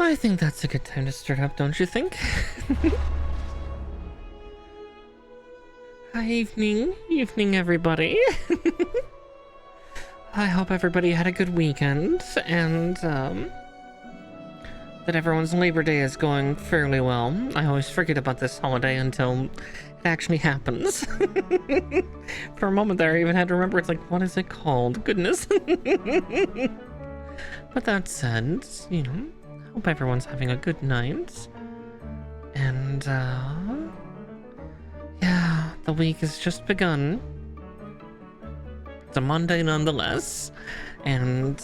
I think that's a good time to start up, don't you think? Hi, evening everybody. I hope everybody had a good weekend, and that everyone's Labor Day is going fairly well. I always forget about this holiday until it actually happens. For a moment there, I even had to remember, it's like, what is it called? Goodness. But that said, you know, hope everyone's having a good night. And, yeah, the week has just begun. It's a Monday nonetheless. And,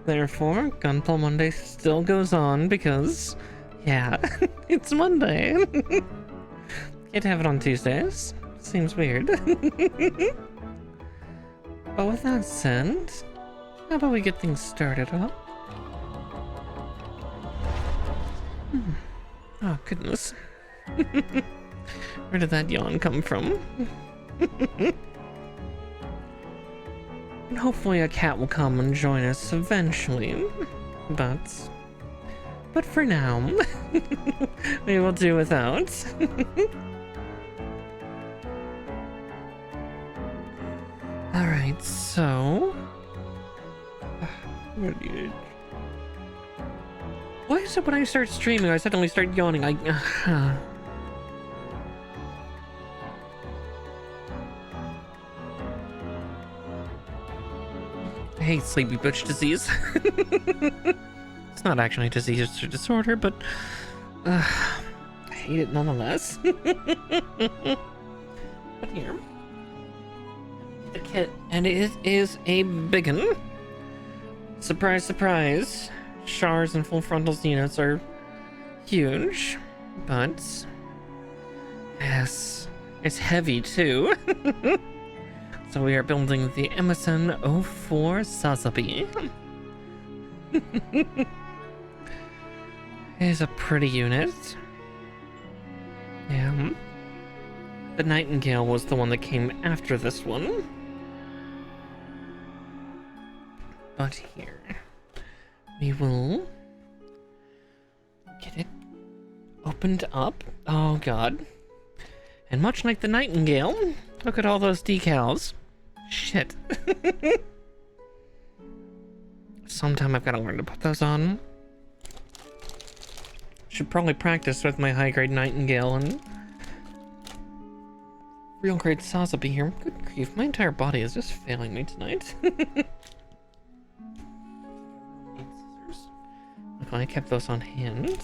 therefore, Gunpla Monday still goes on because, yeah, it's Monday. Can't have it on Tuesdays. Seems weird. But with that said, how about we get things started up? Oh, goodness. Where did that yawn come from? And hopefully a cat will come and join us eventually. But for now, we will do without. Alright, so... Why is it when I start streaming, I suddenly start yawning? I hate sleepy bitch disease. It's not actually a disease, it's a disorder, but I hate it nonetheless. But here, the kit, and it is a biggin. Surprise, surprise. Shars and full frontals units are huge, but yes, it's heavy too. So we are building the MSN 04 Sazabi. It is a pretty unit. Yeah. The Nightingale was the one that came after this one. But here, we will get it opened up. Oh god. And much like the Nightingale, look at all those decals. Shit. Sometime I've got to learn to put those on. Should probably practice with my high grade Nightingale and real grade Sazabi here. Good grief, my entire body is just failing me tonight. Look, I kept those on hand.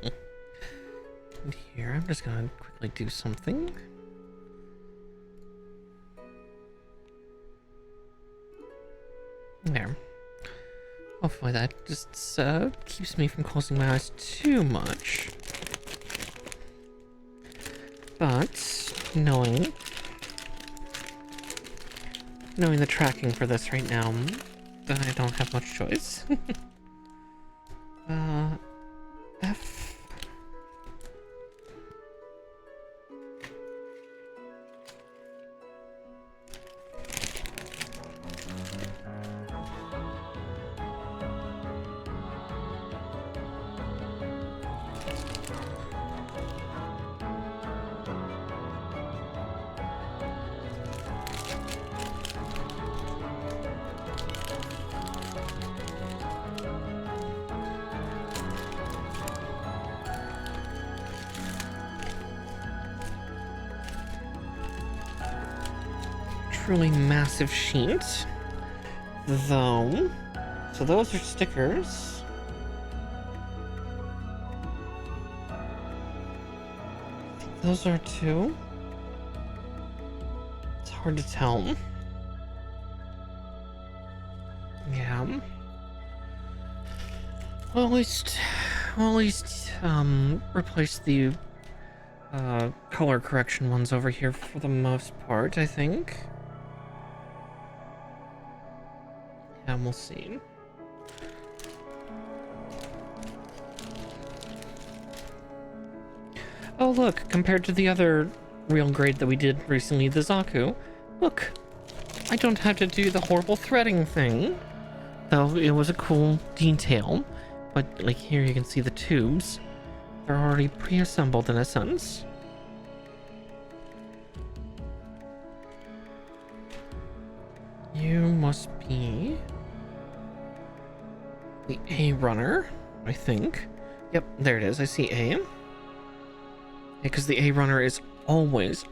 And here, I'm just gonna quickly do something. There. Hopefully that just keeps me from closing my eyes too much. But knowing the tracking for this right now, then I don't have much choice. F. Truly massive sheet, though. So those are stickers. I think those are too. It's hard to tell. Yeah. Well, at least, replace the color correction ones over here for the most part, I think. And we'll see. Oh look, compared to the other real grade that we did recently, the Zaku. Look, I don't have to do the horrible threading thing. Though it was a cool detail. But like here you can see the tubes. They're already pre-assembled in a sense. You must be the A runner, I think. Yep, there it is. I see A. Yeah, because the A runner is always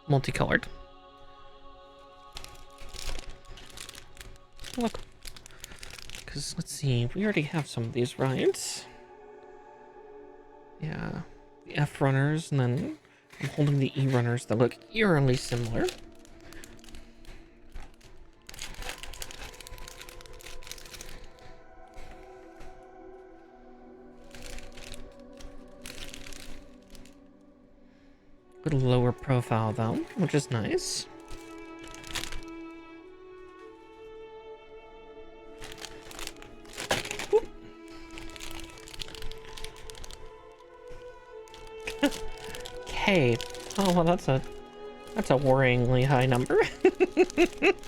multicolored. Look. Because, let's see, we already have some of these, right? Yeah. The F runners, and then I'm holding the E runners that look eerily similar. Bit lower profile, though, which is nice. K. Oh, well, that's a worryingly high number.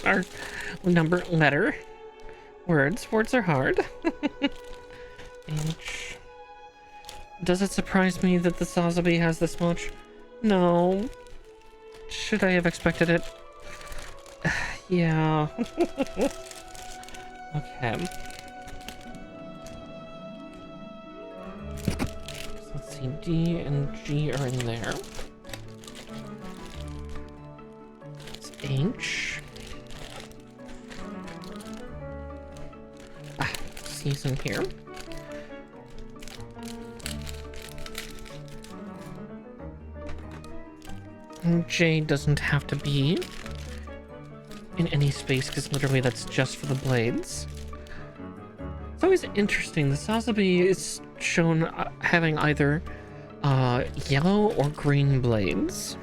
Or letter. Words are hard. H. Does it surprise me that the Sazabi has this much? No. Should I have expected it? Yeah. Okay. So let's see, D and G are in there. It's H. C's in here. And J doesn't have to be in any space because literally that's just for the blades. It's always interesting. The Sazabi is shown having either yellow or green blades.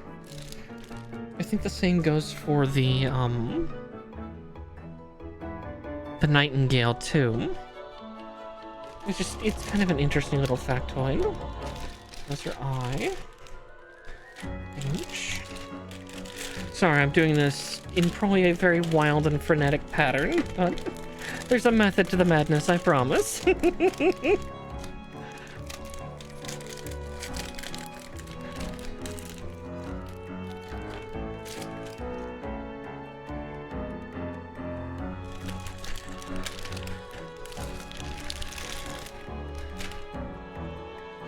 I think the same goes for the Nightingale too. It's kind of an interesting little factoid. Those are I. H. Sorry, I'm doing this in probably a very wild and frenetic pattern, but there's a method to the madness, I promise. So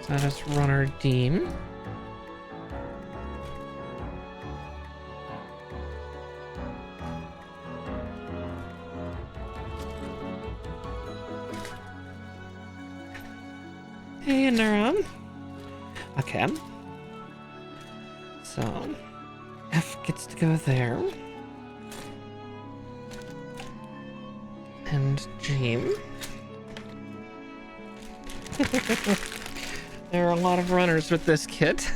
that is runner D. Hey, Neuron. Okay. So, F gets to go there. And G. There are a lot of runners with this kit.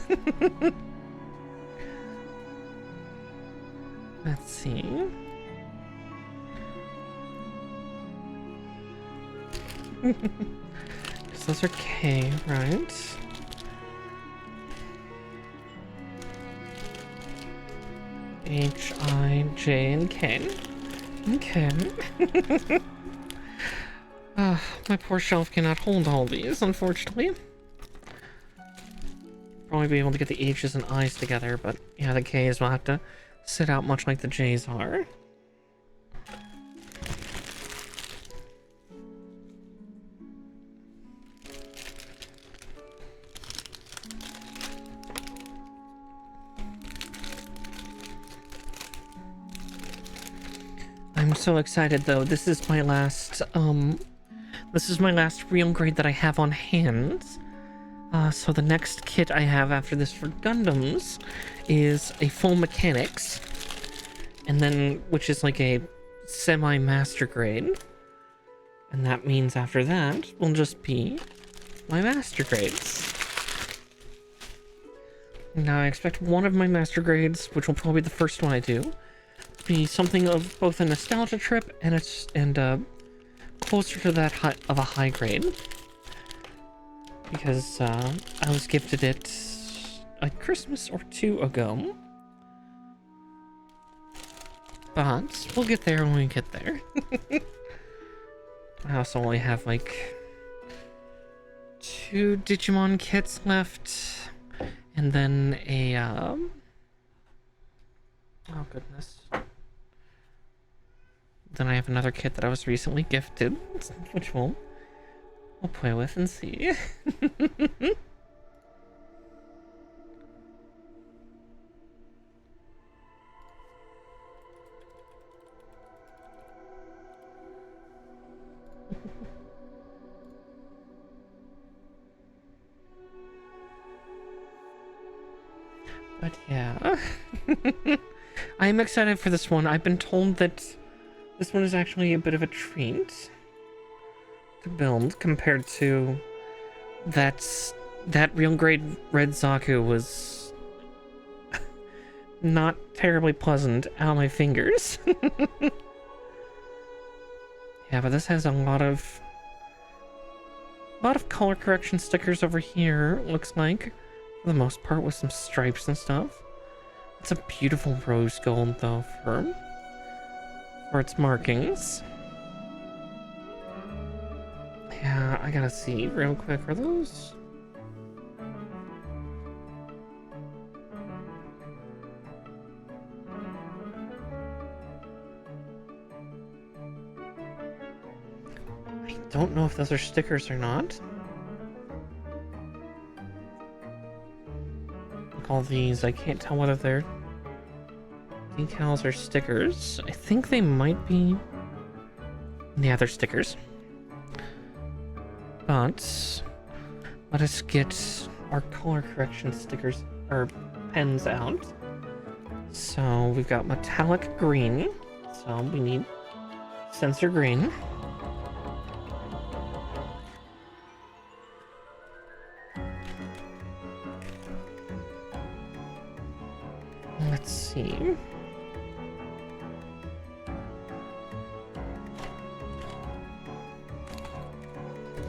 Let's see. Those are K, right? H, I, J, and K. Okay. My poor shelf cannot hold all these, unfortunately. Probably be able to get the H's and I's together, but yeah, the K's will have to sit out much like the J's are. I'm so excited though. This is my last real grade that I have on hand. So the next kit I have after this for Gundams is a full mechanics, and then which is like a semi-master grade, and that means after that will just be my master grades. Now I expect one of my master grades, which will probably be the first one I do, be something of both a nostalgia trip and closer to that of a high grade. because I was gifted it a Christmas or two ago. But we'll get there when we get there. I also only have like 2 Digimon kits left, and then a oh goodness. Then I have another kit that I was recently gifted, which we'll play with and see. But yeah, I'm excited for this one. I've been told that this one is actually a bit of a treat to build compared to that real grade red Zaku was not terribly pleasant out of my fingers. Yeah, but this has a lot of color correction stickers over here, looks like. For the most part, with some stripes and stuff. It's a beautiful rose gold, though, for its markings. Yeah, I gotta see real quick. Are those? I don't know if those are stickers or not. All these, I can't tell whether they're decals or stickers. I think they might be. Yeah, they're stickers. But let us get our color correction stickers or pens out. So we've got metallic green. So we need sensor green. Let's see.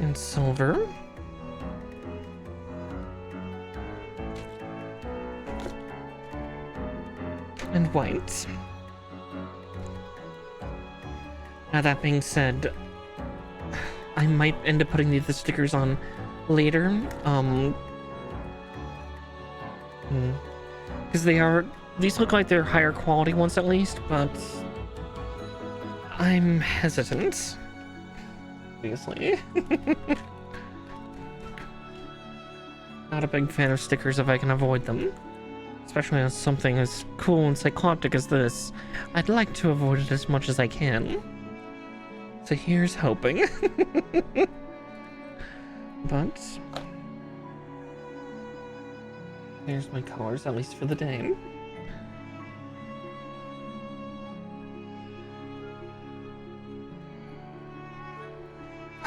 And silver. And white. Now that being said, I might end up putting the stickers on later. Because these look like they're higher quality ones at least, but I'm hesitant, obviously. Not a big fan of stickers if I can avoid them, especially on something as cool and cycloptic as this. I'd like to avoid it as much as I can. So here's hoping. But there's my colors, at least for the day.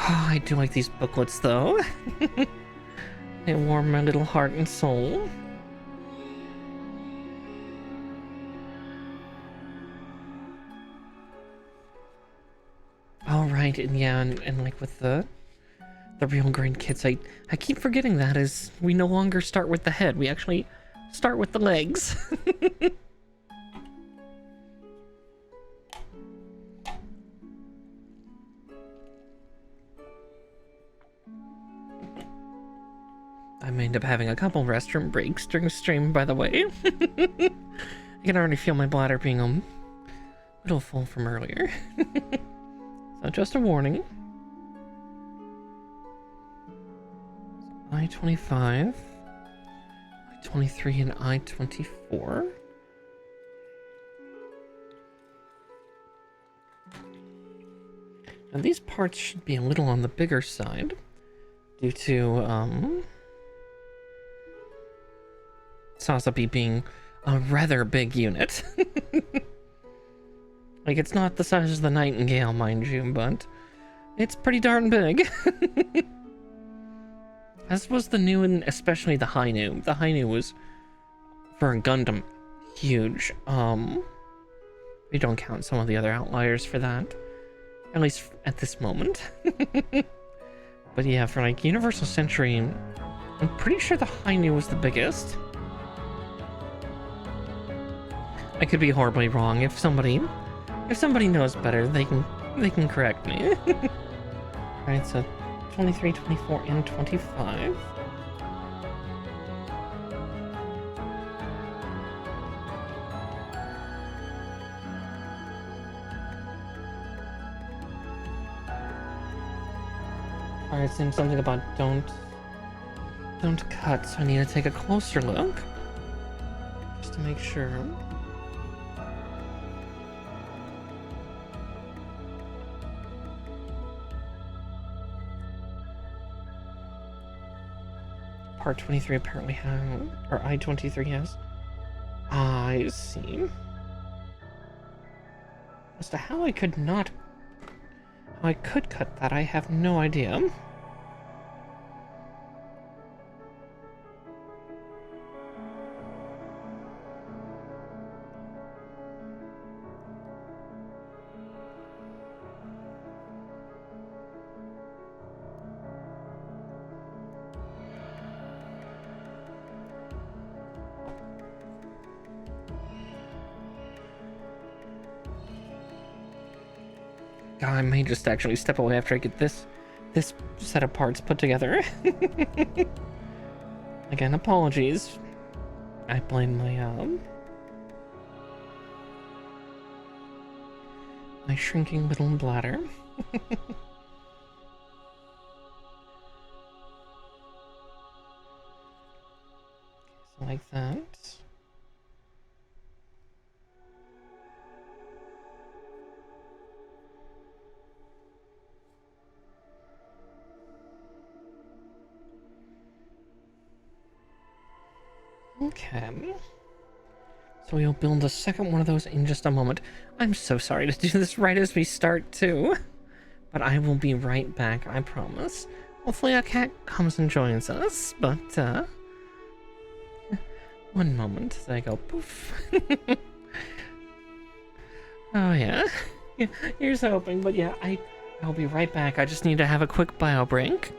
Oh, I do like these booklets, though. They warm my little heart and soul. All right, and yeah, and like with the real green kits, I keep forgetting that is we no longer start with the head. We actually start with the legs. I may end up having a couple restroom breaks during the stream, by the way. I can already feel my bladder being a little full from earlier. So just a warning. I-25, I-23, and I-24. Now these parts should be a little on the bigger side due to Sasabi being a rather big unit. Like, it's not the size of the Nightingale, mind you, but it's pretty darn big. As was the new and especially the Hainu. The Hainu was, for a Gundam, huge. We don't count some of the other outliers for that. At least at this moment. But yeah, for like Universal Century, I'm pretty sure the Hainu was the biggest. I could be horribly wrong. If somebody knows better, they can correct me. Alright, so 23, 24, and 25. Alright, saying something about don't cut, so I need to take a closer look. Just to make sure. Part 23 apparently has, or I-23 has. I see. As to how I could cut that, I have no idea. I may just actually step away after I get this set of parts put together. Again, apologies. I blame my shrinking little bladder. So like that. Okay. So we'll build a second one of those in just a moment. I'm so sorry to do this right as we start, too. But I will be right back, I promise. Hopefully a cat comes and joins us, but, one moment as I go poof. Oh, yeah. Here's hoping, but yeah, I'll be right back. I just need to have a quick bio break.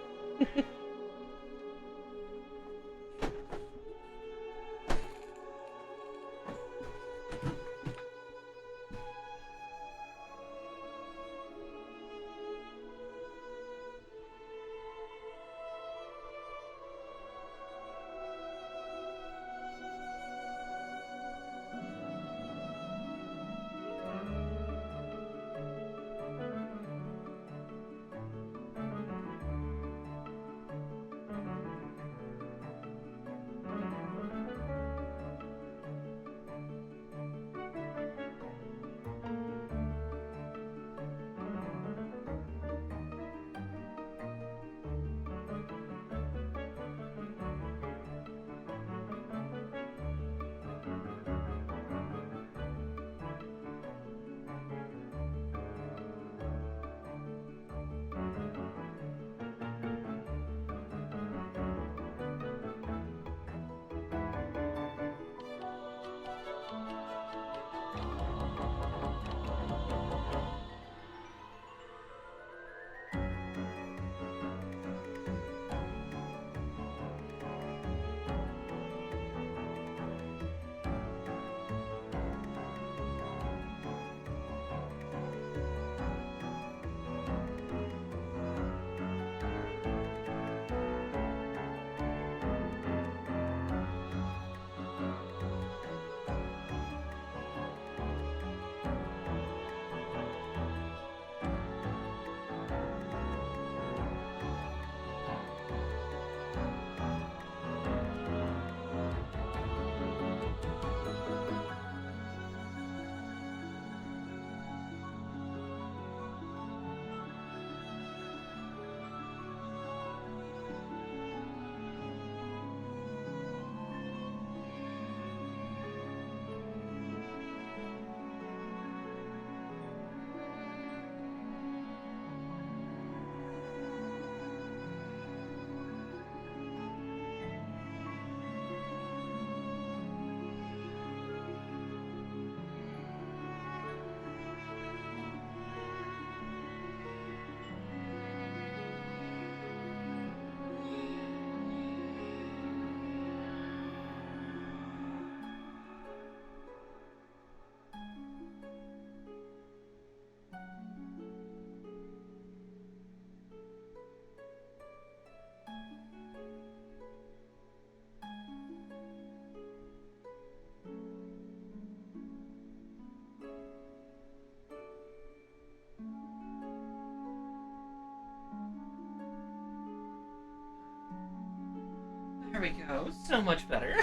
There we go. So much better.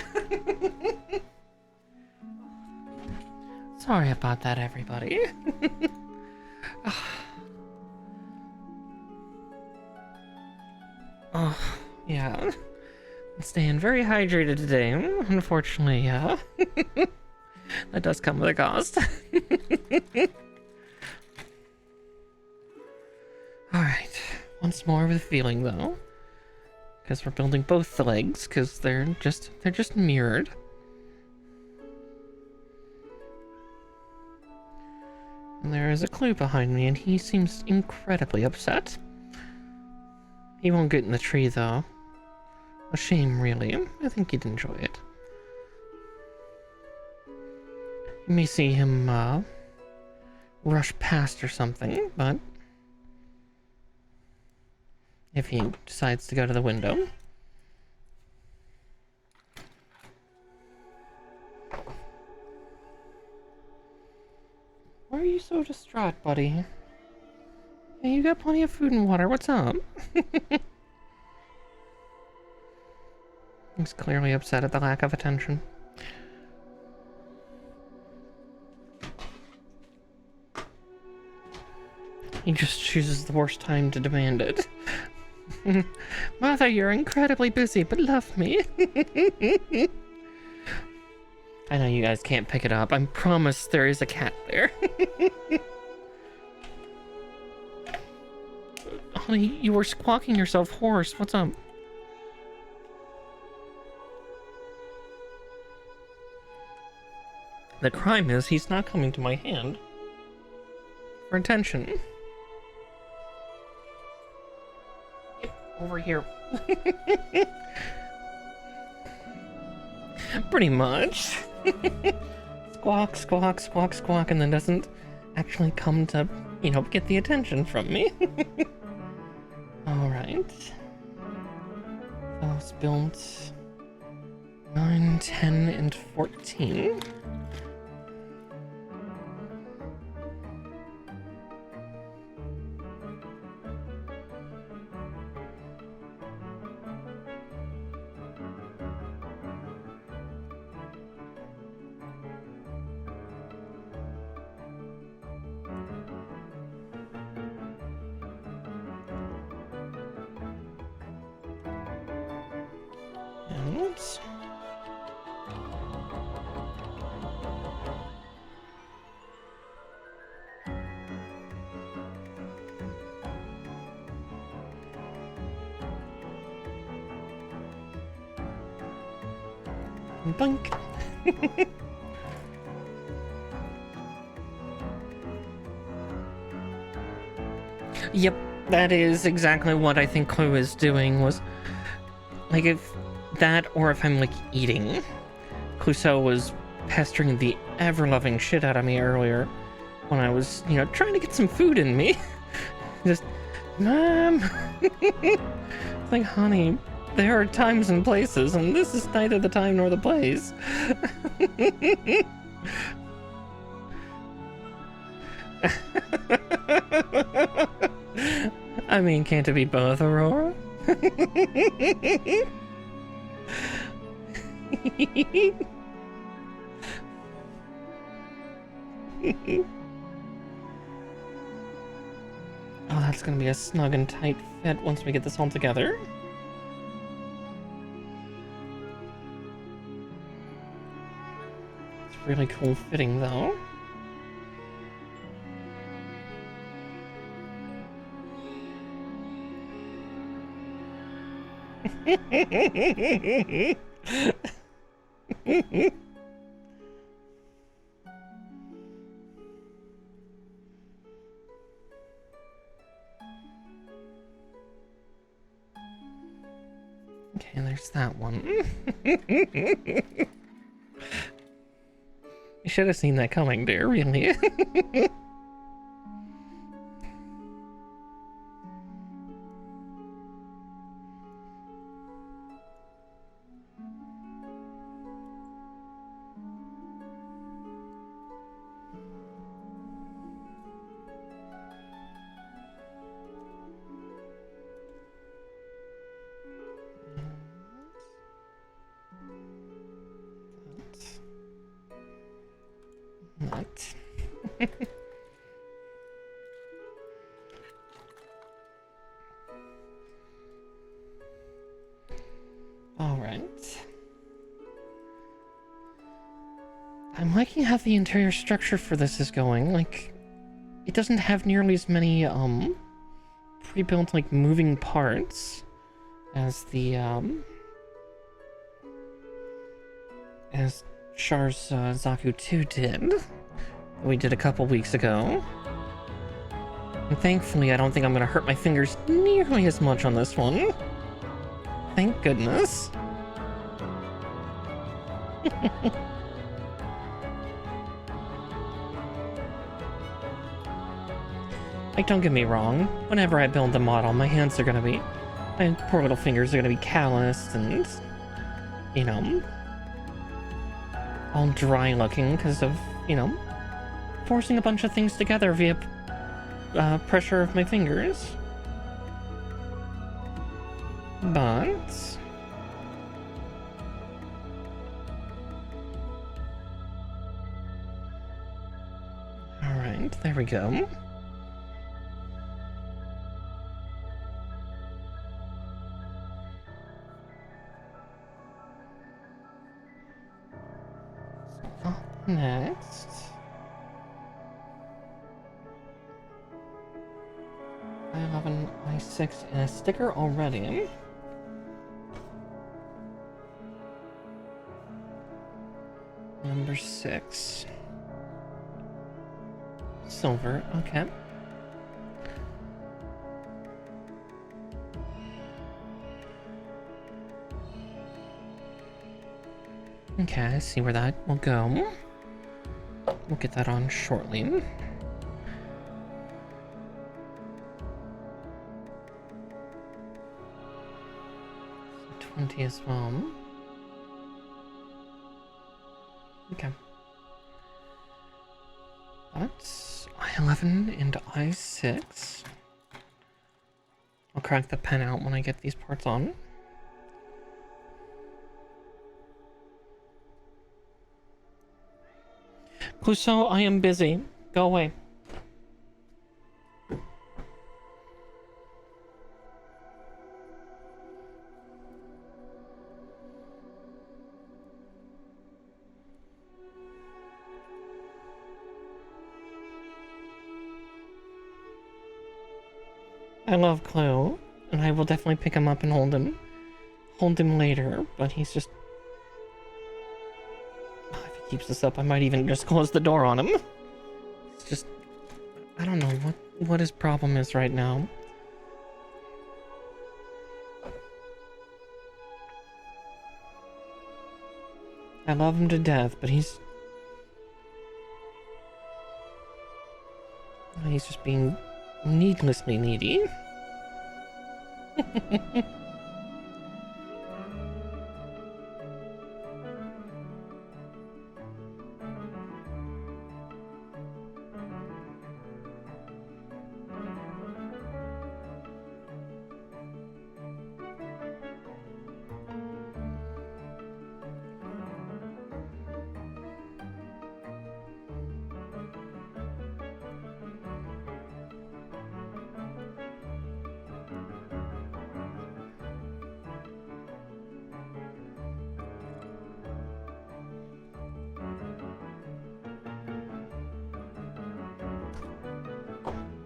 Sorry about that, everybody. Oh, yeah. I'm staying very hydrated today. Unfortunately, yeah. That does come with a cost. Alright. Once more with feeling, though. Because we're building both the legs, because they're just mirrored. And there is a clue behind me, and he seems incredibly upset. He won't get in the tree, though. A shame, really. I think he'd enjoy it. You may see him, rush past or something, but if he decides to go to the window. Why are you so distraught, buddy? Hey, you got plenty of food and water. What's up? He's clearly upset at the lack of attention. He just chooses the worst time to demand it. Mother, you're incredibly busy, but love me. I know you guys can't pick it up. I promise there is a cat there. Honey, you were squawking yourself hoarse. What's up? The crime is he's not coming to my hand for attention. Over here. Pretty much. Squawk, squawk, squawk, squawk, and then doesn't actually come to, you know, get the attention from me. Alright. Those built 9, 10, and 14. Blink. Yep, that is exactly what I think Clue is doing, was like if that or if I'm like eating. Clouseau was pestering the ever-loving shit out of me earlier when I was, you know, trying to get some food in me. Just, Mom! It's like, honey, there are times and places, and this is neither the time nor the place. I mean, can't it be both, Aurora? Oh, that's gonna be a snug and tight fit once we get this all together. It's really cool fitting, though. Okay, there's that one. You should have seen that coming, dear, really. Alright. I'm liking how the interior structure for this is going. Like, it doesn't have nearly as many, pre-built, like, moving parts as the, as Char's Zaku 2 did. That we did a couple weeks ago. And thankfully, I don't think I'm gonna hurt my fingers nearly as much on this one. Thank goodness. Like, don't get me wrong, whenever I build the model, my hands are gonna be... my poor little fingers are gonna be calloused and... you know... all dry looking because of, you know... forcing a bunch of things together via... pressure of my fingers. But... alright, there we go. Next, I11, I6, and a sticker already. Number 6. Silver, okay. Okay, I see where that will go. We'll get that on shortly. 20 as well. Okay. That's I11 into I6. I'll crack the pen out when I get these parts on. Clouseau, I am busy. Go away. I love Cleo, and I will definitely pick him up and hold him later, but he's just... if he keeps this up, I might even just close the door on him. It's just... I don't know what his problem is right now. I love him to death, but he's just being needlessly needy.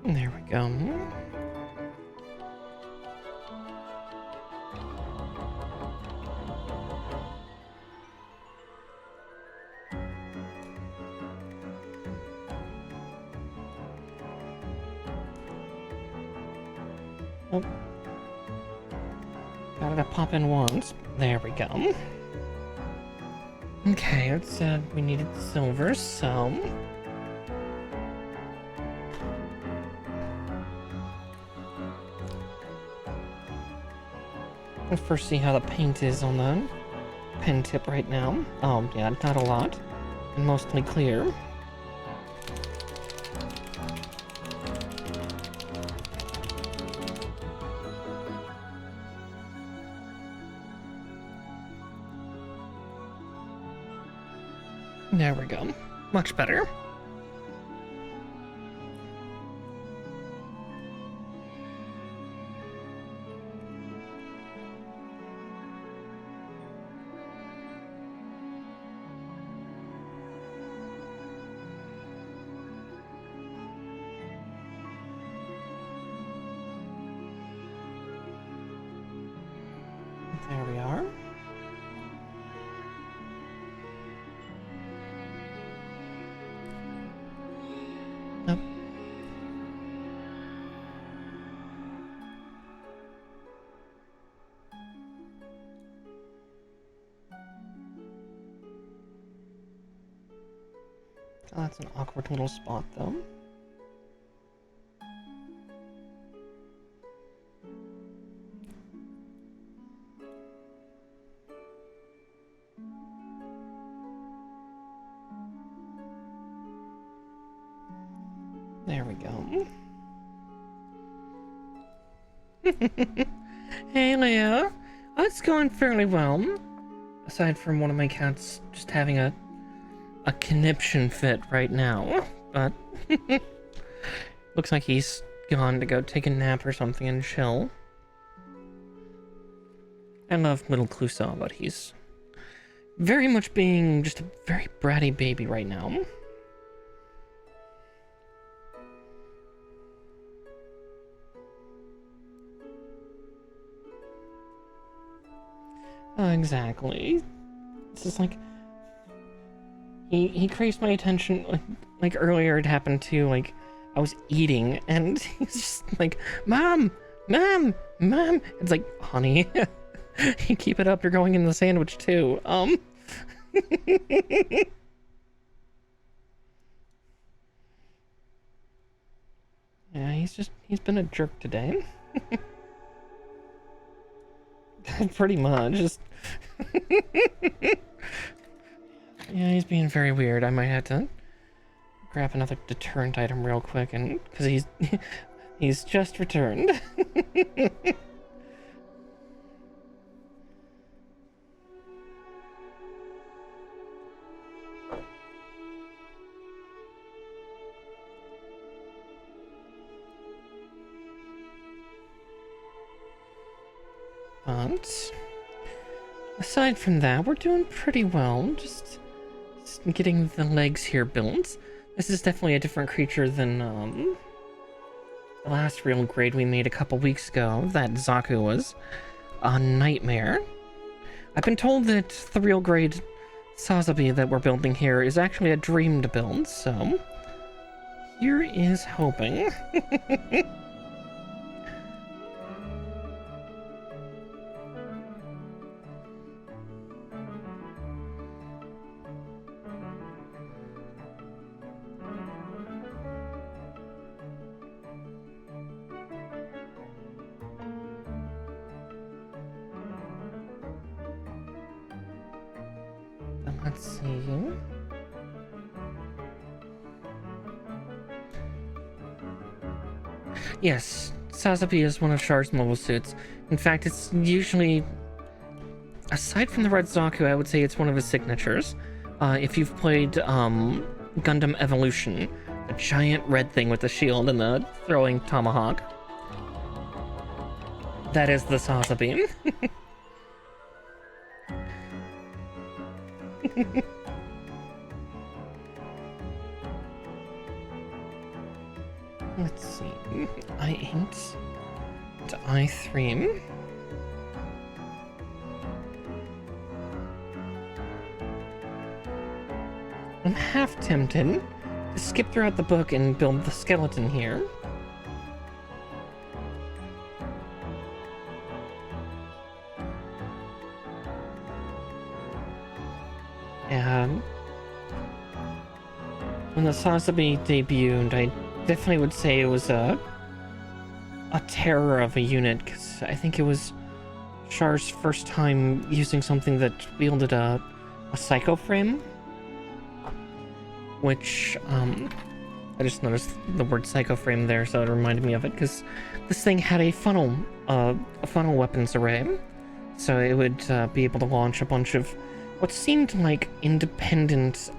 There we go. Oh. Gotta pop in once. There we go. Okay, it said we needed silver, so... Let's first see how the paint is on the pen tip right now. Oh, yeah, not a lot. And mostly clear. There we go. Much better. There we are. Nope. Oh, that's an awkward little spot, though. There we go. Hey, Leo. Oh, it's going fairly well. Aside from one of my cats just having a conniption fit right now. But looks like he's gone to go take a nap or something and chill. I love little Clouseau, but he's very much being just a very bratty baby right now. Exactly. This is like he craves my attention. Like earlier, it happened to like I was eating, and he's just like, "Mom, mom, mom." It's like, honey, you keep it up. You're going in the sandwich too. Yeah, he's been a jerk today. Pretty much. Just yeah, he's being very weird. I might have to grab another deterrent item real quick, and because he's just returned. But aside from that, we're doing pretty well. Just getting the legs here built. This is definitely a different creature than the last real grade we made a couple weeks ago. That Zaku was a nightmare. I've been told that the real grade Sazabi that we're building here is actually a dream to build, so here is hoping. Let's see. Yes, Sazabi is one of Char's mobile suits. In fact, it's usually, aside from the Red Zaku, I would say it's one of his signatures. If you've played Gundam Evolution, a giant red thing with the shield and the throwing tomahawk, that is the Sazabi. Let's see. I8 to I3. I'm half tempted to skip throughout the book and build the skeleton here. When the Sazabi debuted, I definitely would say it was a terror of a unit, because I think it was Char's first time using something that wielded a psycho frame, which I just noticed the word psycho frame there, so it reminded me of it, because this thing had a funnel weapons array, so it would be able to launch a bunch of what seemed like independent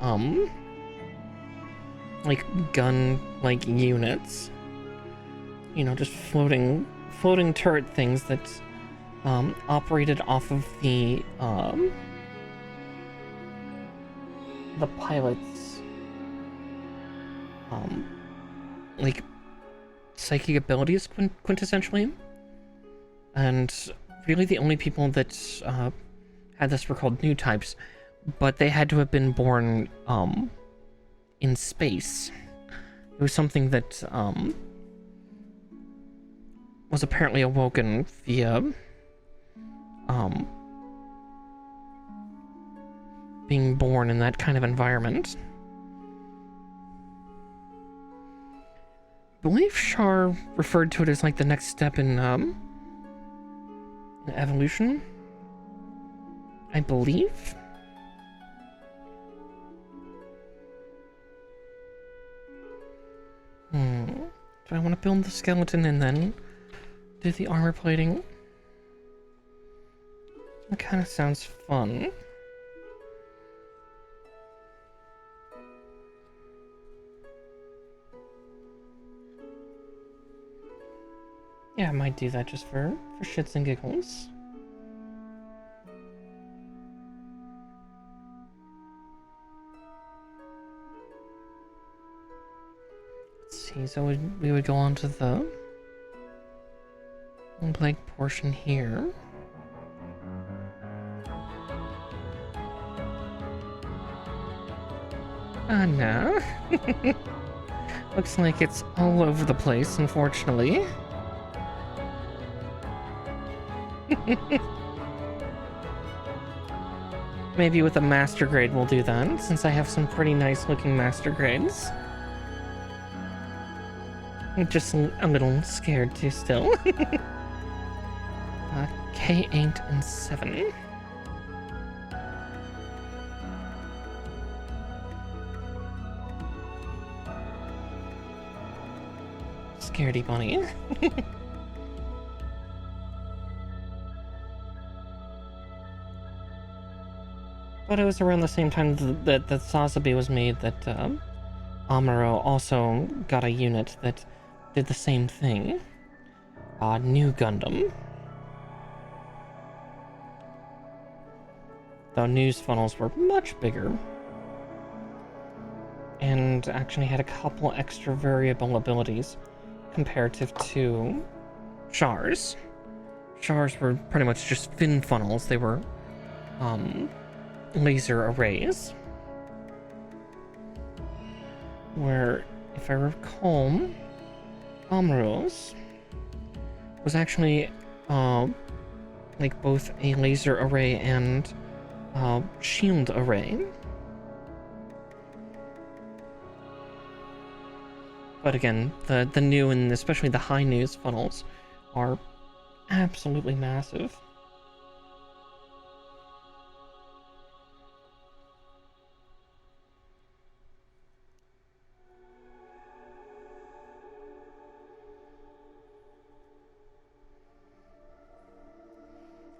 like gun-like units, you know, just floating turret things that operated off of the pilot's like psychic abilities quintessentially, and really the only people that had this were called new types, but they had to have been born in space. It was something that was apparently awoken via being born in that kind of environment. I believe Char referred to it as like the next step in evolution, I believe. Do I want to build the skeleton and then do the armor plating? That kind of sounds fun. Yeah, I might do that just for shits and giggles. Let's see, so we would go on to the leg portion here. No. Looks like it's all over the place, unfortunately. Maybe with a master grade we'll do that, since I have some pretty nice looking master grades. I'm just a little scared too still. K8 and 7. Scaredy bunny. But it was around the same time that Sazabi was made that Amuro also got a unit that did the same thing. New Gundam. Though news funnels were much bigger. And actually had a couple extra variable abilities comparative to Char's. Char's were pretty much just fin funnels. They were laser arrays, where, if I recall, Amuro's was actually like both a laser array and shield array. But again, the new and especially the high news funnels are absolutely massive.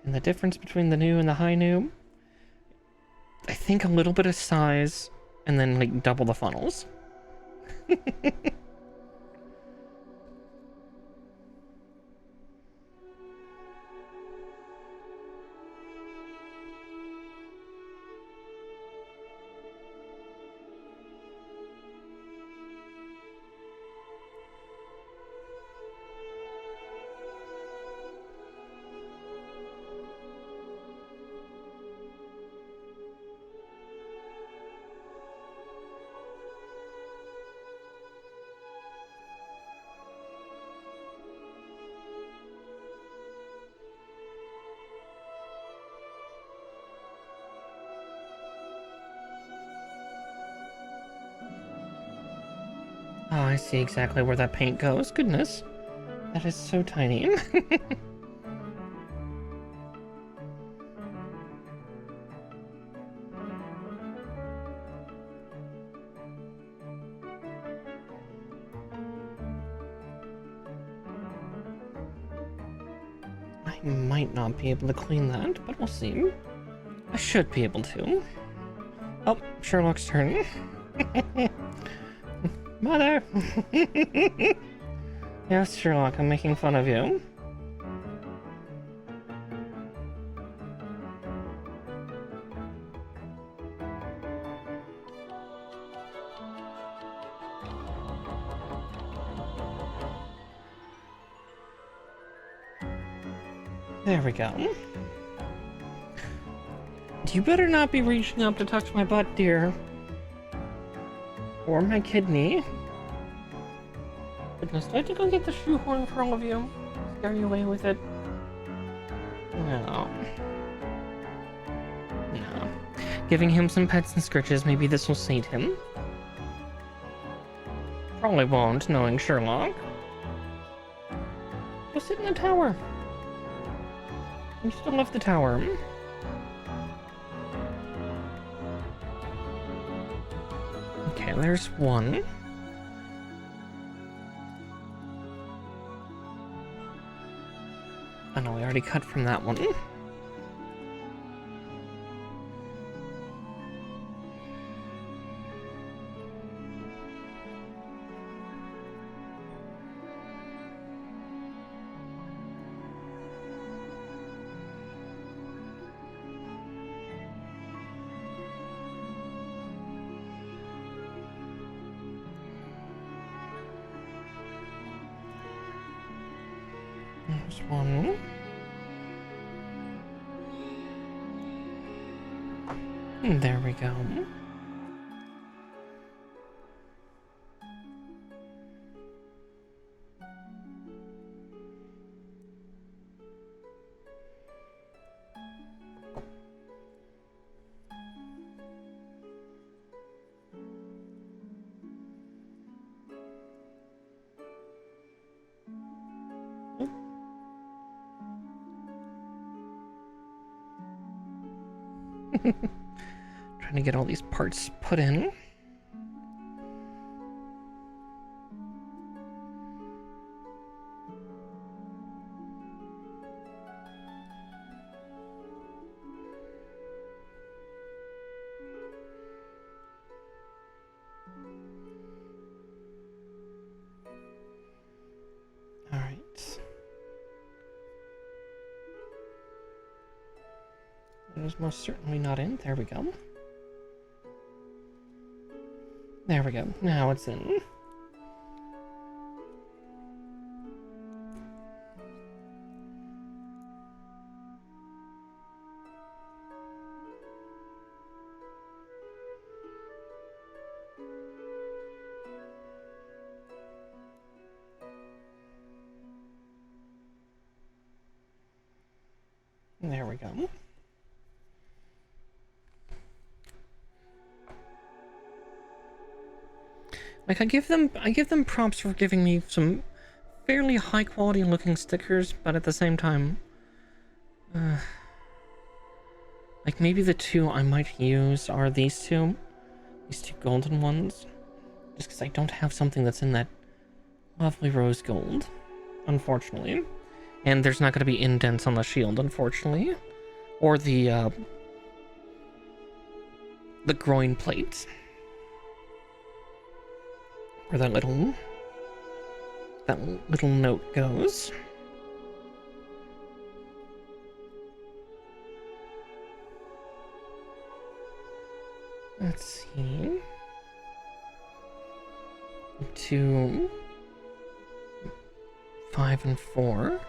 And the difference between the new and the high new, I think a little bit of size and then like double the funnels. Oh, I see exactly where that paint goes. Goodness. That is so tiny. I might not be able to clean that, but we'll see. I should be able to. Oh, Sherlock's turn. Mother! Yes, Sherlock, I'm making fun of you. There we go. You better not be reaching up to touch my butt, dear. Or my kidney. Goodness, do I have to go get the shoehorn for all of you? Scare you away with it? No. No. Giving him some pets and scritches, maybe this will sate him. Probably won't, knowing Sherlock. Go sit in the tower. You still left the tower. Okay, there's one. Oh no, we already cut from that one. There's one. And there we go. Trying to get all these parts put in. All right. It was most certainly not in. There we go. There we go. Now it's in. There we go. Like I give them props for giving me some fairly high quality looking stickers, but at the same time, like maybe the two I might use are these two golden ones, just because I don't have something that's in that lovely rose gold, unfortunately, and there's not going to be indents on the shield, unfortunately, or the groin plate. Where that little note goes. Let's see. 2, 5, and 4.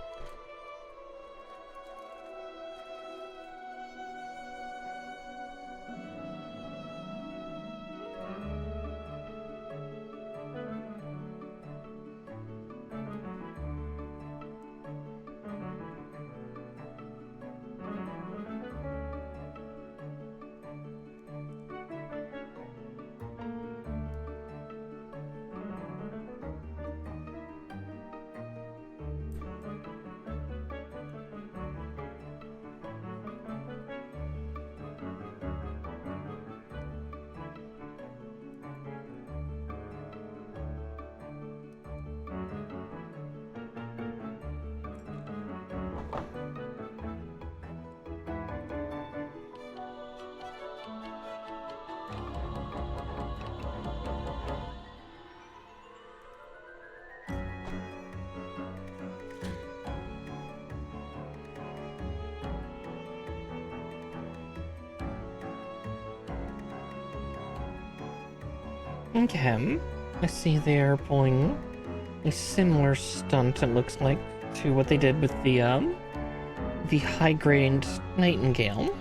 Okay, I see they're pulling a similar stunt, it looks like, to what they did with the the high-graded Nightingale.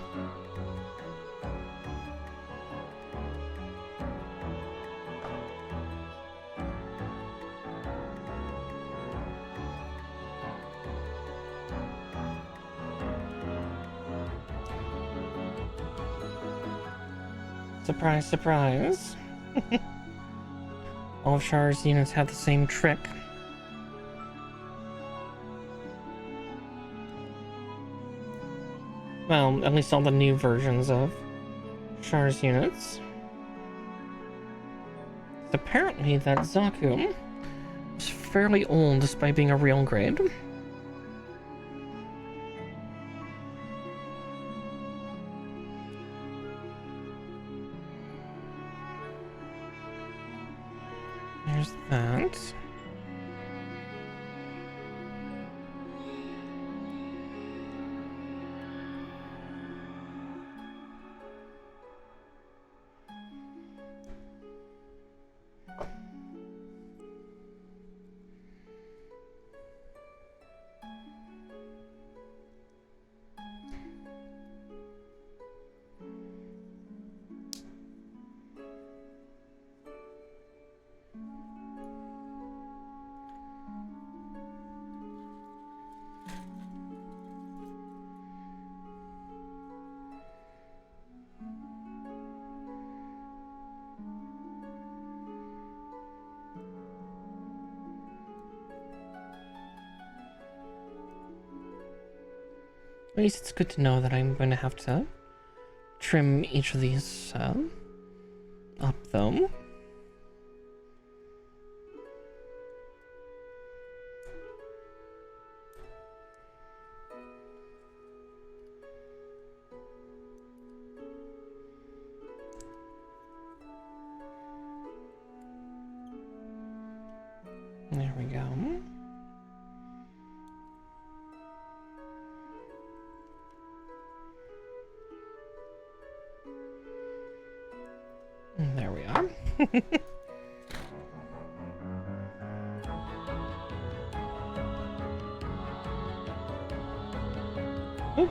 Surprise, surprise. All of Char's units have the same trick. Well, at least all the new versions of Char's units. Apparently that Zaku is fairly old despite being a real grade. There's that. At least it's good to know that I'm going to have to trim each of these up, though. There we go. There we are. Ooh.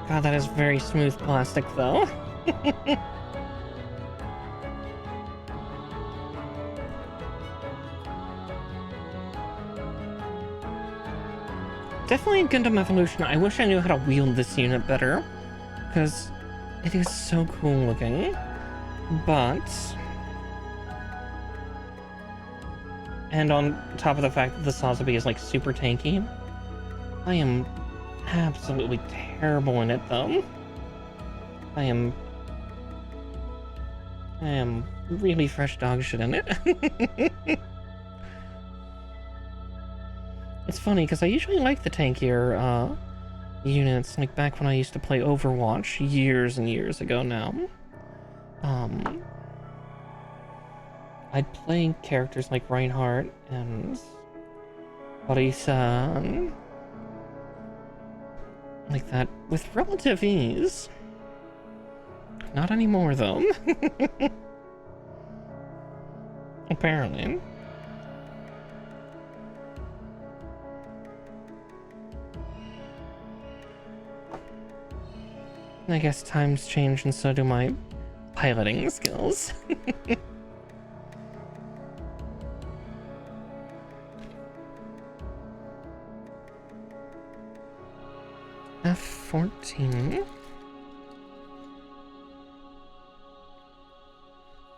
God, that is very smooth plastic, though. Definitely in Gundam Evolution, I wish I knew how to wield this unit better, because it is so cool looking, but... And on top of the fact that the Sazabi is, like, super tanky, I am absolutely terrible in it, though. I am really fresh dog shit in it. It's funny, because I usually like the tankier, units, like back when I used to play Overwatch years and years ago now. I'd play characters like Reinhardt and Orisa, like that, with relative ease. Not anymore, though. Apparently. I guess times change and so do my piloting skills. F14.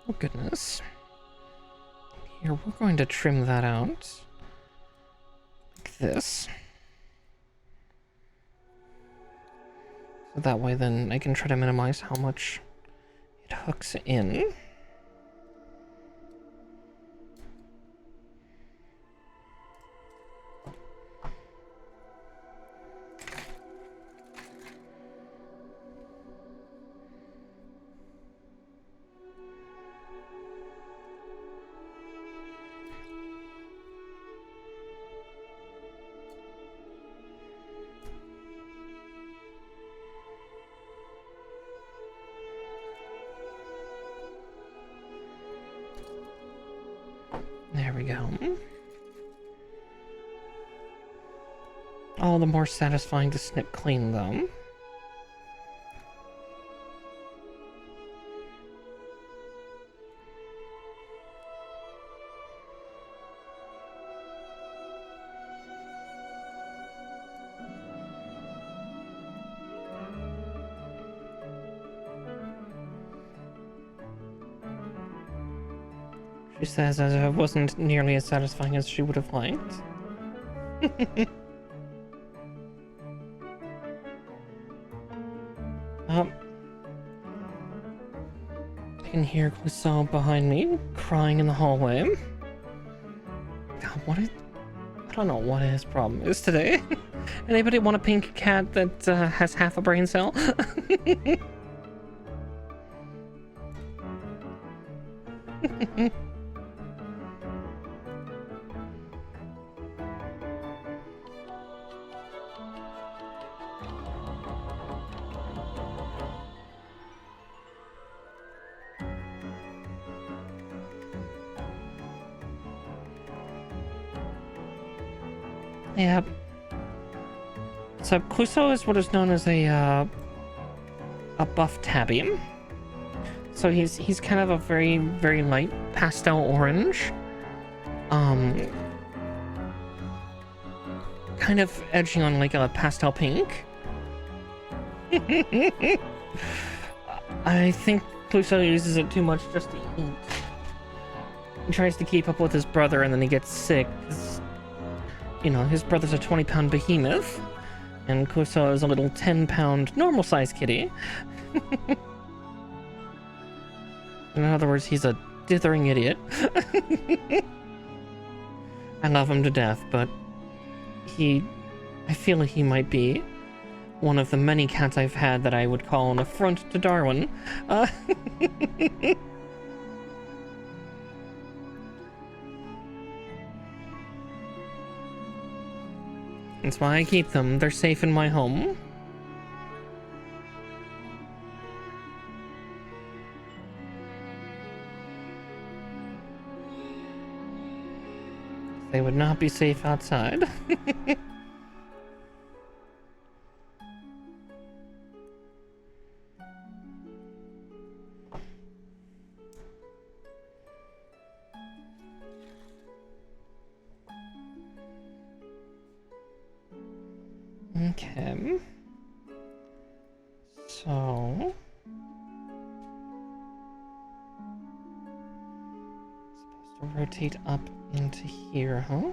Oh goodness. Here, we're going to trim that out. Like this. So that way then I can try to minimize how much it hooks in. There we go. All the more satisfying to snip clean them. She says as it wasn't nearly as satisfying as she would have liked. I can hear Clouseau behind me, crying in the hallway. God, I don't know what his problem is today. Anybody want a pink cat that has half a brain cell? Yeah. So Clouseau is what is known as a buff tabby. So he's kind of a very, very light pastel orange. Kind of edging on like a pastel pink. I think Clouseau uses it too much just to eat. He tries to keep up with his brother and then he gets sick. You know, his brother's a 20-pound behemoth, and Clouseau is a little 10-pound normal-sized kitty. In other words, he's a dithering idiot. I love him to death, but I feel like he might be one of the many cats I've had that I would call an affront to Darwin. That's why I keep them. They're safe in my home. They would not be safe outside. Okay. So... supposed to rotate up into here, huh?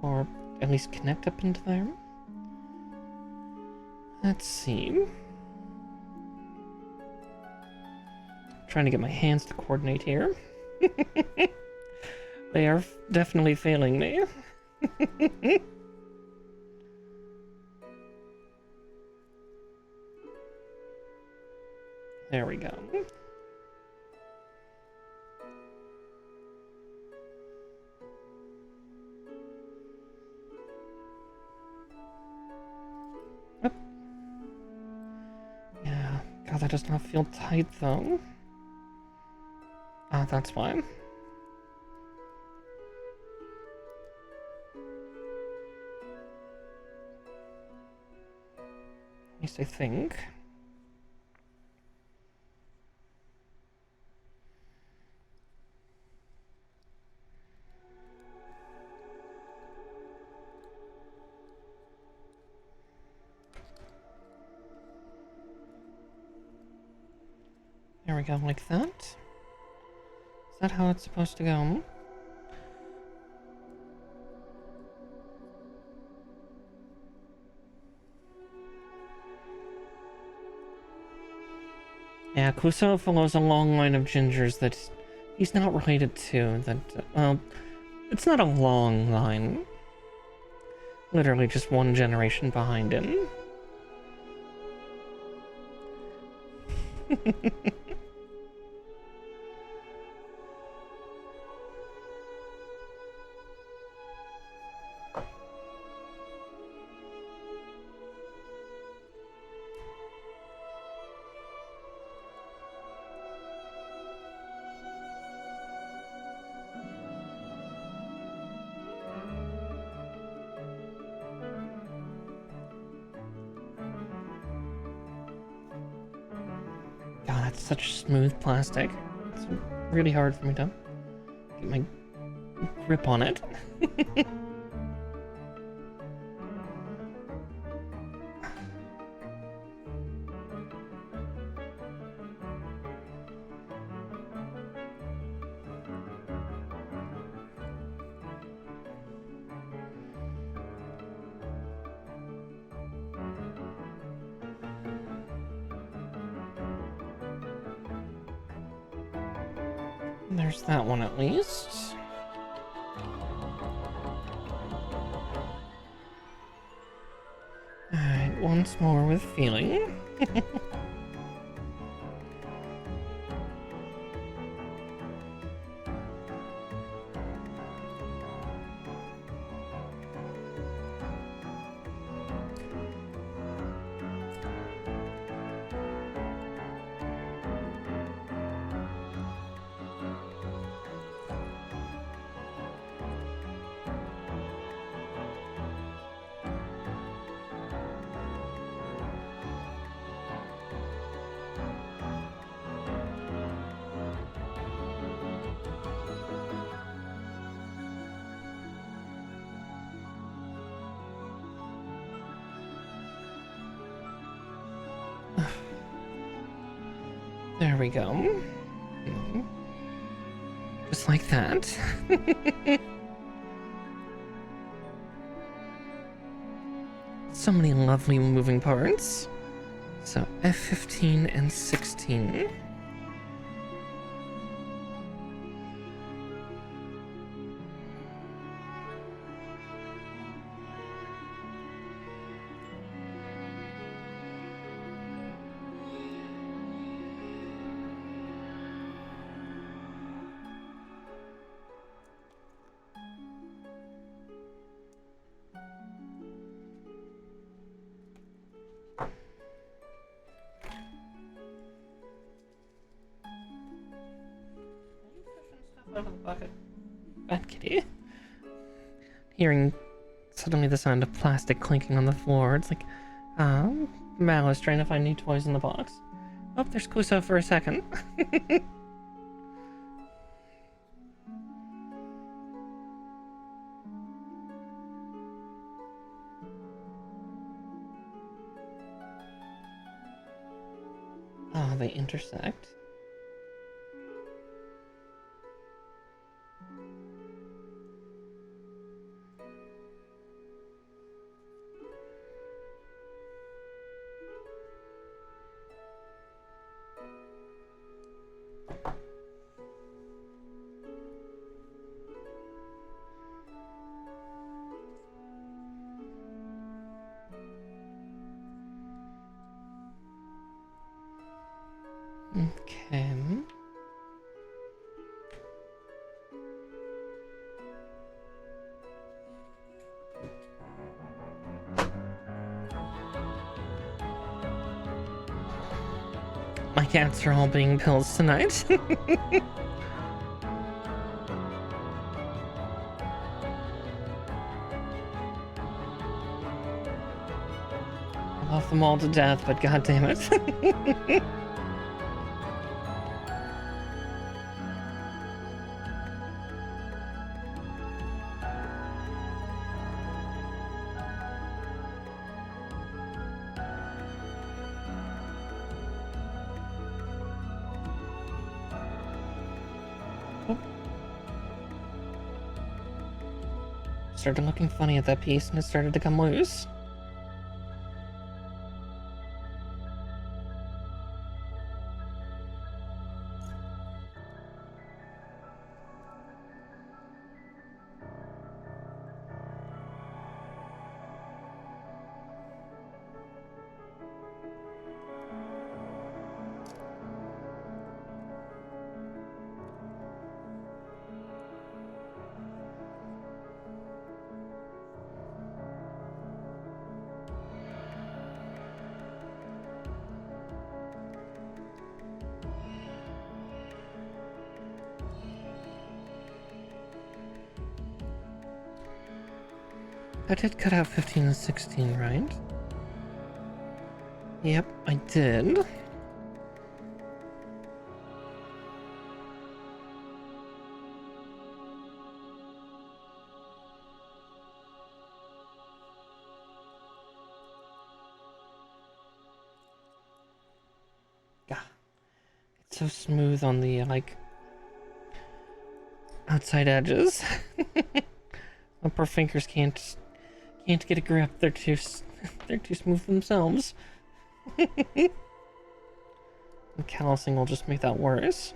Or at least connect up into there? Let's see. Trying to get my hands to coordinate here. They are definitely failing me. There we go. Oh. Yeah, God, that does not feel tight though. Ah, that's why. At least I think. There we go, like that. Is that how it's supposed to go? Yeah, Clouseau follows a long line of gingers that he's not related to. That, well, it's not a long line. Literally just one generation behind him. it's such smooth plastic. It's really hard for me to get my grip on it. There's that one at least. Alright, once more with feeling. There we go. Just like that. So many lovely moving parts. So F15 and 16. Bad kitty. Hearing suddenly the sound of plastic clinking on the floor. It's like, Mal is trying to find new toys in the box. Oh, there's Kuso for a second. Oh, they intersect. Okay. My cats are all being pills tonight. I love them all to death, but god damn it. Started looking funny at that piece and it started to come loose. I did cut out 15 and 16, right? Yep, I did. so smooth on the, like, outside edges. My poor fingers can't get a grip. They're too smooth themselves. The callousing will just make that worse.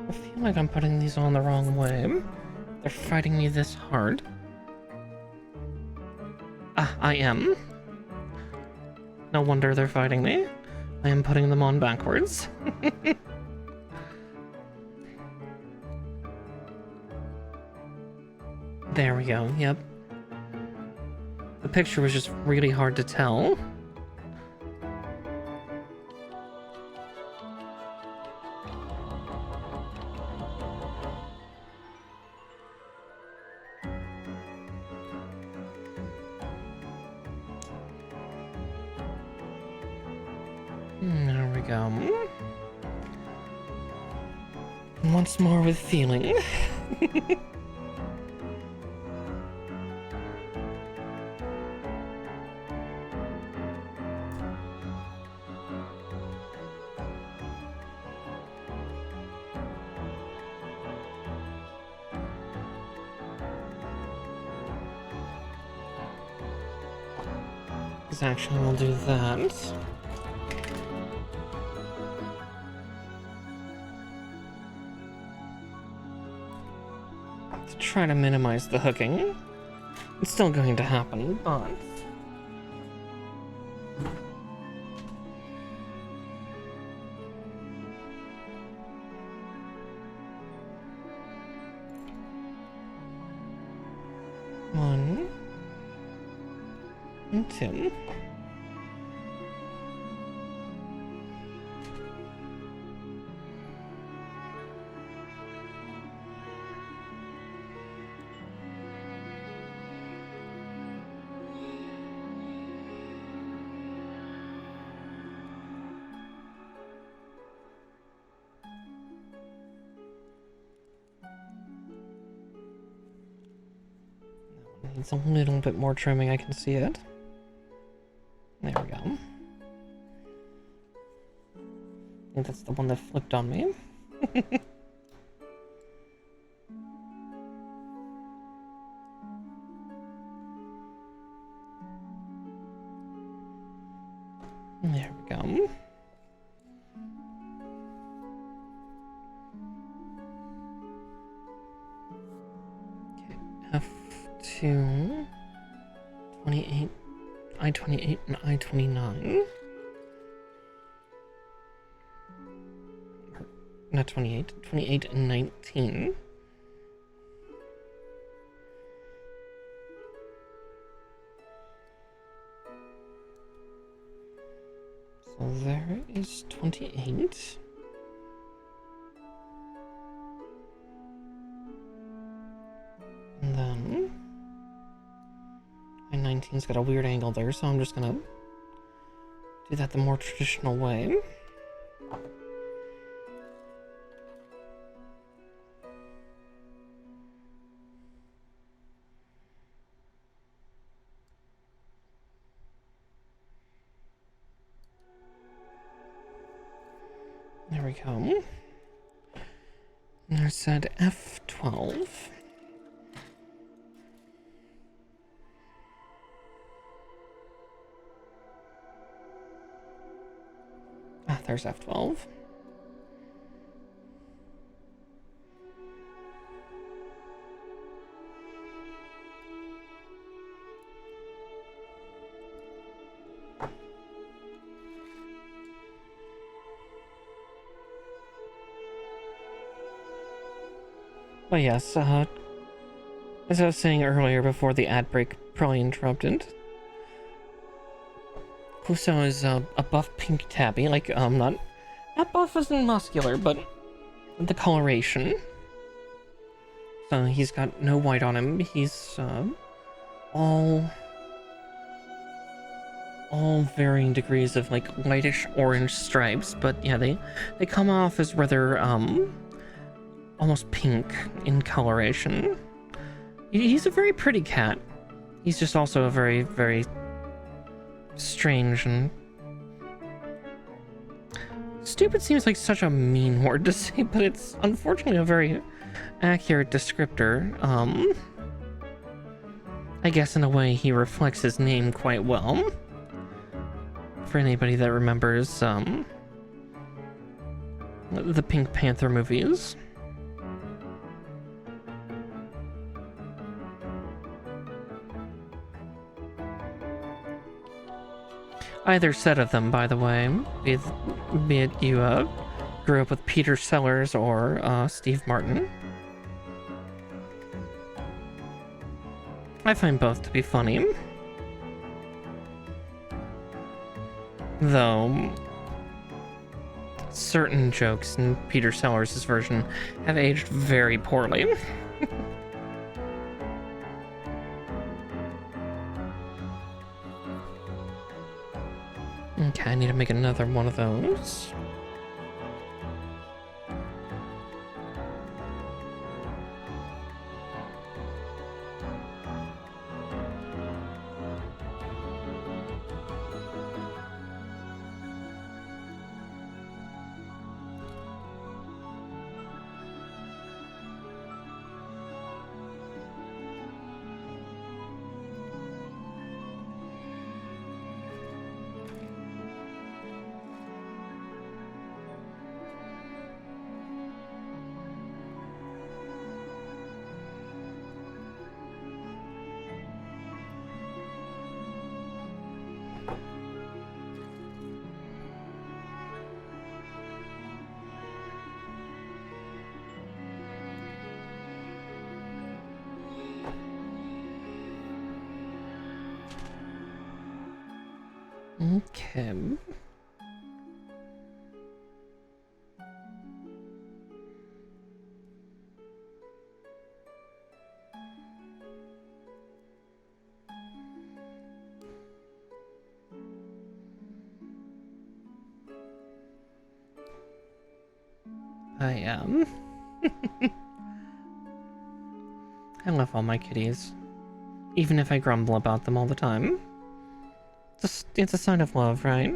I feel like I'm putting these on the wrong way. They're fighting me this hard. Ah, I am. No wonder they're fighting me. I am putting them on backwards. There we go, yep. The picture was just really hard to tell. There we go. Once more with feeling. Actually, we'll do that. To try to minimize the hooking. It's still going to happen, but... One... and two... Needs a little bit more trimming, I can see it. There we go. I think that's the one that flipped on me. There we go. Okay, F2, 28, I-28 and I-29. Not 28, 28 and 19. So there is 28. And then I-19's got a weird angle there, so I'm just gonna do that the more traditional way. There we go. And I said F12. Ah, there's F12. But yes, as I was saying earlier before the ad break probably interrupted, Kuso is a buff pink tabby, like, not buff as in muscular, but the coloration. So he's got no white on him. He's, all varying degrees of, like, whitish orange stripes, but yeah, they come off as rather, almost pink in coloration. He's a very pretty cat. He's just also a very, very strange and... Stupid seems like such a mean word to say, but it's unfortunately a very accurate descriptor. I guess in a way he reflects his name quite well. For anybody that remembers, the Pink Panther movies. Either set of them, by the way, be it you grew up with Peter Sellers or Steve Martin. I find both to be funny. Though, certain jokes in Peter Sellers' version have aged very poorly. Okay, I need to make another one of those. Okay. I am. I love all my kitties. Even if I grumble about them all the time. It's a sign of love, right?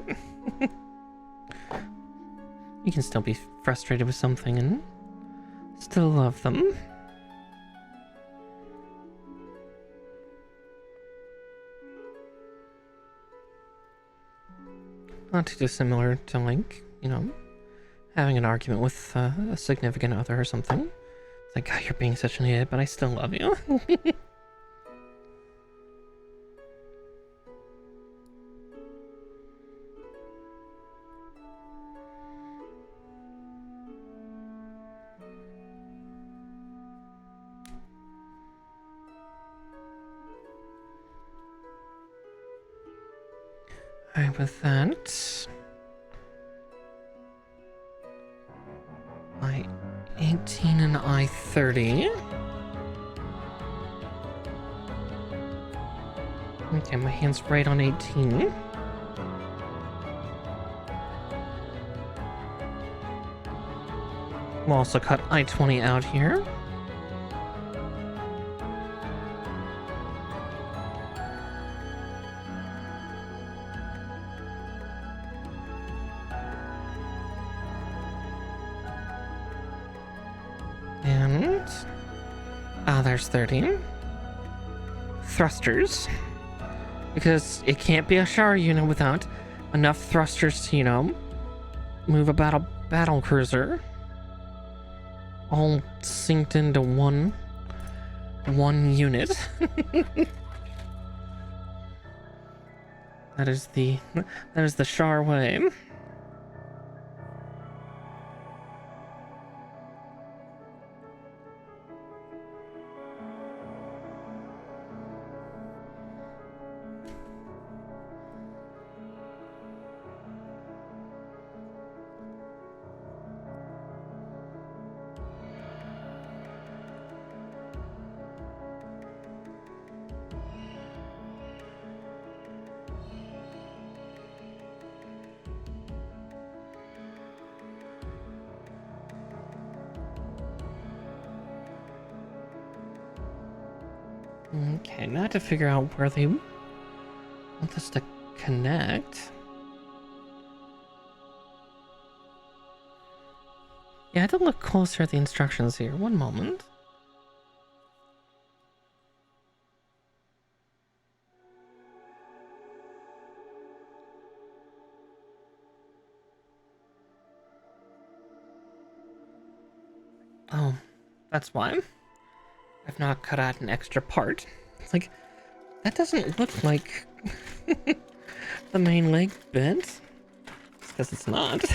You can still be frustrated with something and still love them. Not too dissimilar to, like, you know, having an argument with a significant other or something. It's like, God, you're being such an idiot, but I still love you. Alright, with that, I 18 and I 30. Okay, my hand's right on 18. We'll also cut I-20 out here. And... there's 30. Thrusters. Because it can't be a shower unit without enough thrusters to, you know, move a battle cruiser. All synced into one unit. That is the Char way. Okay, now I have to figure out where they want this to connect. Yeah, I had to look closer at the instructions here. One moment. Oh, that's why. I've not cut out an extra part. It's like, that doesn't look like the main leg bit. It's because it's not.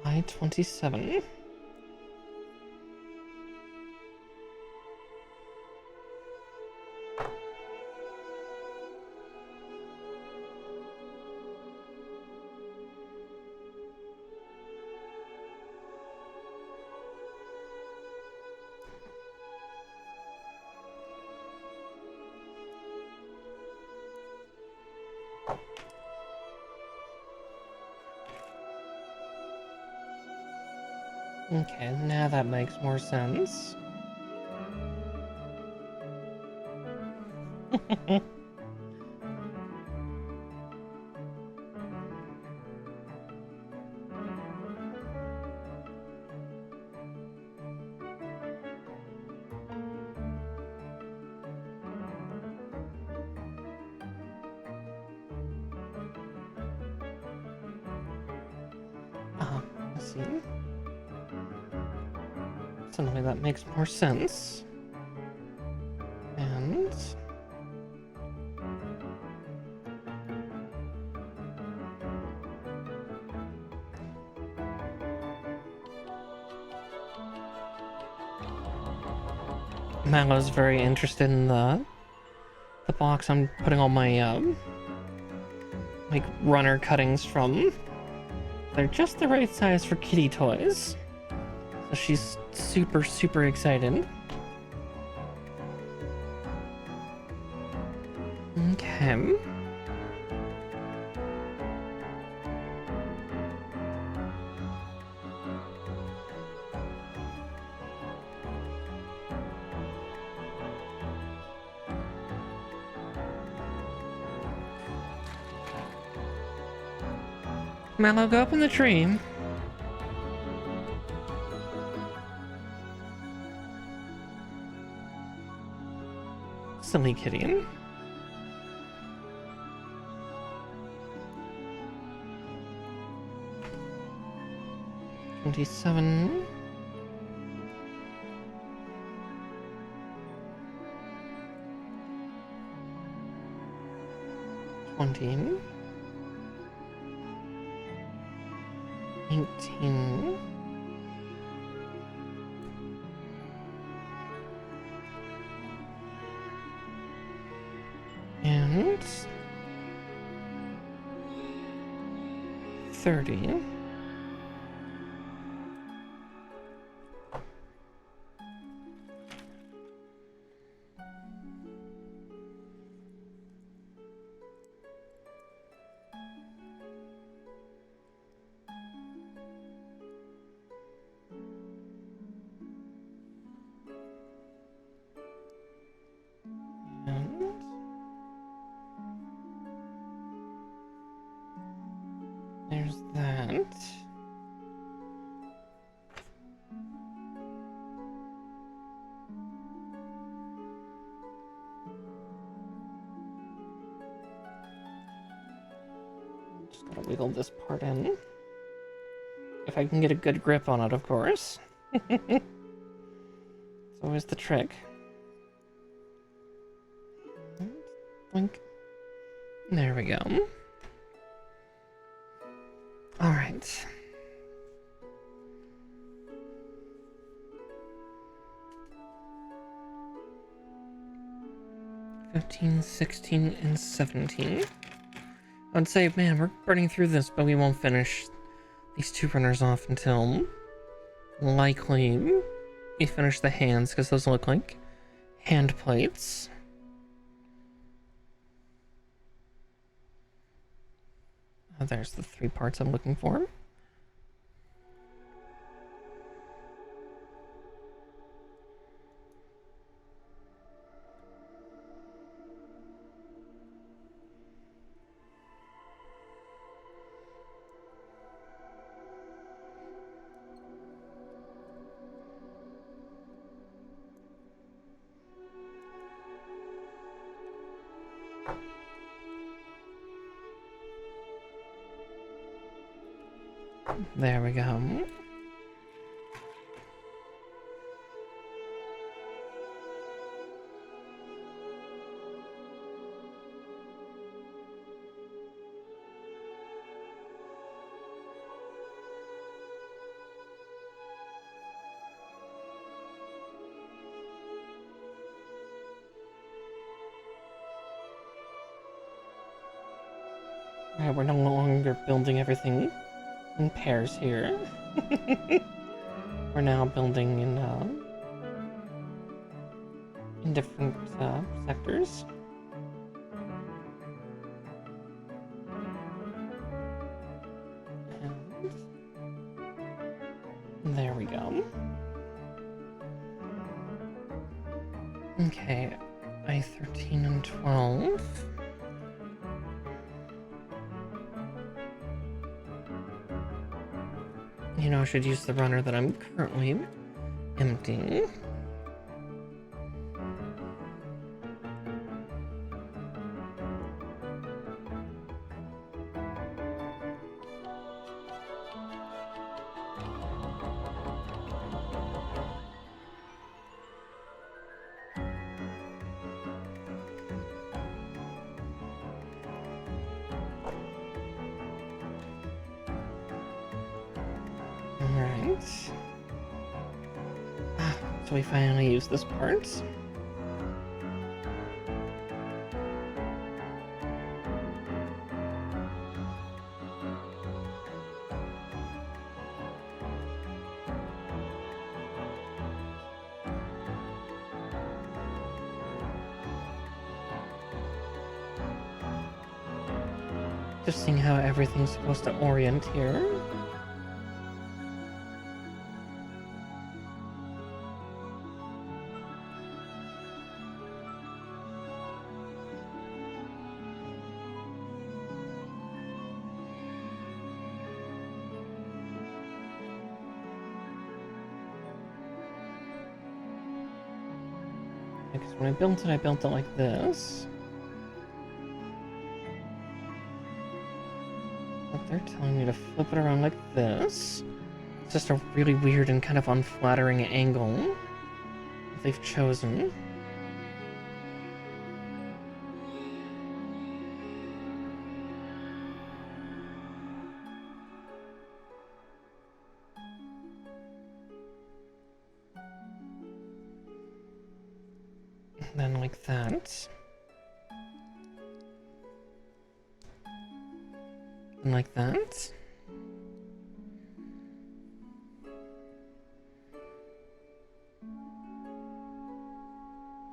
I-27. Okay, now that makes more sense. Let's see. Suddenly that makes more sense. And... Mallow's very interested in the box I'm putting all my, like, runner cuttings from. They're just the right size for kitty toys. So she's super, super excited. Okay. Mallow, go up in the tree. Silly kitty. $27. 20. 18. And 30. And there's that. Just gotta wiggle this part in. If I can get a good grip on it, of course. It's always the trick. Blink. There we go. Alright. $15, $16, and $17. I'd say, man, we're burning through this, but we won't finish these two runners off until likely we finish the hands, because those look like hand plates. Oh, there's the 3 parts I'm looking for. There we go. Alright, we're no longer building everything in pairs here. We're now building in different sectors. And there we go. Okay, I-13 and 12. You know, I should use the runner that I'm currently emptying. Alright. So we finally use this part. Just seeing how everything's supposed to orient here. Because when I built it like this. But they're telling me to flip it around like this. It's just a really weird and kind of unflattering angle that they've chosen. And then like that. And like that.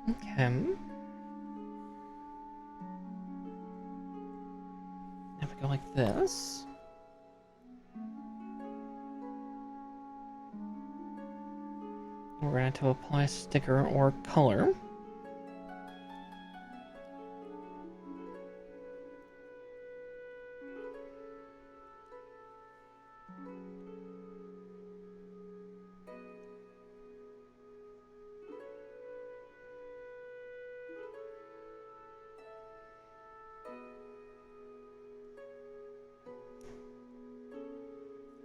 Okay. Then we go like this. We're going to apply sticker or color.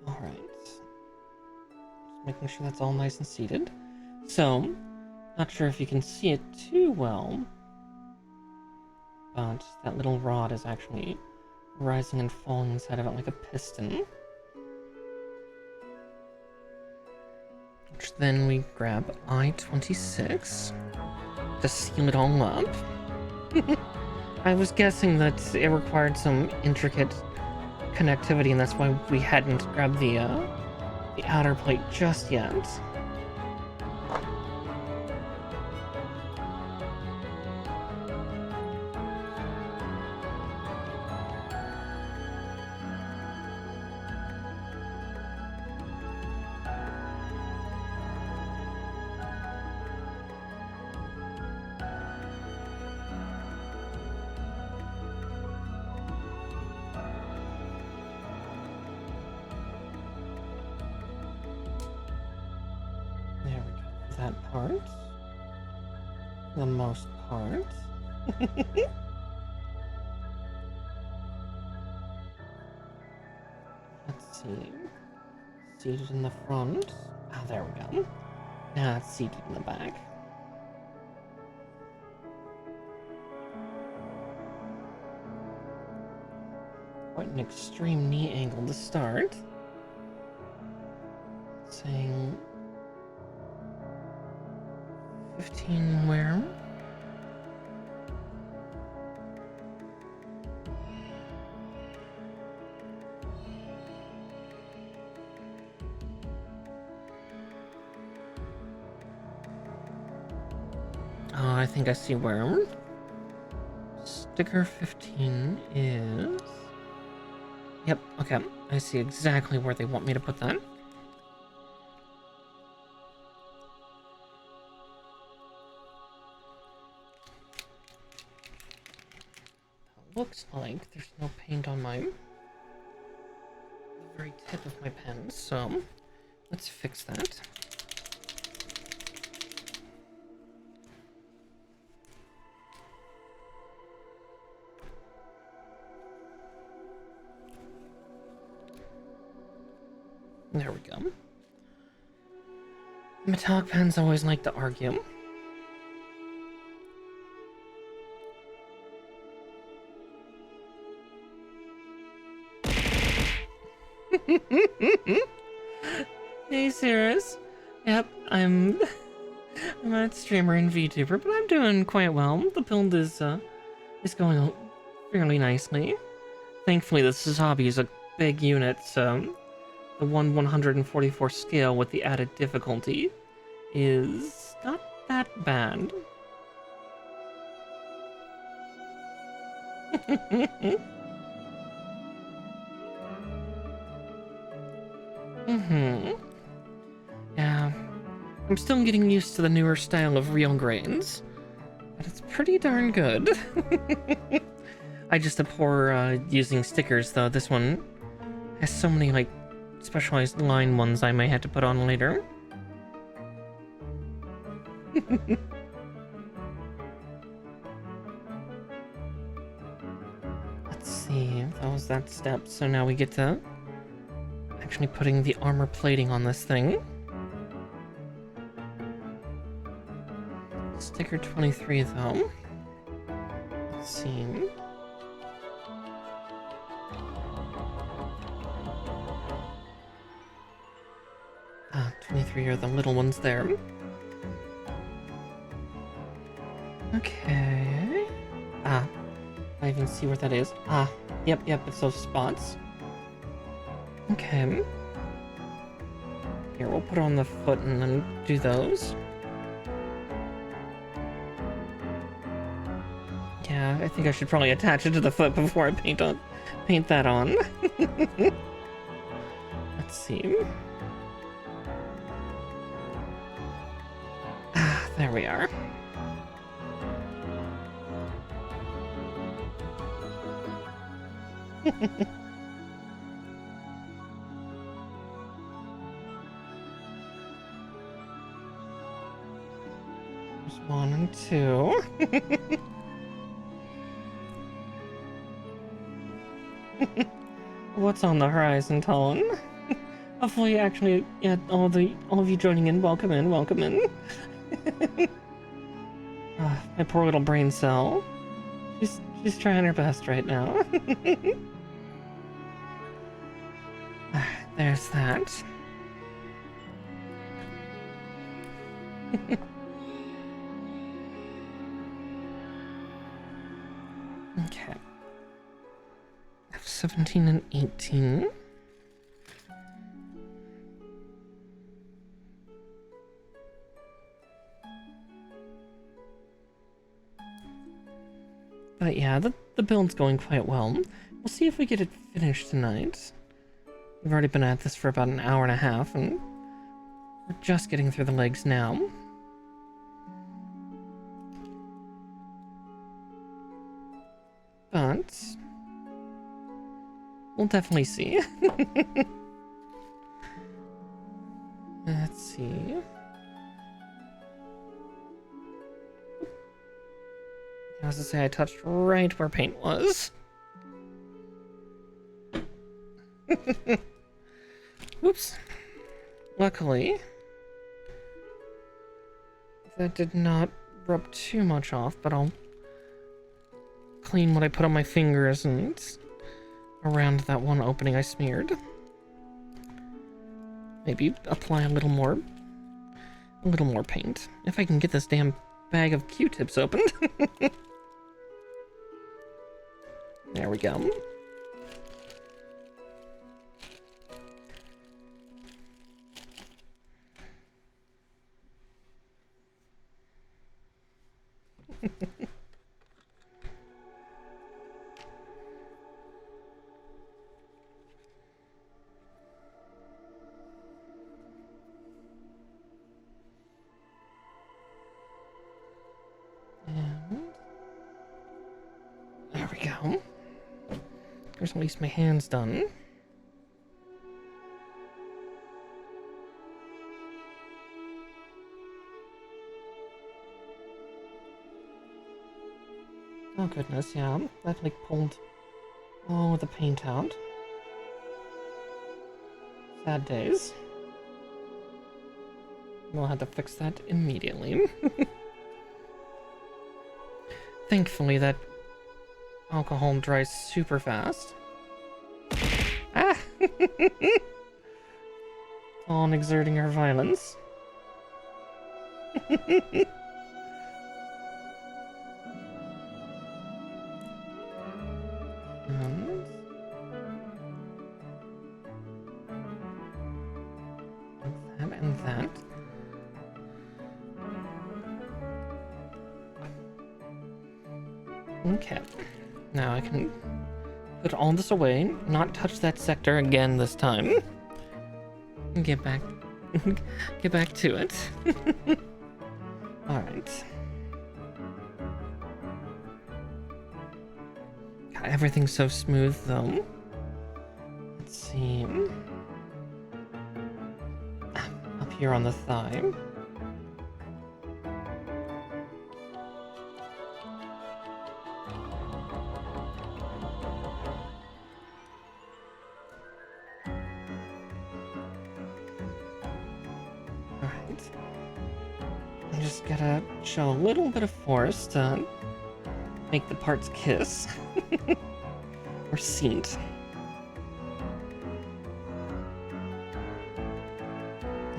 Alright. Just making sure that's all nice and seated. So, not sure if you can see it too well, but that little rod is actually rising and falling inside of it like a piston. Which then we grab I-26 to seal it all up. I was guessing that it required some intricate connectivity, and that's why we hadn't grabbed the outer plate just yet. There we go. That part. The most part. Let's see. seated in the front. Ah, there we go. Now it's seated in the back. Quite an extreme knee angle to start. Saying 15 where? Oh, I think I see where. Sticker 15 is... Yep, okay. I see exactly where they want me to put that. Looks like there's no paint on the very tip of my pen, so let's fix that. There we go. Metallic pens always like to argue. Hey, Cirrus. Yep, I'm a streamer and VTuber, but I'm doing quite well. The build is going fairly nicely. Thankfully, this hobby is a big unit, so the 1/144 scale with the added difficulty is not that bad. Yeah, I'm still getting used to the newer style of real grains, but it's pretty darn good. I just abhor using stickers, though. This one has so many, like, specialized line ones I may have to put on later. Let's see, that was that step, so now we get to actually putting the armor plating on this thing. Sticker 23, though. Let's see. Ah, 23 are the little ones there. Okay. Ah, I even see where that is. Ah, yep, it's those spots. Okay. Here, we'll put on the foot and then do those. Yeah, I think I should probably attach it to the foot before I paint that on. Let's see. Ah, there we are. There's 1 and 2. What's on the horizon, Tone? Hopefully, actually, yeah, all of you joining in, welcome in, welcome in. My poor little brain cell. She's trying her best right now. There's that. Okay. F17 and 18. But yeah, the build's going quite well. We'll see if we get it finished tonight. We've already been at this for about an hour and a half, and we're just getting through the legs now. But we'll definitely see. Let's see. I was to say I touched right where paint was. Oops. Luckily, that did not rub too much off, but I'll clean what I put on my fingers and around that one opening I smeared. Maybe apply a little more paint. If I can get this damn bag of Q-tips opened. There we go. There we go. There's at least my hands done. Oh goodness, yeah, that like pulled all the paint out. Sad days. We'll have to fix that immediately. Thankfully, that alcohol dries super fast. Ah! On exerting her violence. And that. Okay. Now I can put all this away, not touch that sector again this time. And get back to it. Alright. God, everything's so smooth though. Let's see. Up here on the thigh. I just gotta show a little bit of force to make the parts kiss. Or seat.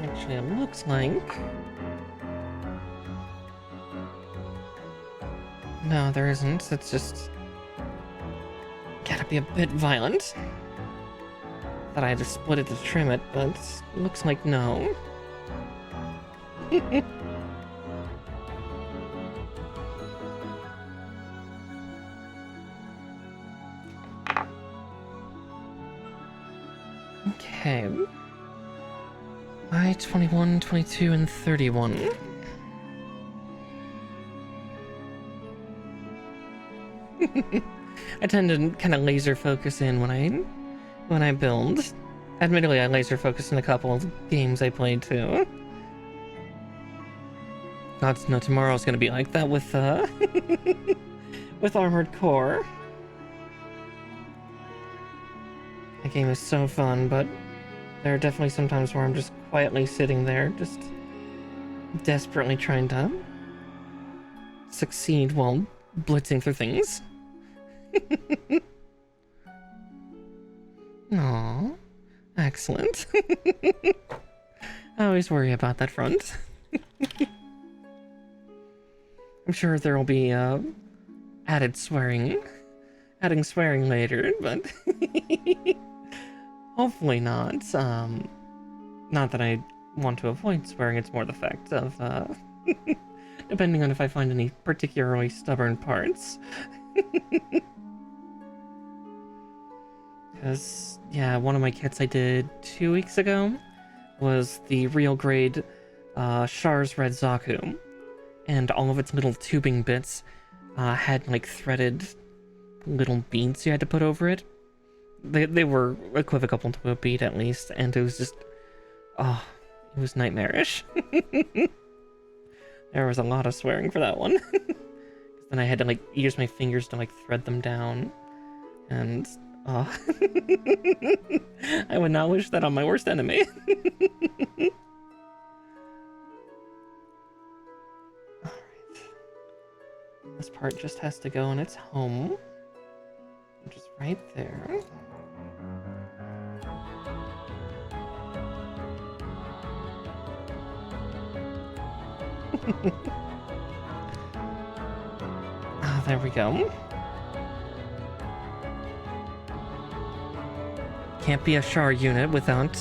Actually, it looks like... No, there isn't. It's just... gotta be a bit violent. Thought I had to split it to trim it, but it looks like no. Okay. 21, 22, and 31. I tend to kind of laser focus in when I build. Admittedly, I laser focus in a couple of games I played too. Gods know tomorrow's gonna be like that with with Armored Core. That game is so fun, but there are definitely some times where I'm just quietly sitting there, just desperately trying to succeed while blitzing through things. Aww, excellent. I always worry about that front. I'm sure there will be adding swearing later, but hopefully not. Not that I want to avoid swearing, it's more the fact of depending on if I find any particularly stubborn parts. Because, yeah, one of my kits I did 2 weeks ago was the real grade Char's Red Zaku. And all of its little tubing bits had like threaded little beads you had to put over it. They were equivocal to a bead at least, and it was just, oh, it was nightmarish. There was a lot of swearing for that one. Then I had to like use my fingers to like thread them down, and oh, I would not wish that on my worst enemy. This part just has to go in its home, which is right there. Ah, there we go. Can't be a Char unit without...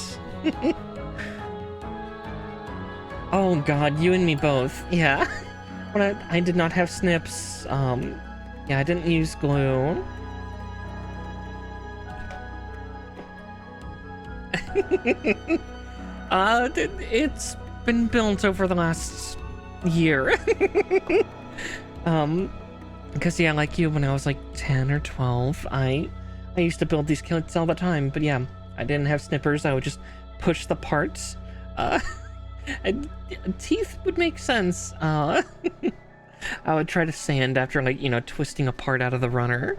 Oh god, you and me both. Yeah. When I did not have snips. Yeah, I didn't use glue. It's been built over the last year. Because yeah, like you, when I was like 10 or 12, I used to build these kits all the time. But yeah, I didn't have snippers. I would just push the parts. Teeth would make sense. I would try to sand after, like, you know, twisting a part out of the runner.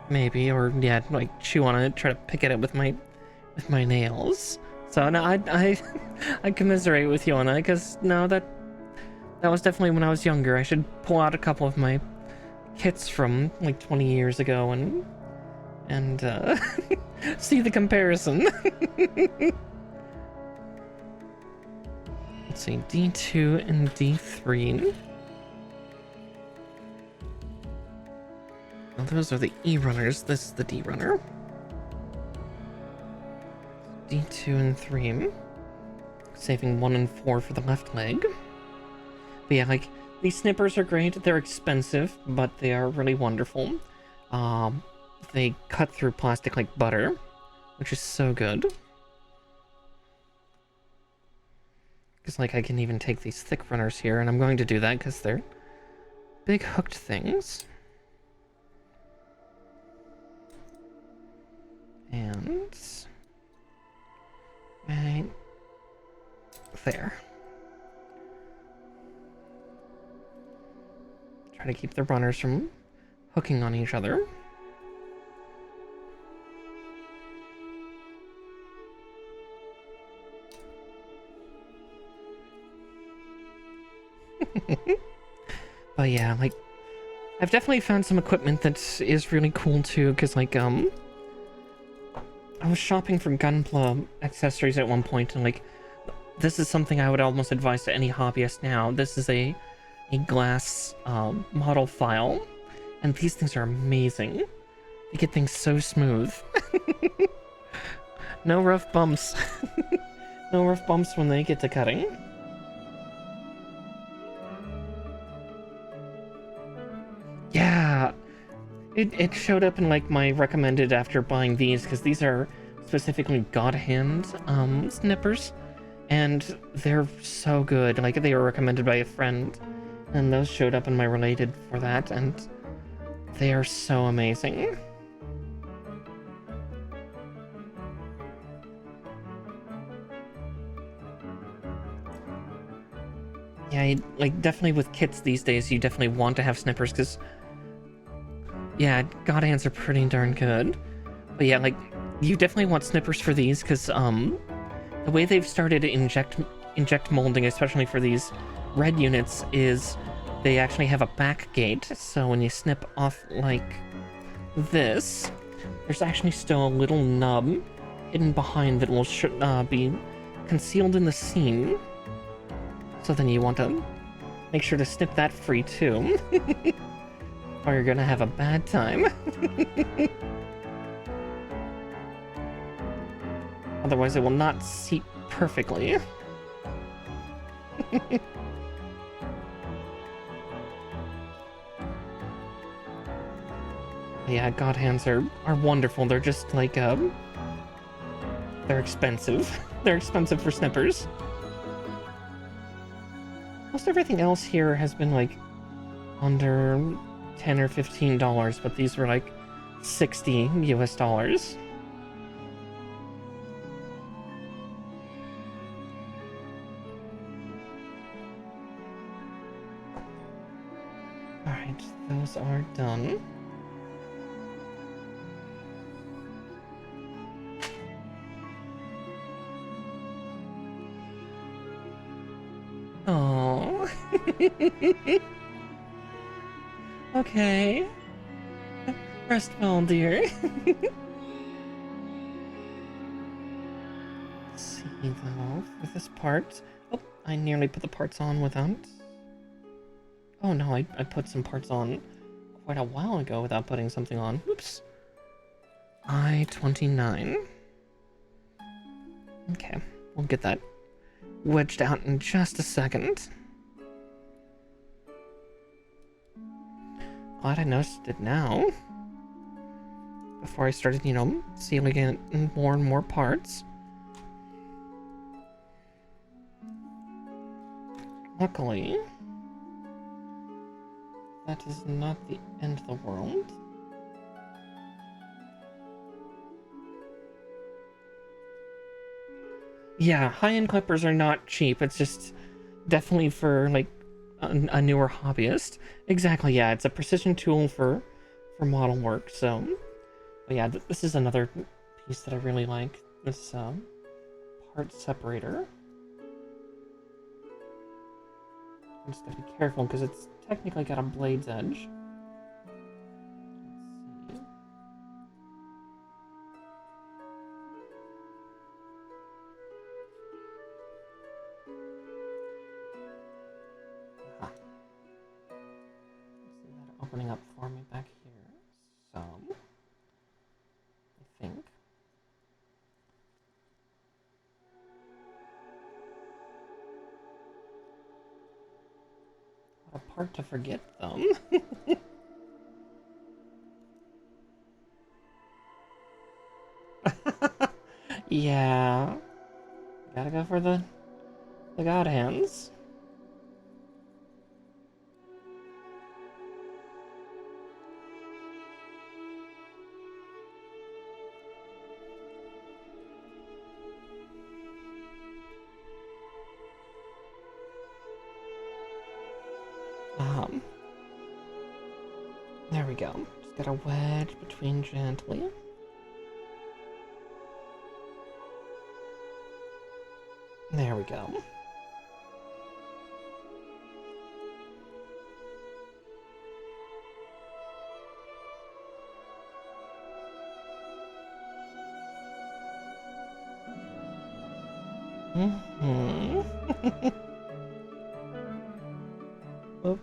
Maybe, or yeah, like chew on it, try to pick at it with my nails. So no, I commiserate with you on that, because no, that was definitely when I was younger. I should pull out a couple of my kits from like 20 years ago and see the comparison. Let's see, D2 and D3. Well, those are the E runners. This is the D runner. D2 and 3. Saving 1 and 4 for the left leg. But yeah, like, these snippers are great. They're expensive, but they are really wonderful. They cut through plastic like butter, which is so good. Because, like, I can even take these thick runners here, and I'm going to do that because they're big hooked things. And... right there. Try to keep the runners from hooking on each other. But yeah, like, I've definitely found some equipment that is really cool too, because like, I was shopping for Gunpla accessories at one point, and like, this is something I would almost advise to any hobbyist now. This is a glass model file, and these things are amazing. They get things so smooth. No rough bumps. No rough bumps when they get to cutting. Yeah, it showed up in like my recommended after buying these, because these are specifically God Hand snippers, and they're so good. Like, they were recommended by a friend, and those showed up in my related for that, and they are so amazing. Yeah, like, definitely with kits these days, you definitely want to have snippers, because yeah, God Hands are pretty darn good. But yeah, like, you definitely want snippers for these, because the way they've started to inject molding, especially for these red units, is they actually have a back gate. So when you snip off like this, there's actually still a little nub hidden behind that will be concealed in the seam. So then you want to make sure to snip that free too. Or you're gonna have a bad time. Otherwise it will not seat perfectly. Yeah, God Hands are wonderful. They're just like, they're expensive. They're expensive for snippers. Most everything else here has been like under $10 or $15, but these were like $60 US. Alright, those are done. Oh. Okay. Rest well, dear. Let's see, though, for this part. Oh, I nearly put the parts on without. Oh no, I put some parts on quite a while ago without putting something on. Oops. I-29. Okay, we'll get that wedged out in just a second. Glad I noticed it now. Before I started, sealing it in more and more parts. Luckily, that is not the end of the world. Yeah, high-end clippers are not cheap. It's just definitely for, like, a newer hobbyist. Exactly, yeah. It's a precision tool for model work, so... But yeah, this is another piece that I really like. This, part separator. I just gotta be careful, because it's technically got a blade's edge. Let's see. Aha. See that opening up for me back here. So, I think. What a part to forget, though. Yeah. Gotta go for the god hands. There we go. Just gotta wedge between gently. There we go. Mm-hmm. Oop.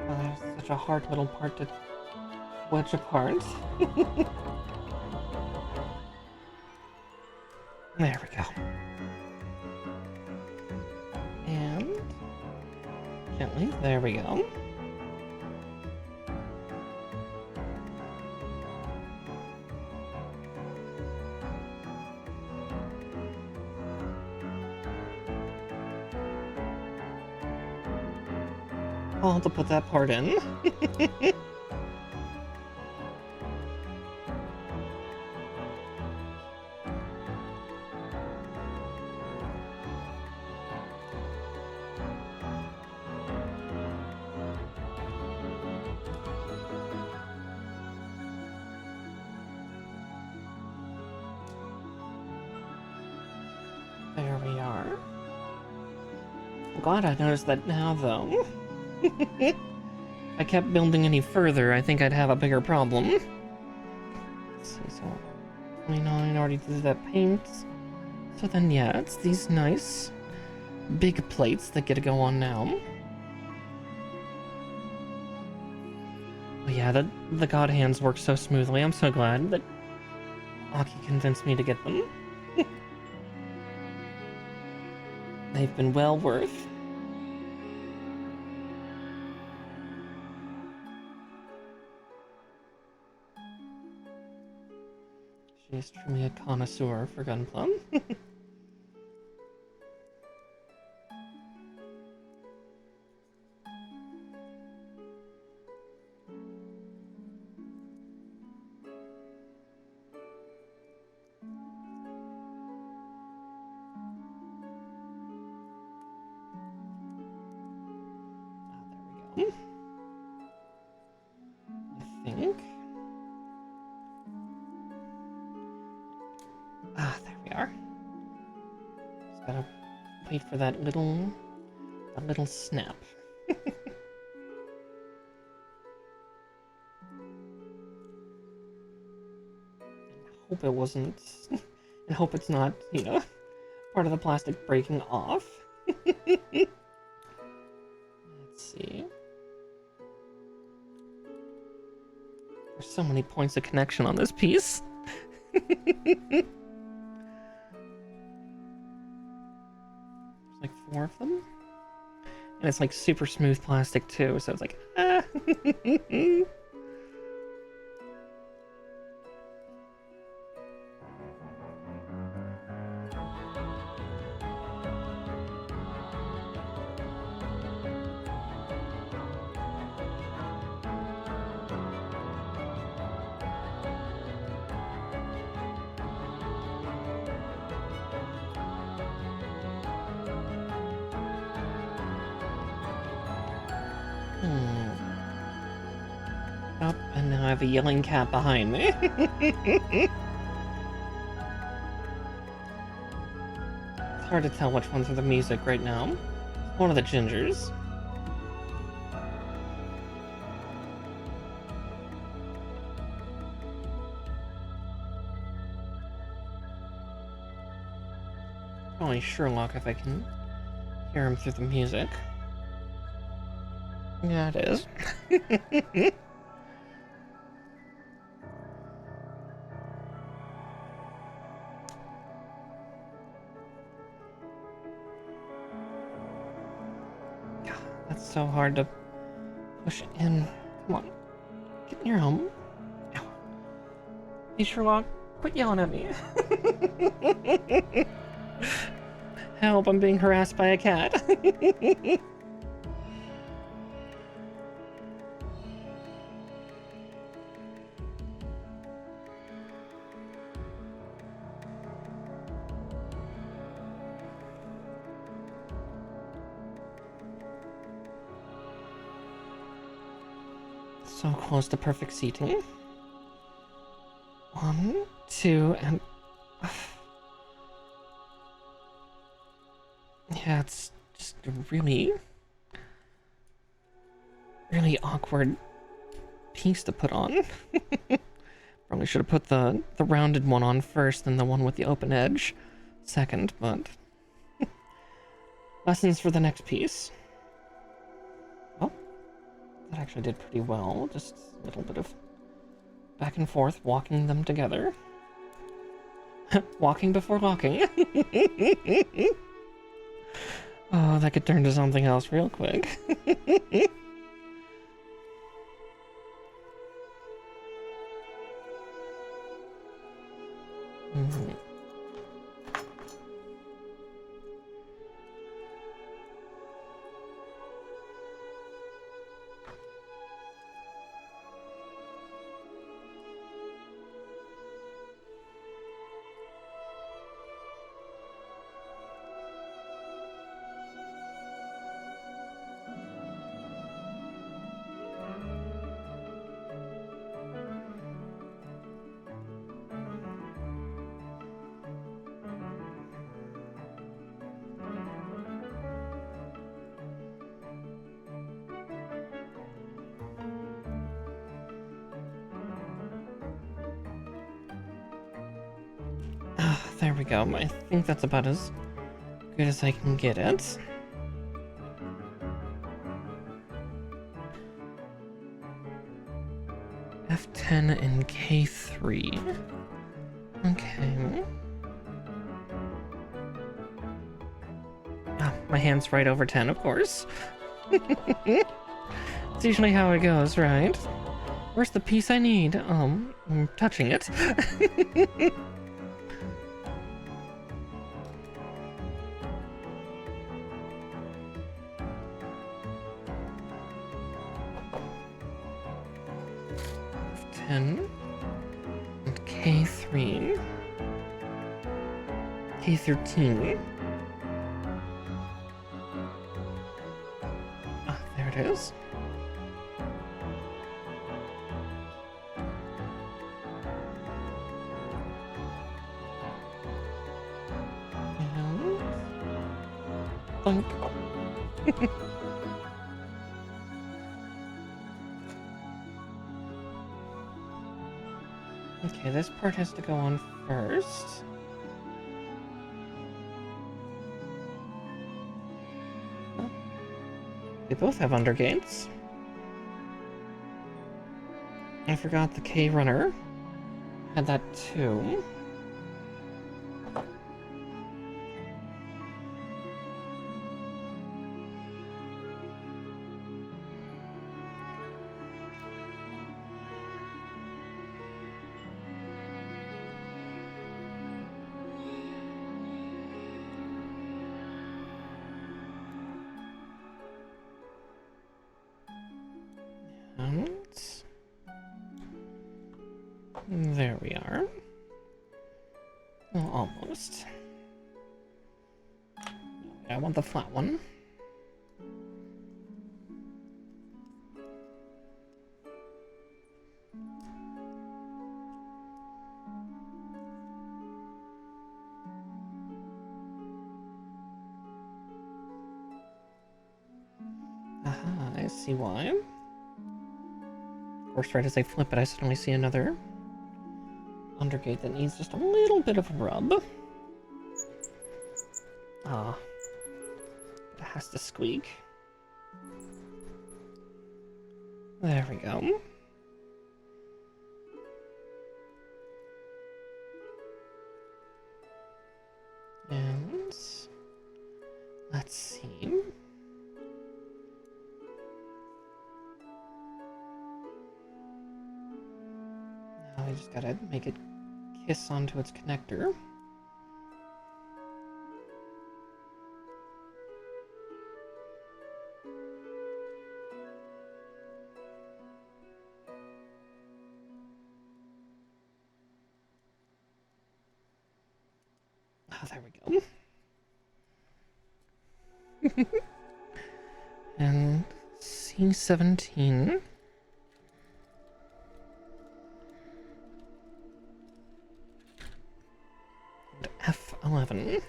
Oh, that's such a hard little part to wedge apart. There we go. And gently, there we go. I'll have to put that part in. There we are. I'm glad I noticed that now, though. If I kept building any further, I think I'd have a bigger problem. Let's see, so 29 already did that paint. So then, yeah, it's these nice big plates that get to go on now. But yeah, the god hands work so smoothly. I'm so glad that Aki convinced me to get them. They've been well worth. She's truly a connoisseur for Gunpla. Ah, there we are. Just gotta wait for that little snap. Hope it wasn't. I hope it's not, part of the plastic breaking off. Let's see. There's so many points of connection on this piece. There's like 4 of them. And it's like super smooth plastic too, so it's like, ah. Up, and now I have a yelling cat behind me. It's hard to tell which ones are the music right now. It's one of the gingers. Probably Sherlock if I can hear him through the music. Yeah, it is. That's so hard to push in. Come on. Get in your home. Ow. Hey, Sherlock, quit yelling at me. Help, I'm being harassed by a cat. So close to perfect seating. 1, 2, and... Yeah, it's just a really awkward piece to put on. Probably should have put the rounded one on first, and the one with the open edge second, but... Lessons for the next piece. Oh, that actually did pretty well. Just a little bit of back and forth, walking them together. Walking before locking. Oh, that could turn to something else real quick. Mm-hmm. There we go. I think that's about as good as I can get it. F10 and K3. Okay. Ah, my hand's right over 10, of course. It's usually how it goes, right? Where's the piece I need? I'm touching it. F10 and K3. K13. Ah, there it is. Thunk. Okay, this part has to go on first. Oh. They both have undergates. I forgot the K runner had that too. There we are. Well, almost. I want the flat one. Aha, I see why. Of course, right as I flip it, I suddenly see another undergate that needs just a little bit of a rub. Ah, it has to squeak. There we go. And let's see. Now I just gotta make it kiss onto its connector. Oh, there we go. And C17. And F11.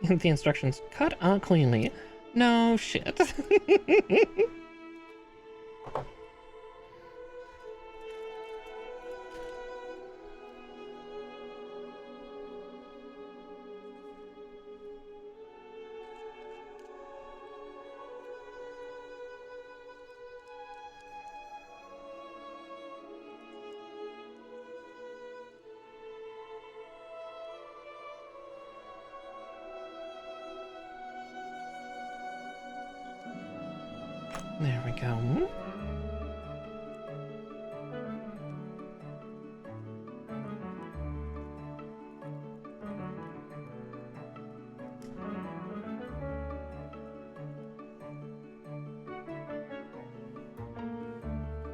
The instructions cut out cleanly. No shit. There we go.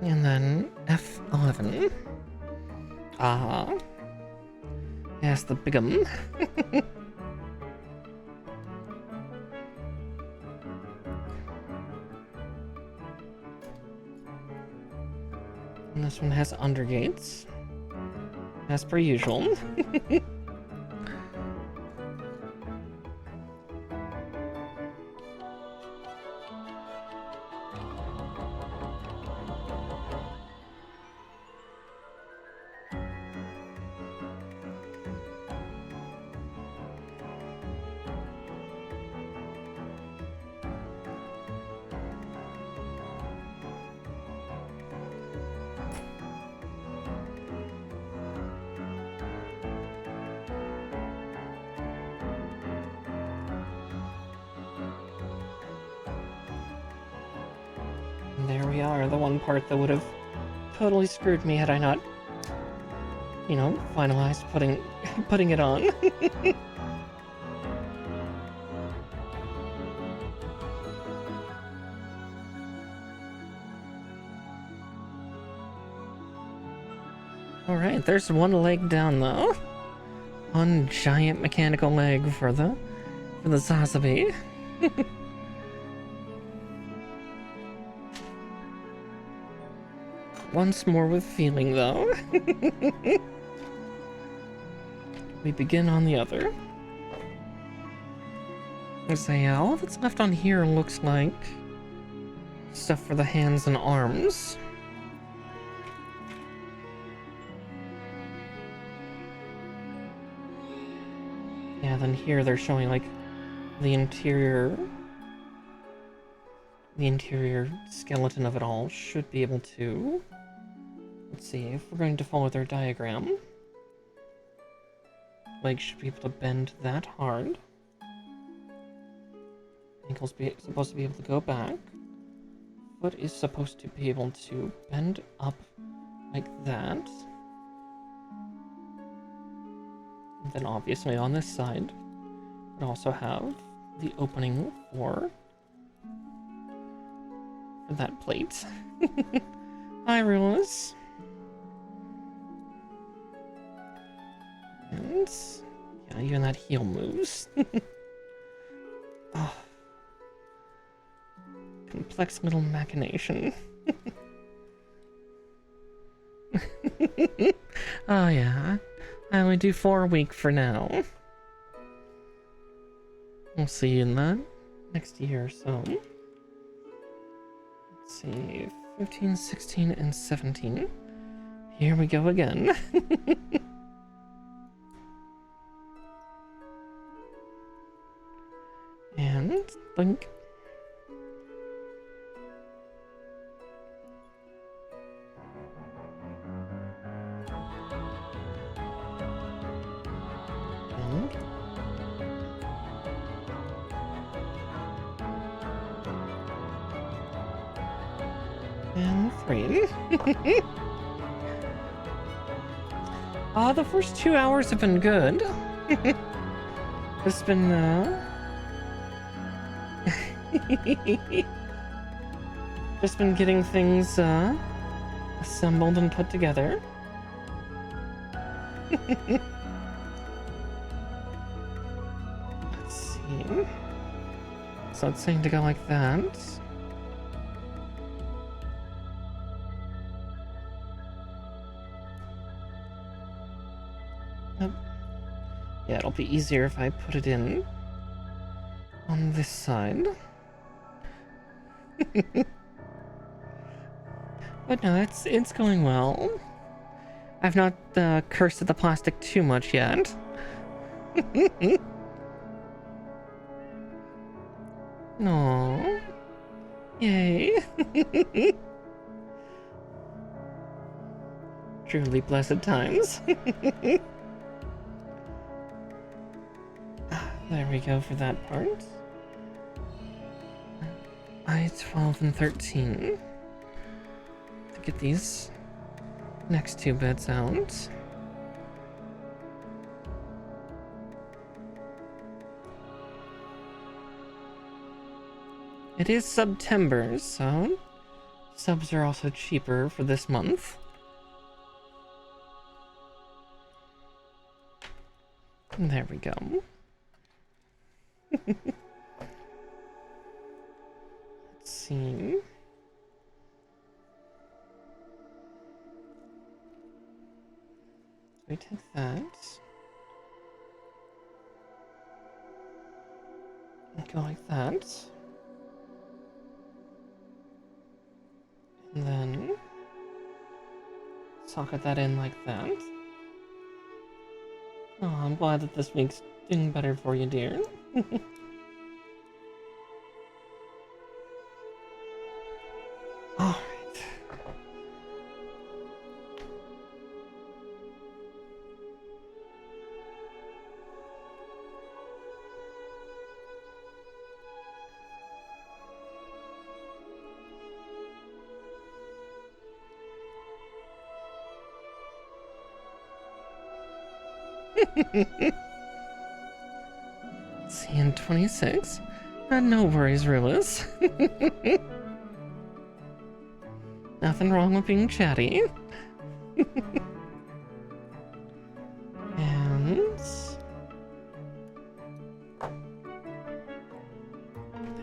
And then F11. Ah. Yes, the bigum. And this one has undergates, as per usual. And there we are, the one part that would have totally screwed me had I not, you know, finalized putting it on. Alright, there's one leg down though. One giant mechanical leg for the Zazabi. once more with feeling, though. We begin on the other. So yeah, all that's left on here looks like stuff for the hands and arms. Yeah, then here they're showing like the interior skeleton of it all should be able to, let's see, if we're going to follow their diagram, legs should be able to bend that hard. Ankle's supposed to be able to go back. Foot is supposed to be able to bend up like that. And then obviously on this side, we also have the opening for that plate. Hi, Rulas. And yeah, even that heel moves. Oh. Complex little machination. Oh yeah, I only do 4 a week for now. We'll see you in that next year or so. Let's see, 15, 16, and 17. Here we go again. And blink. And 3. The first 2 hours have been good. It's been, just been getting things, assembled and put together. Let's see. So it's saying to go like that. Yeah, it'll be easier if I put it in on this side. But no, it's going well. I've not cursed at the plastic too much yet. No. Yay. Truly blessed times. There we go for that part. I-12 and 13. To get these next 2 bits out. It is September, so subs are also cheaper for this month. And there we go. Let's see. We take that. And go like that. And then socket that in like that. Oh, I'm glad that this week's doing better for you, dear. Alright. See, in 26. No worries, Rulas. Nothing wrong with being chatty. And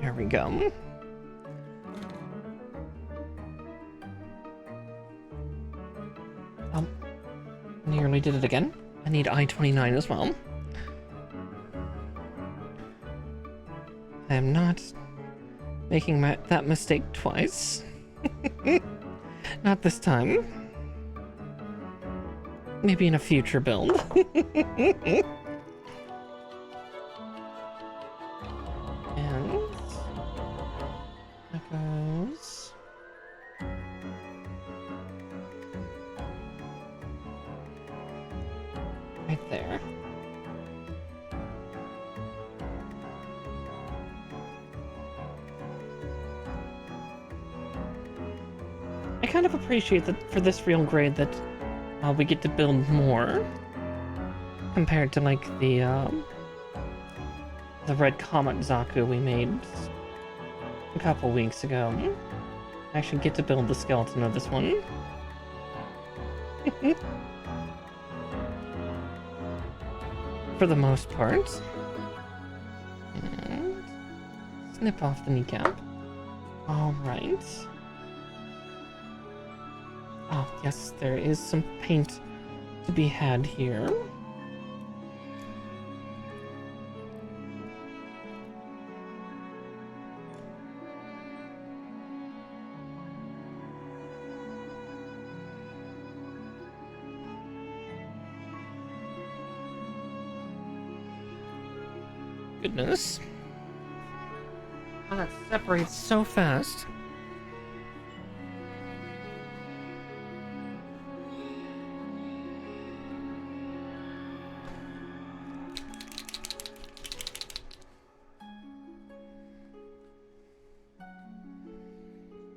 there we go. nearly did it again. I need I-29 as well. I am not making that mistake twice. Not this time. Maybe in a future build. And that goes right there. I kind of appreciate that for this real grade that we get to build more compared to like the Red Comet Zaku we made a couple weeks ago. I actually get to build the skeleton of this one. For the most part. And snip off the kneecap. Alright. Oh, yes, there is some paint to be had here. Goodness. Oh, that separates so fast.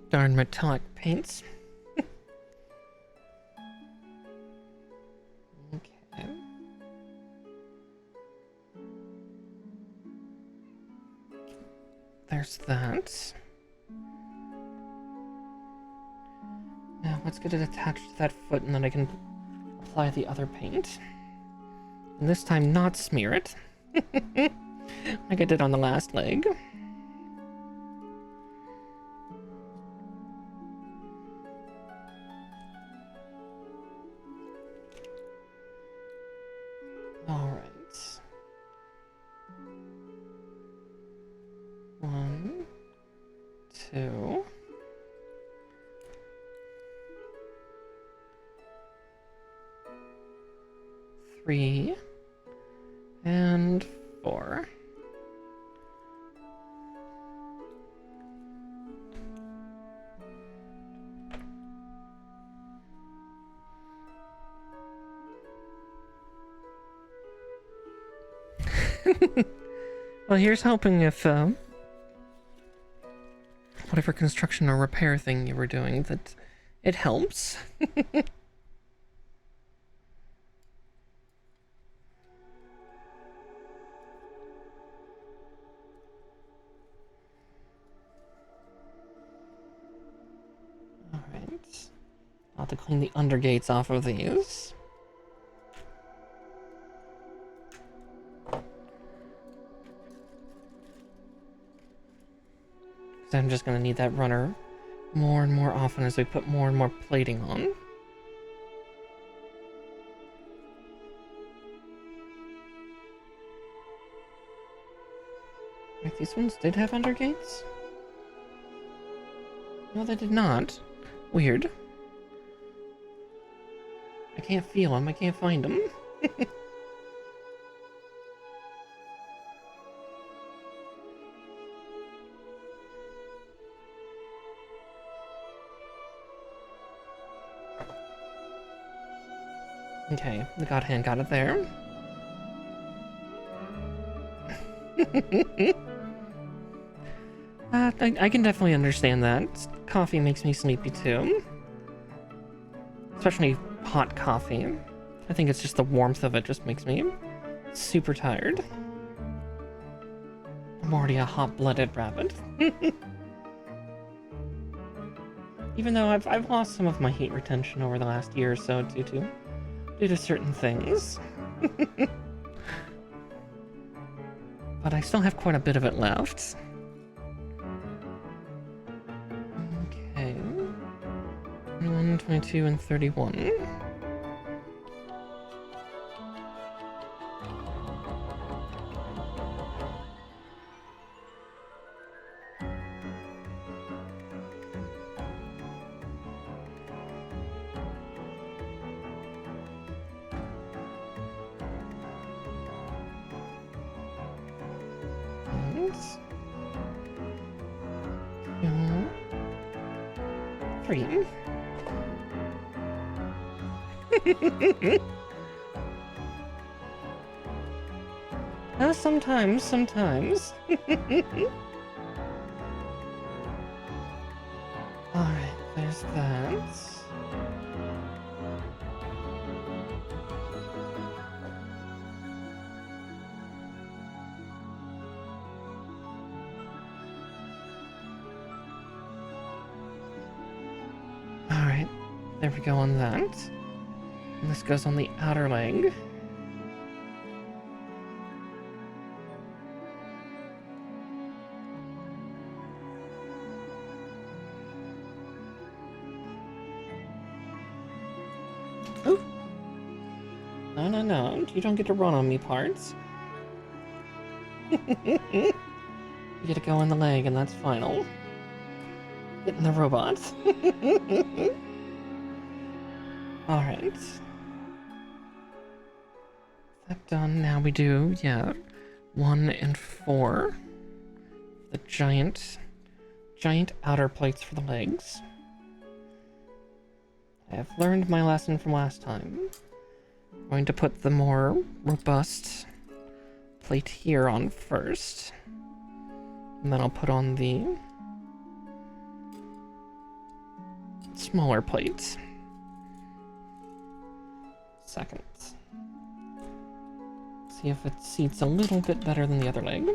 Darn metallic paints. Okay. There's that. Now let's get it attached to that foot and then I can apply the other paint. And this time not smear it. Like I did on the last leg. Alright. 1, 2. 3. And 4. Well, here's hoping if whatever construction or repair thing you were doing, that it helps. Alright. I'll have to clean the undergates off of these. I'm just going to need that runner more and more often as we put more and more plating on. Wait, these ones did have undergates? No, they did not. Weird. I can't feel them. I can't find them. Okay, the God Hand got it there. I can definitely understand that. Coffee makes me sleepy too. Especially hot coffee. I think it's just the warmth of it just makes me super tired. I'm already a hot-blooded rabbit. Even though I've lost some of my heat retention over the last year or so due to certain things. But I still have quite a bit of it left. Okay. 21, 22, and 31. 2, 3. Sometimes. Alright, there's that. Alright, there we go on that. And this goes on the outer leg. Ooh. No. You don't get to run on me, parts. You get to go in the leg, and that's final. Get in the robot. Alright. That done. Now we do, 1 and 4. The giant outer plates for the legs. I have learned my lesson from last time. I'm going to put the more robust plate here on first. And then I'll put on the smaller plate second. See if it seats a little bit better than the other leg.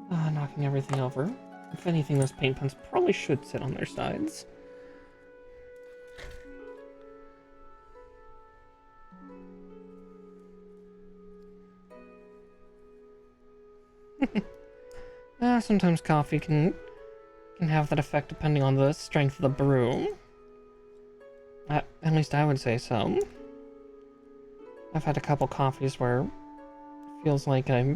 Knocking everything over. If anything, those paint pens probably should sit on their sides. Sometimes coffee can have that effect depending on the strength of the brew. At least I would say so. I've had a couple coffees where it feels like I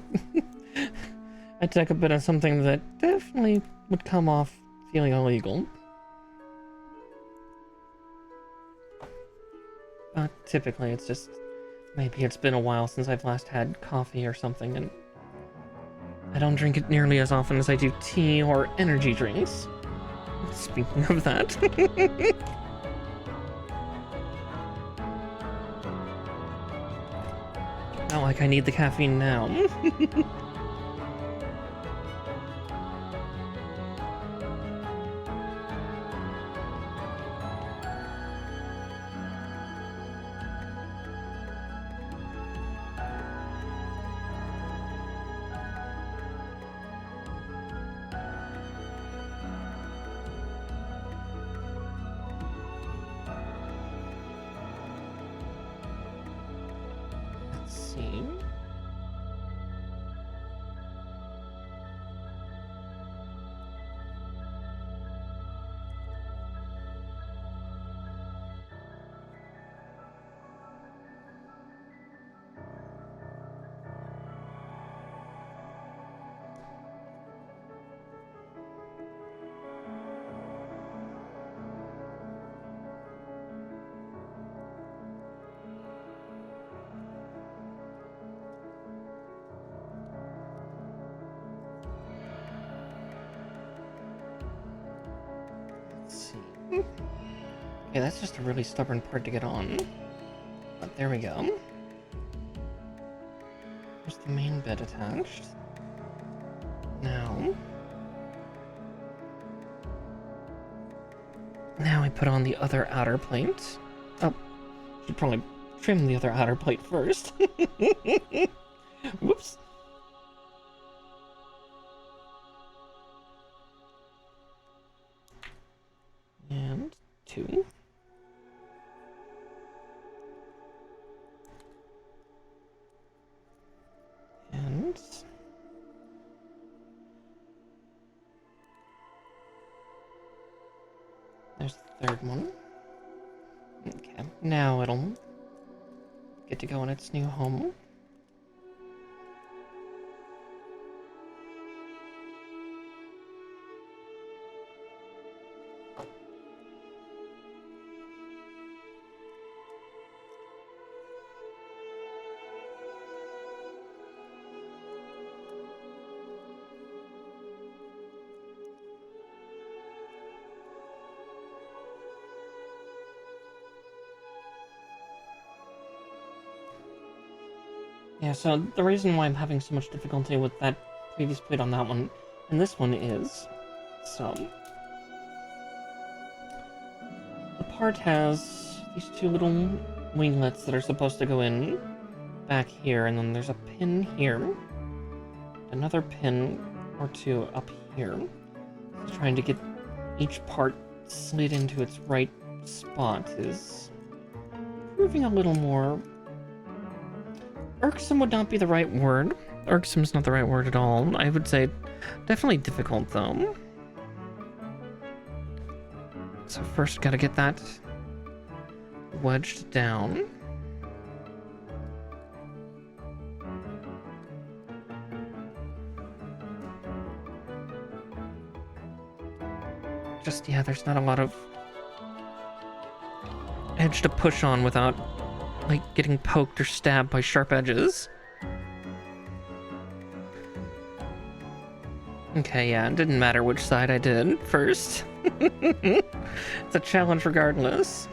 took a bit of something that definitely would come off feeling illegal. But typically it's just, maybe it's been a while since I've last had coffee or something, and I don't drink it nearly as often as I do tea or energy drinks. Speaking of that. Not like I need the caffeine now. Okay, that's just a really stubborn part to get on. But there we go. There's the main bed attached. Now we put on the other outer plate. Oh, should probably trim the other outer plate first. Whoops. And 2. And there's the third one. Okay, now it'll get to go in its new home. Yeah, so the reason why I'm having so much difficulty with that previous plate on that one and this one is, so the part has these two little winglets that are supposed to go in back here, and then there's a pin here, another pin or two up here. So trying to get each part slid into its right spot is proving a little more irksome. Would not be the right word. Irksome is not the right word at all. I would say definitely difficult though. So first gotta get that wedged down. Just, yeah, there's not a lot of edge to push on without, like, getting poked or stabbed by sharp edges. Okay, yeah, it didn't matter which side I did first. It's a challenge regardless.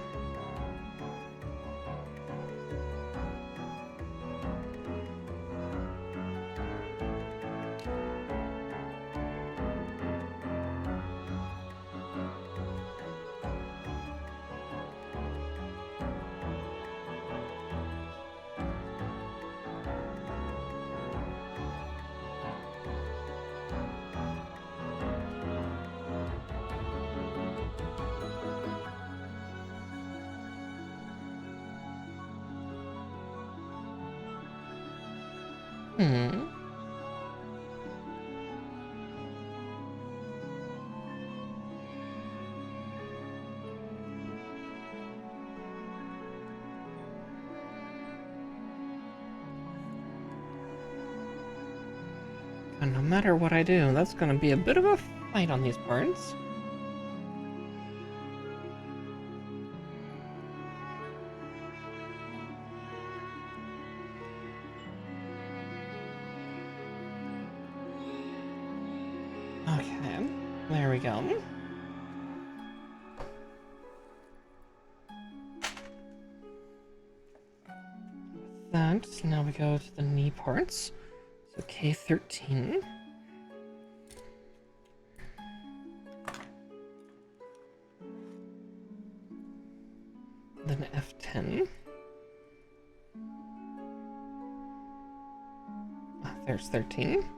And no matter what I do, that's gonna be a bit of a fight on these parts. Okay, there we go. With that, now we go to the knee parts. So K13. Then F10. There's 13.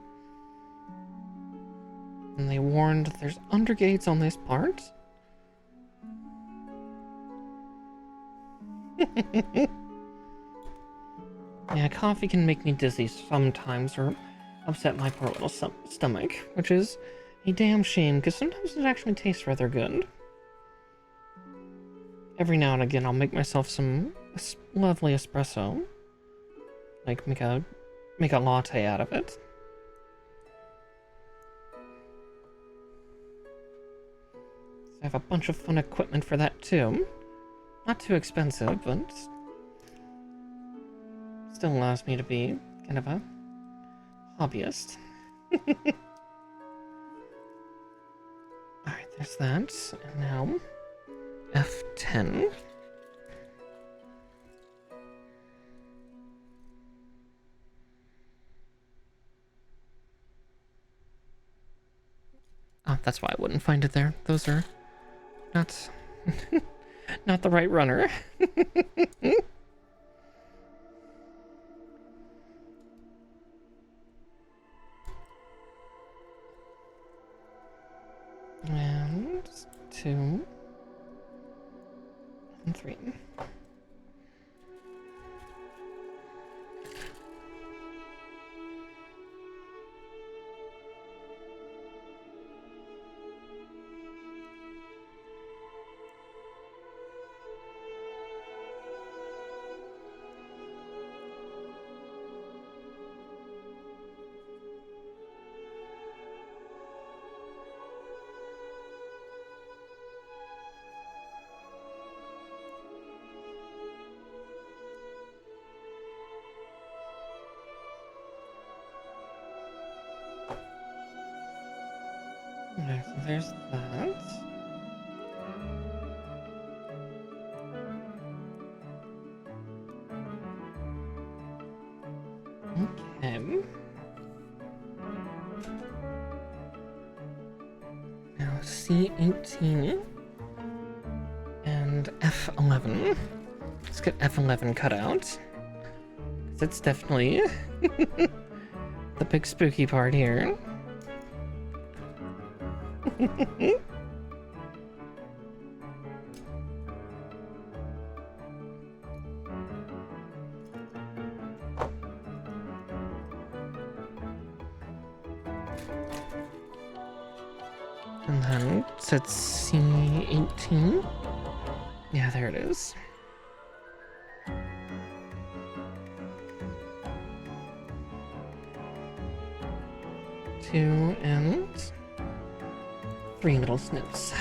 And they warned there's undergates on this part. Yeah, coffee can make me dizzy sometimes or upset my poor little stomach, which is a damn shame because sometimes it actually tastes rather good. Every now and again I'll make myself some lovely espresso. Like make a latte out of it. I have a bunch of fun equipment for that too. Not too expensive, but still allows me to be kind of a hobbyist. Alright, there's that. And now F10. Oh, that's why I wouldn't find it there. Those are not not the right runner. And 2 and 3. Okay, so there's that. Now C18 and F11. Let's get F11 cut out. 'Cause it's definitely the big spooky part here. And then set C18. Yeah, there it is. Two and three little snips.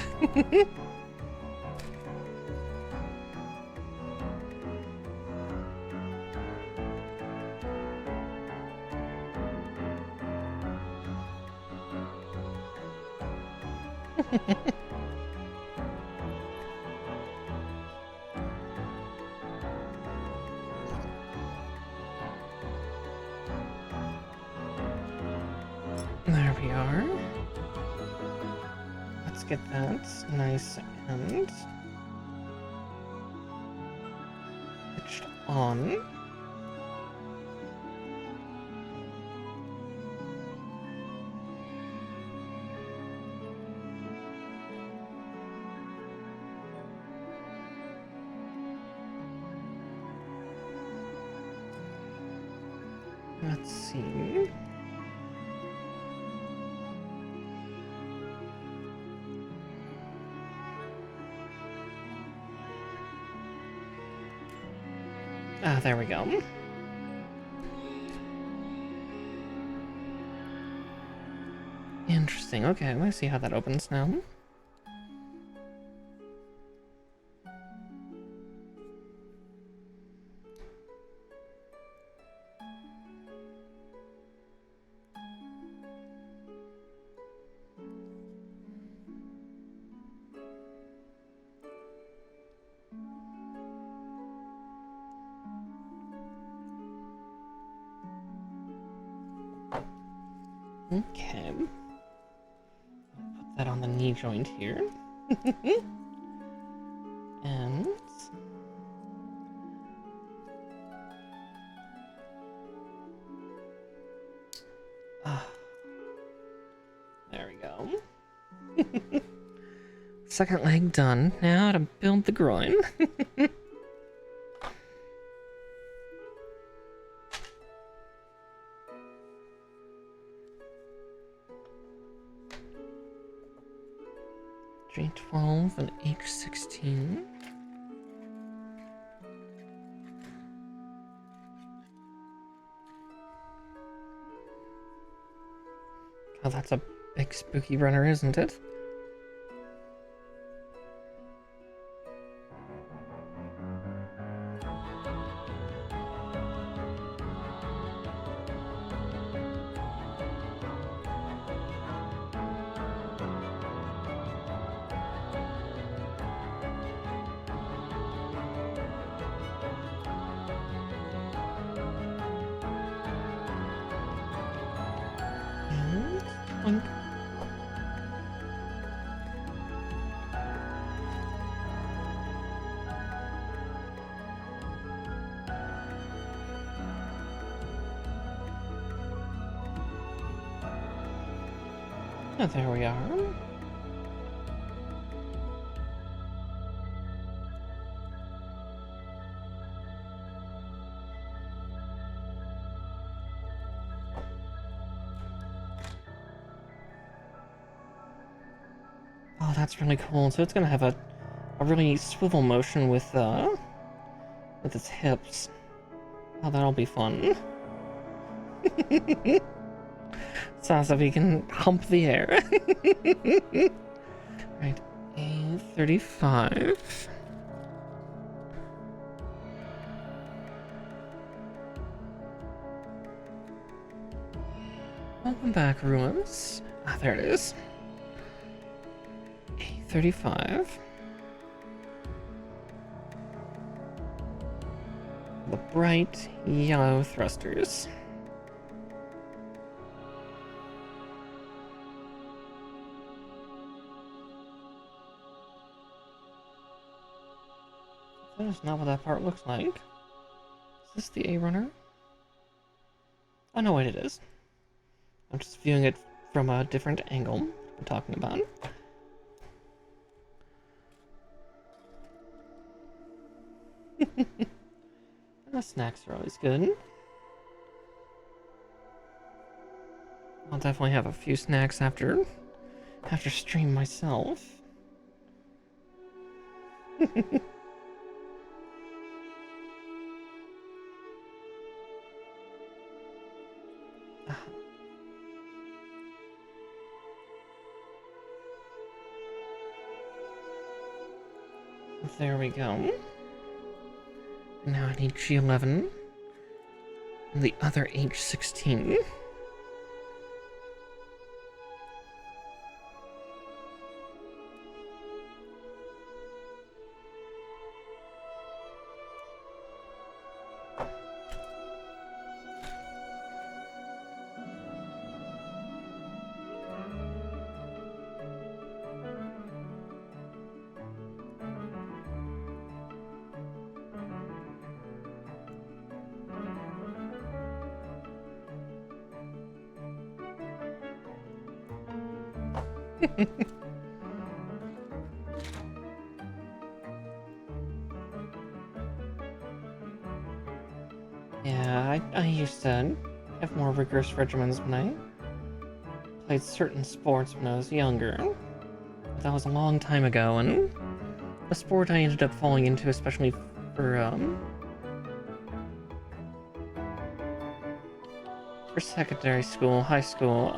There we are. Let's get that nice and switched on. Let's see. Ah, there we go. Interesting. Okay, let's see how that opens now. Okay. Put that on the knee joint here. And there we go. Second leg done. Now to build the groin. J12 and H16. Oh, that's a big spooky runner, isn't it? Boink. Oh, there we are. Oh, that's really cool. So it's gonna have a really swivel motion with its hips. Oh, that'll be fun. So we can hump the air. Right, A35. Welcome back, ruins. Ah, there it is. A35. The bright yellow thrusters. That is not what that part looks like. Is this the A runner? I know what it is. I'm just viewing it from a different angle I'm talking about. The snacks are always good. I'll definitely have a few snacks after stream myself. There we go. Now I need G11 and the other H16. Yeah, I used to have more rigorous regimens when I played certain sports when I was younger. But that was a long time ago, and the sport I ended up falling into, especially for secondary school, high school,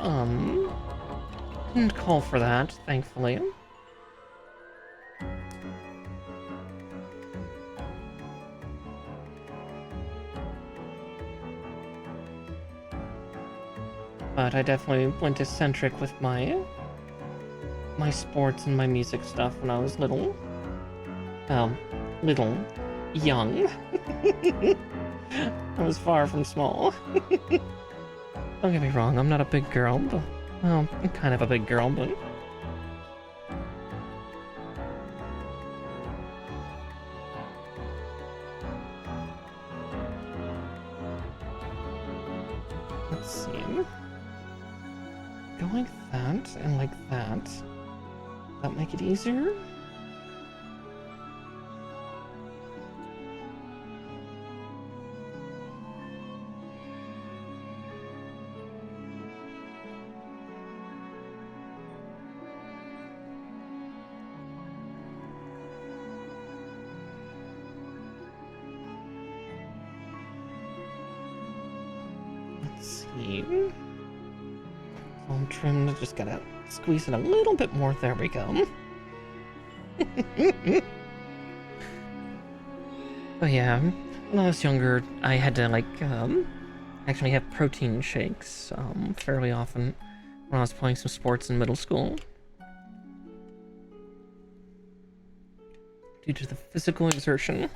didn't call for that, thankfully. But I definitely went eccentric with my sports and my music stuff when I was little. Little. Young. I was far from small. Don't get me wrong, I'm not a big girl, but... Well, I'm kind of a big girl, but... Let's see. Go like that, and like that. That make it easier? Let's see. I'm trimmed, just gotta squeeze it a little bit more. There we go. Oh yeah, when I was younger, I had to actually have protein shakes fairly often when I was playing some sports in middle school. Due to the physical exertion.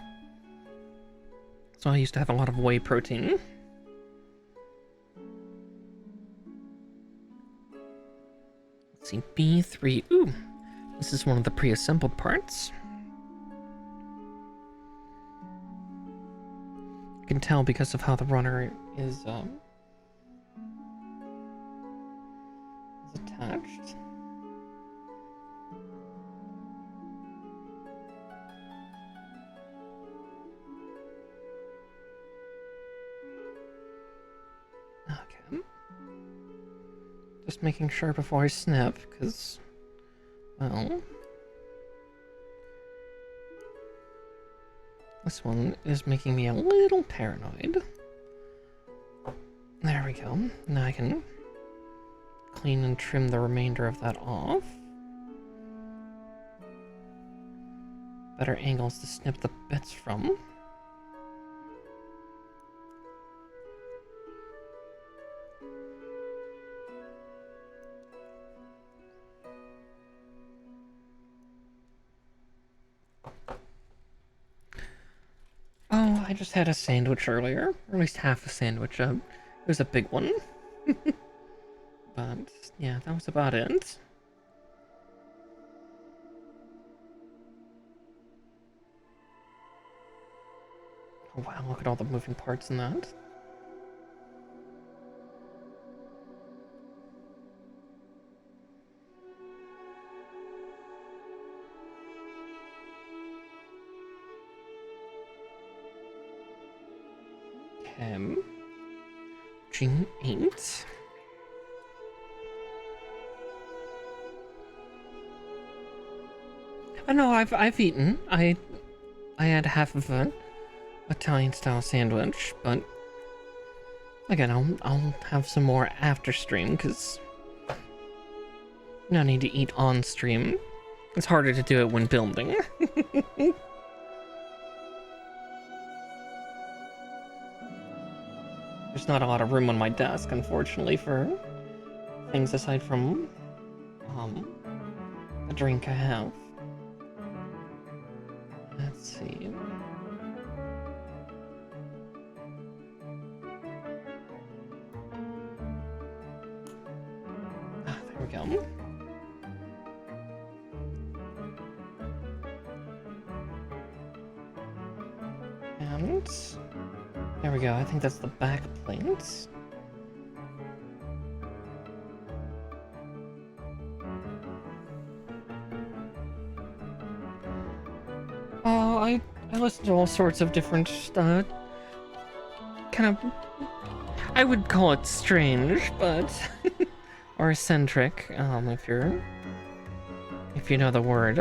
So I used to have a lot of whey protein. Let's see, B3. Ooh, this is one of the pre-assembled parts. You can tell because of how the runner is attached. Okay. Just making sure before I snap, because, well... This one is making me a little paranoid. There we go. Now I can clean and trim the remainder of that off. Better angles to snip the bits from. Oh, I just had a sandwich earlier, or at least half a sandwich. It was a big one. But, yeah, that was about it. Wow, look at all the moving parts in that. Okay. G8. I know I've eaten. I had half of an Italian style sandwich, but again, I'll have some more after stream because no need to eat on stream. It's harder to do it when building. There's not a lot of room on my desk, unfortunately, for things aside from the drink I have. Let's see. Ah, there we go. And there we go. I think that's the back plate. Oh, I listen to all sorts of different kind of, I would call it strange, but or eccentric, if you know the word.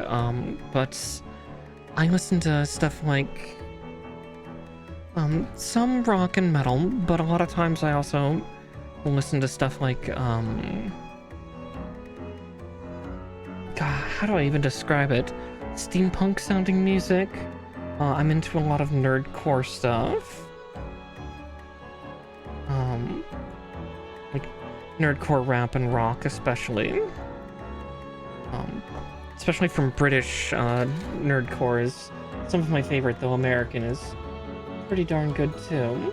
But I listen to stuff like some rock and metal, but a lot of times I also listen to stuff like God, how do I even describe it? Steampunk sounding music. I'm into a lot of nerdcore stuff. Like nerdcore rap and rock, especially. Especially from British nerdcore is some of my favorite, though American is pretty darn good too.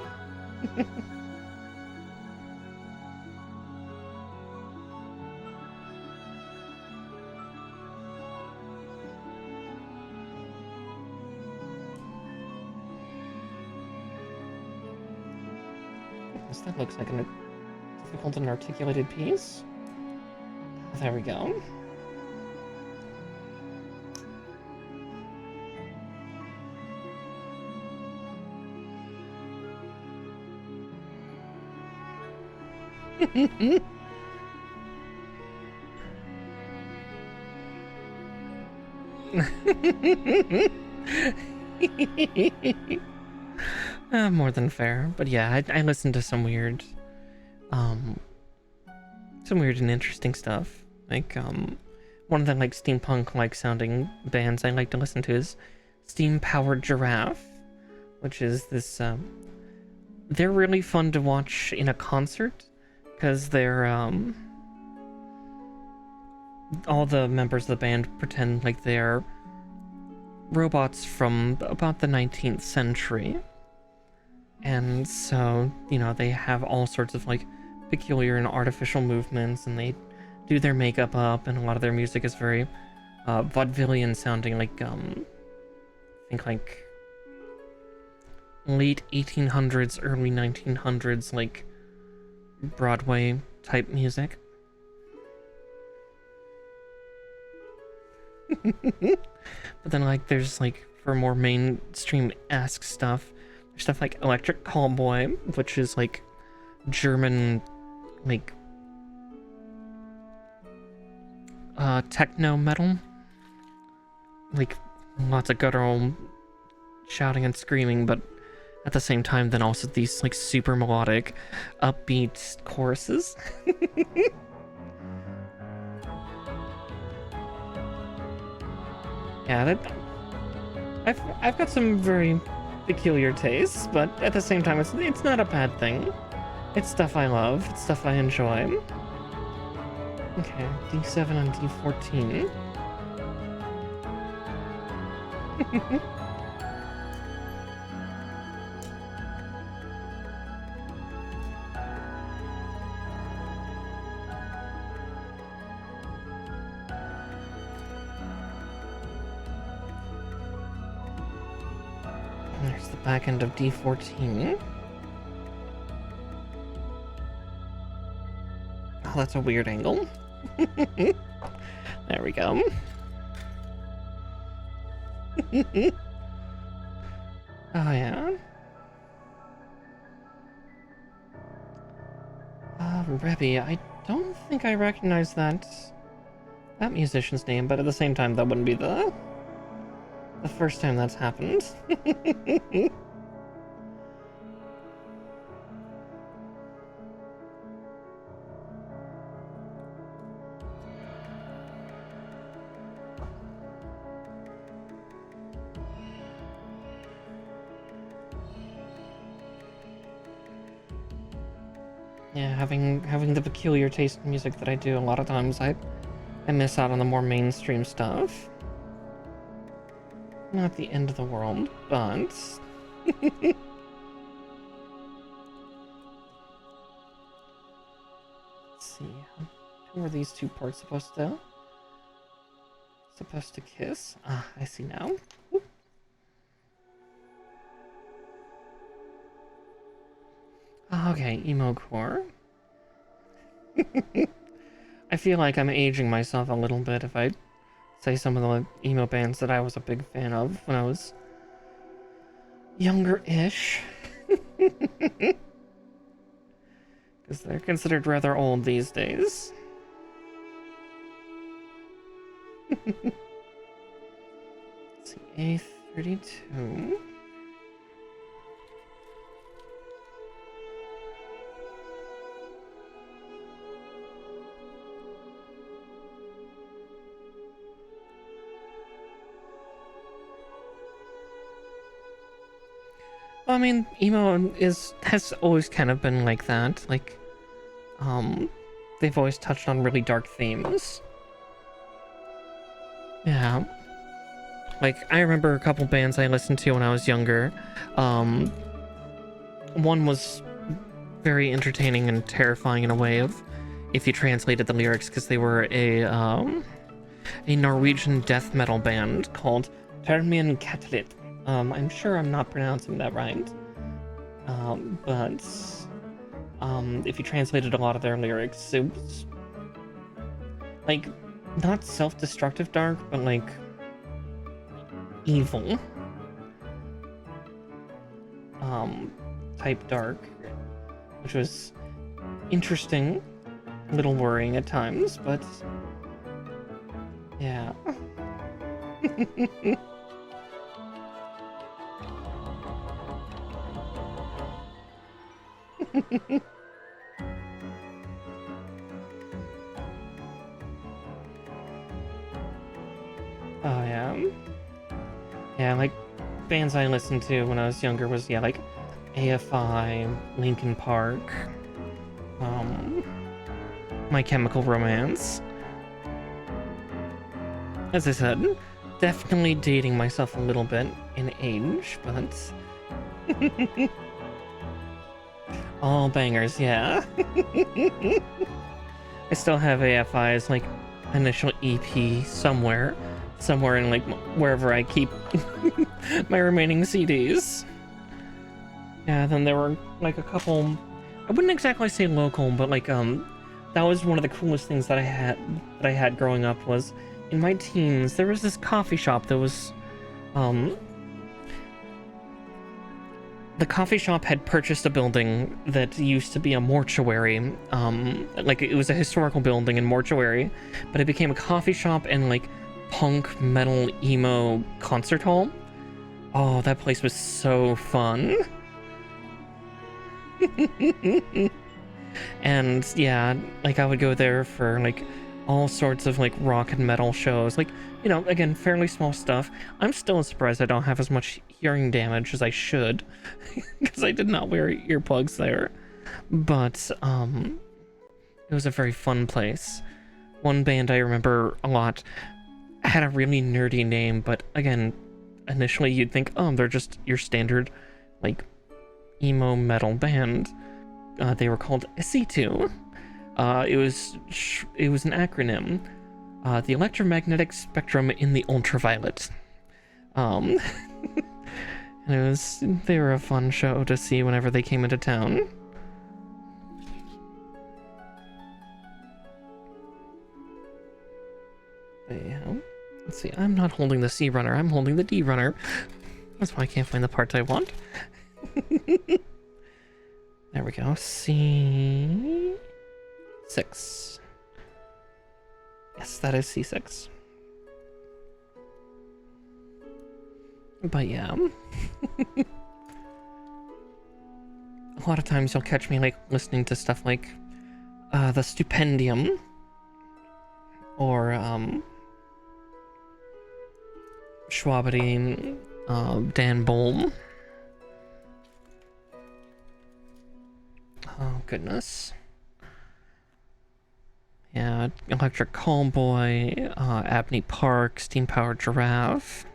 That looks like a difficult and articulated piece. There we go. More than fair, but yeah, I listen to some weird and interesting stuff. Like one of the like steampunk like sounding bands I like to listen to is Steam Powered Giraffe, which is this they're really fun to watch in a concert because they're all the members of the band pretend like they're robots from about the 19th century. And so, you know, they have all sorts of like peculiar and artificial movements, and they do their makeup up, and a lot of their music is very vaudevillian sounding, like I think like late 1800s, early 1900s, like Broadway type music. But then like there's like for more mainstream-esque stuff, there's stuff like Electric Callboy, which is like German like techno metal, like lots of guttural shouting and screaming, but at the same time then also these like super melodic upbeat choruses. Yeah, that I've got some very peculiar tastes, but at the same time it's not a bad thing. It's stuff I love, it's stuff I enjoy. Okay, D7 and D14. There's the back end of D14. Oh, that's a weird angle. There we go. Oh, yeah. Rebby, I don't think I recognize that musician's name, but at the same time, that wouldn't be the first time that's happened. Yeah, having the peculiar taste in music that I do, a lot of times I miss out on the more mainstream stuff. Not the end of the world, but let's see. How are these two parts supposed to kiss? Ah, I see now. Okay, emo core. I feel like I'm aging myself a little bit if I say some of the emo bands that I was a big fan of when I was younger-ish. Because they're considered rather old these days. Let's see, A32. I mean, emo has always kind of been like that. Like, they've always touched on really dark themes. Yeah. Like, I remember a couple bands I listened to when I was younger. One was very entertaining and terrifying in a way of if you translated the lyrics, because they were a Norwegian death metal band called Termian Katlit. I'm sure I'm not pronouncing that right. But if you translated a lot of their lyrics, it was like not self-destructive dark, but like evil type dark, which was interesting, a little worrying at times, but yeah. Oh yeah. Yeah, like bands I listened to when I was younger was like AFI, Linkin Park, My Chemical Romance. As I said, definitely dating myself a little bit in age, but all bangers, yeah. I still have AFI's like initial EP somewhere in like wherever I keep my remaining CDs. Yeah, then there were like a couple, I wouldn't exactly say local, but like that was one of the coolest things that I had growing up. Was in my teens there was this coffee shop that was the coffee shop had purchased a building that used to be a mortuary. Like it was a historical building and mortuary, but it became a coffee shop and like punk metal emo concert hall. Oh, that place was so fun. And yeah, like I would go there for like all sorts of like rock and metal shows, like, you know, again, fairly small stuff. I'm still surprised I don't have as much hearing damage as I should because I did not wear earplugs there. But it was a very fun place. One band I remember a lot had a really nerdy name, but again, initially you'd think, oh, they're just your standard like emo metal band. They were called C2. It was an acronym, the electromagnetic spectrum in the ultraviolet. And they were a fun show to see whenever they came into town. Yeah. Let's see, I'm not holding the C runner, I'm holding the D runner. That's why I can't find the parts I want. There we go. C6. Yes, that is C6. But yeah. A lot of times you'll catch me like listening to stuff like the Stupendium or Schwabity, Dan Bohm. Oh goodness. Yeah, Electric Callboy, Abney Park, Steam Powered Giraffe.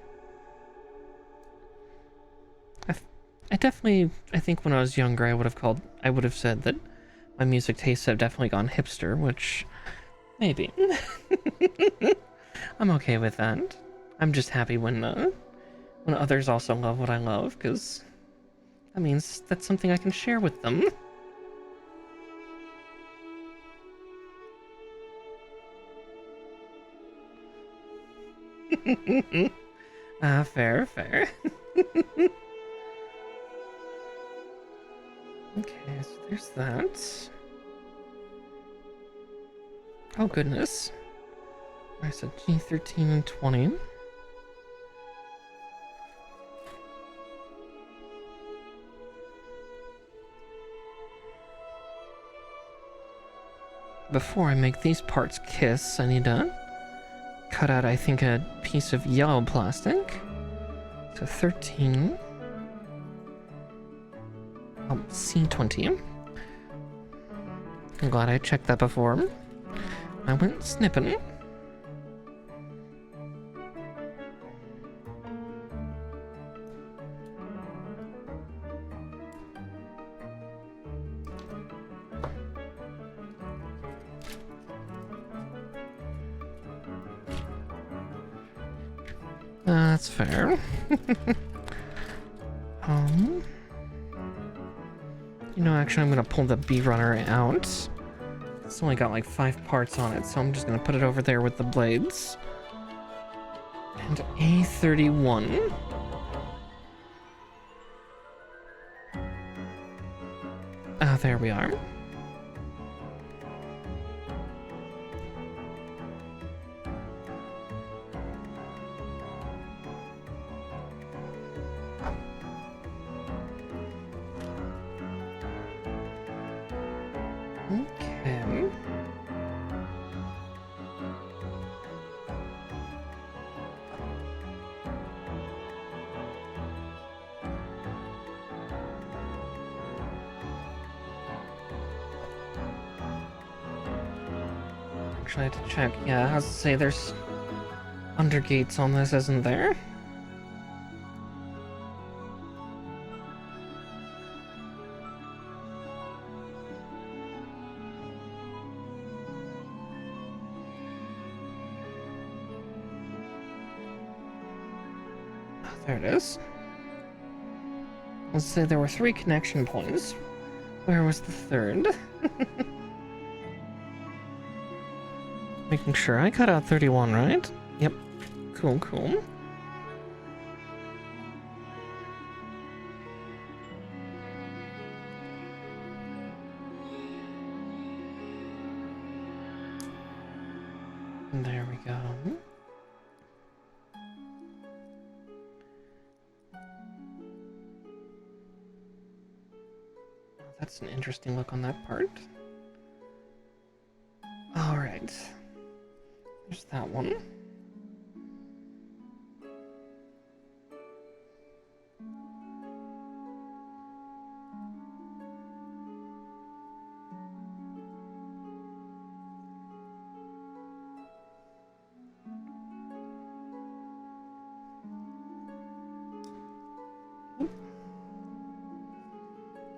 I think when I was younger, I would have said that my music tastes have definitely gone hipster, which maybe. I'm okay with that. I'm just happy when others also love what I love, because that means that's something I can share with them. Fair. Okay, so there's that. Oh goodness. I said G13 and 20. Before I make these parts kiss, I need to cut out, I think, a piece of yellow plastic. So 13. Oh, C20. I'm glad I checked that before. I went snipping. That's fair. Actually, I'm gonna pull the B runner out. It's only got like 5 parts on it, so I'm just gonna put it over there with the blades. And A31. Ah, there we are. Okay. Actually, I had to check. Yeah, I was to say there's undergates on this, isn't there? There it is. Let's say there were 3 connection points. Where was the third? Making sure I cut out 31, right? Yep. Cool. And there we go. That's an interesting look on that part. Alright. There's that one.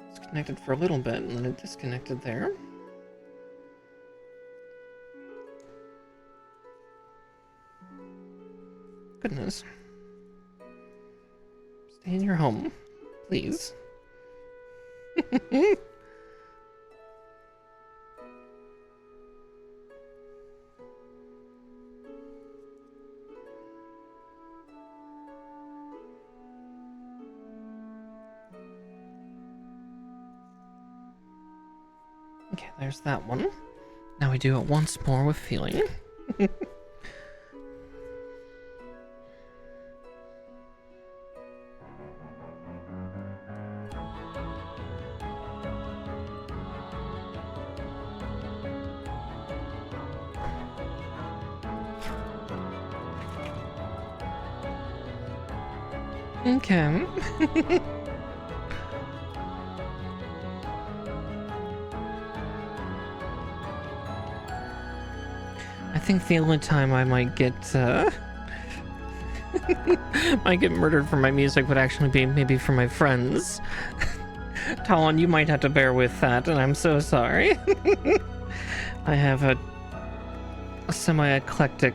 It's connected for a little bit and then it disconnected there. Goodness. Stay in your home, please. Okay, there's that one. Now we do it once more with feeling. Okay. I think the only time I might get might get murdered for my music would actually be maybe for my friends. Talon, you might have to bear with that, and I'm so sorry. I have a semi-eclectic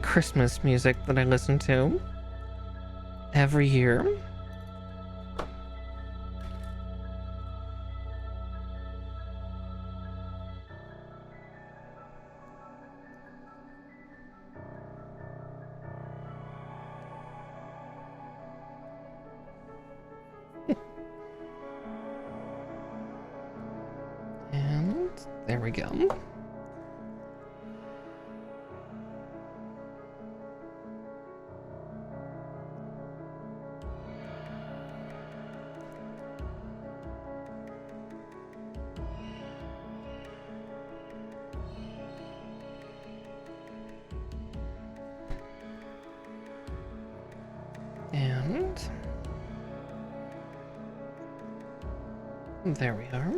Christmas music that I listen to every year. And there we go. And there we are.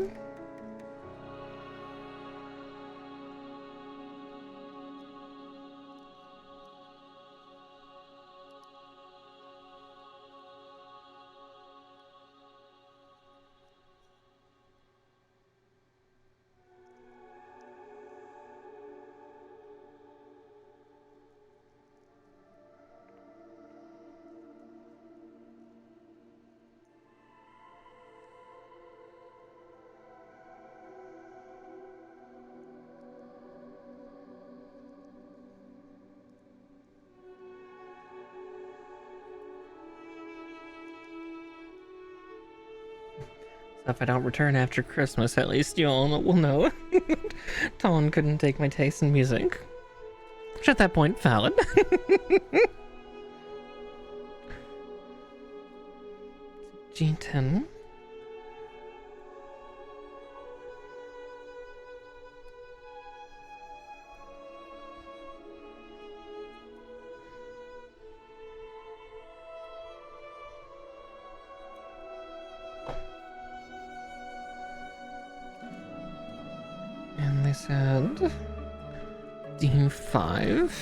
If I don't return after Christmas, at least you all will know. Talon couldn't take my taste in music. Which at that point, valid. G10. And they said D5.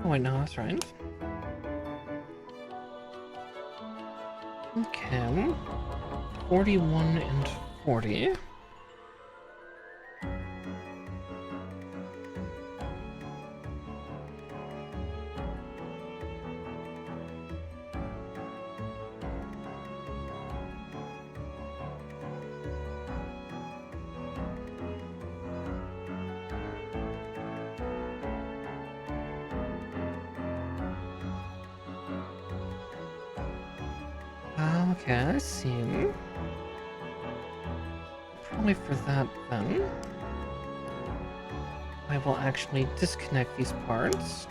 Oh wait, no, that's right. Okay. 41 and 40. Okay, I see. Probably for that then, I will actually disconnect these parts.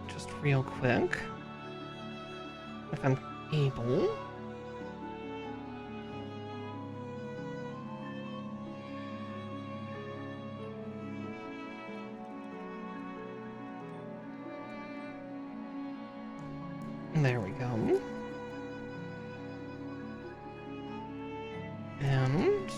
Just real quick. If I'm able. There we go. And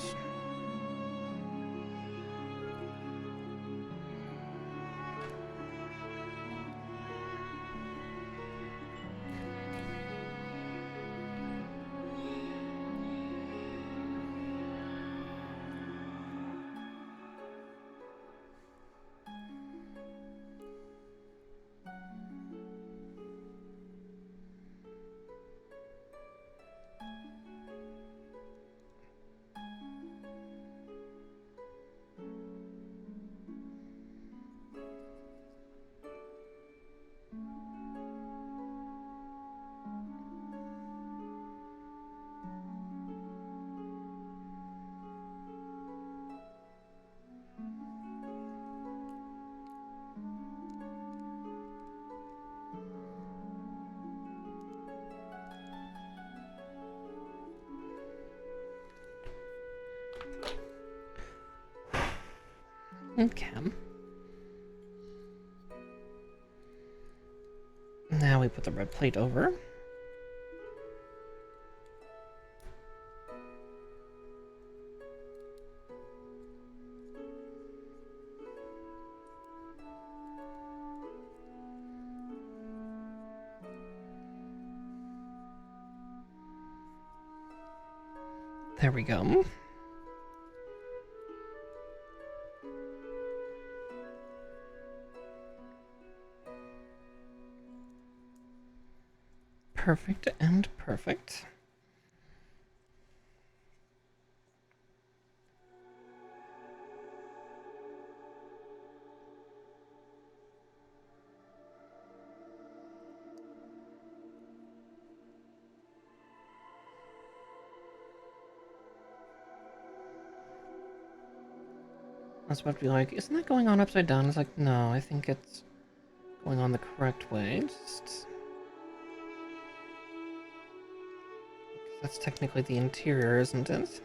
okay. Now we put the red plate over. There we go. Perfect and perfect. I was about to be like, isn't that going on upside down? It's like, no, I think it's going on the correct way. Just... That's technically the interior, isn't it?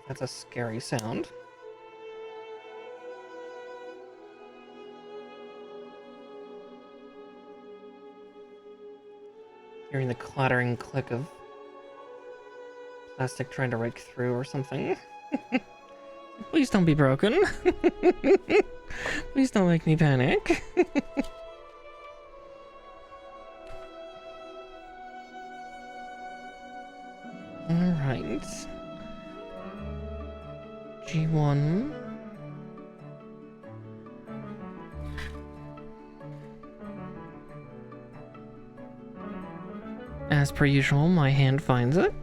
God, that's a scary sound. Hearing the clattering click of plastic trying to rake through or something. Please don't be broken. Please don't make me panic. Alright. G1. As per usual, my hand finds it.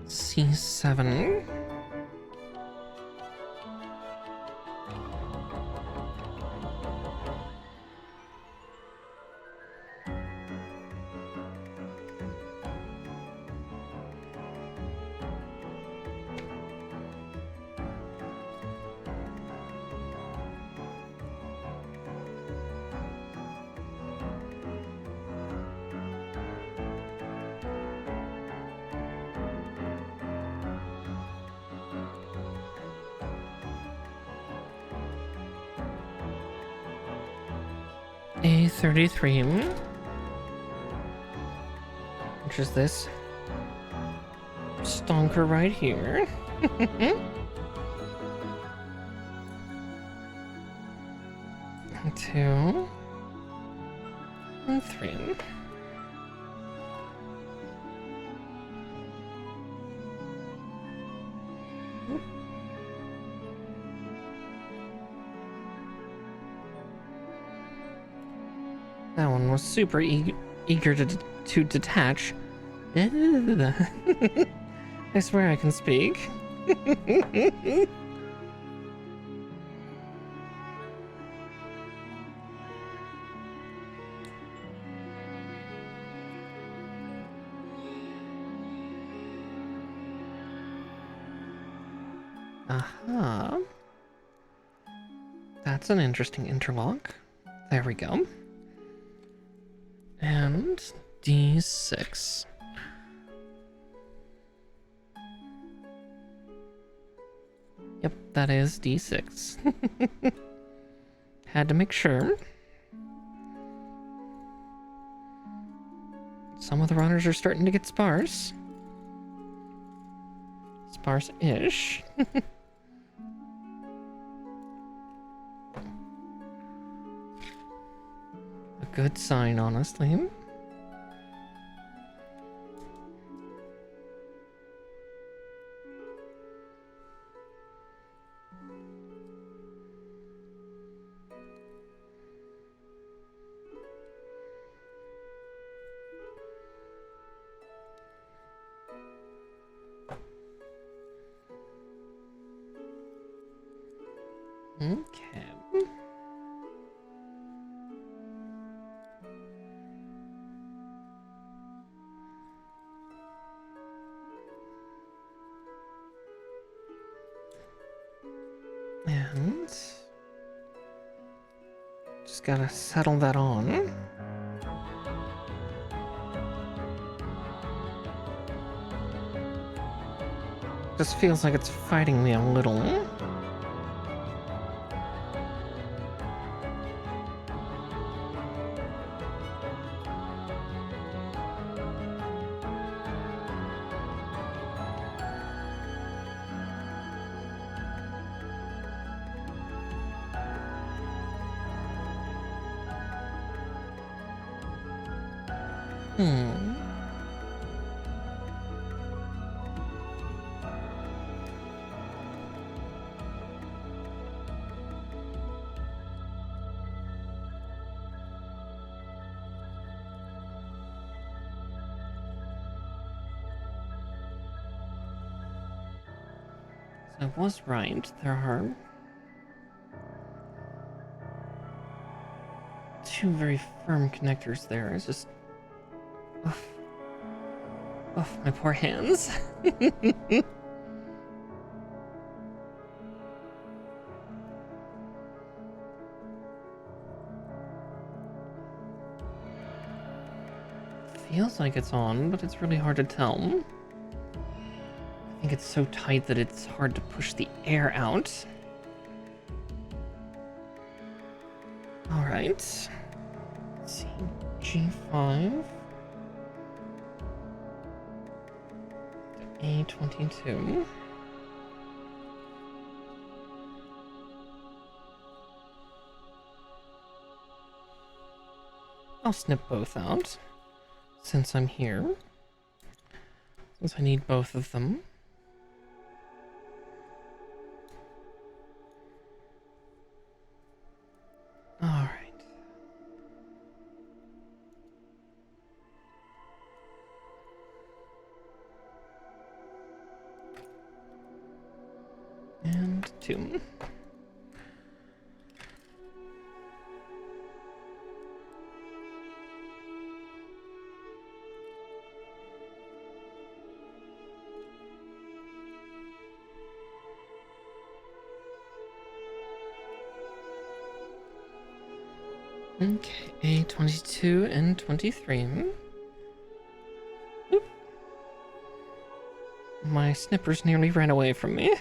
C7. A33, which is this stonker right here. 2 and 3. That one was super eager to detach. I swear I can speak. Aha. That's an interesting interlock. There we go. And D6. Yep, that is D6. Had to make sure. Some of the runners are starting to get sparse. Sparse-ish. A good sign, honestly. Okay. And just gotta settle that on. Just feels like it's fighting me a little. I was right. There are two very firm connectors there. It's just... Ugh. Ugh, my poor hands. Feels like it's on, but it's really hard to tell. I think it's so tight that it's hard to push the air out. Alright. Let's see. G5. A22. I'll snip both out since I'm here. Since I need both of them. Alright. And 2. Okay, A22 and 23. Oop. My snippers nearly ran away from me.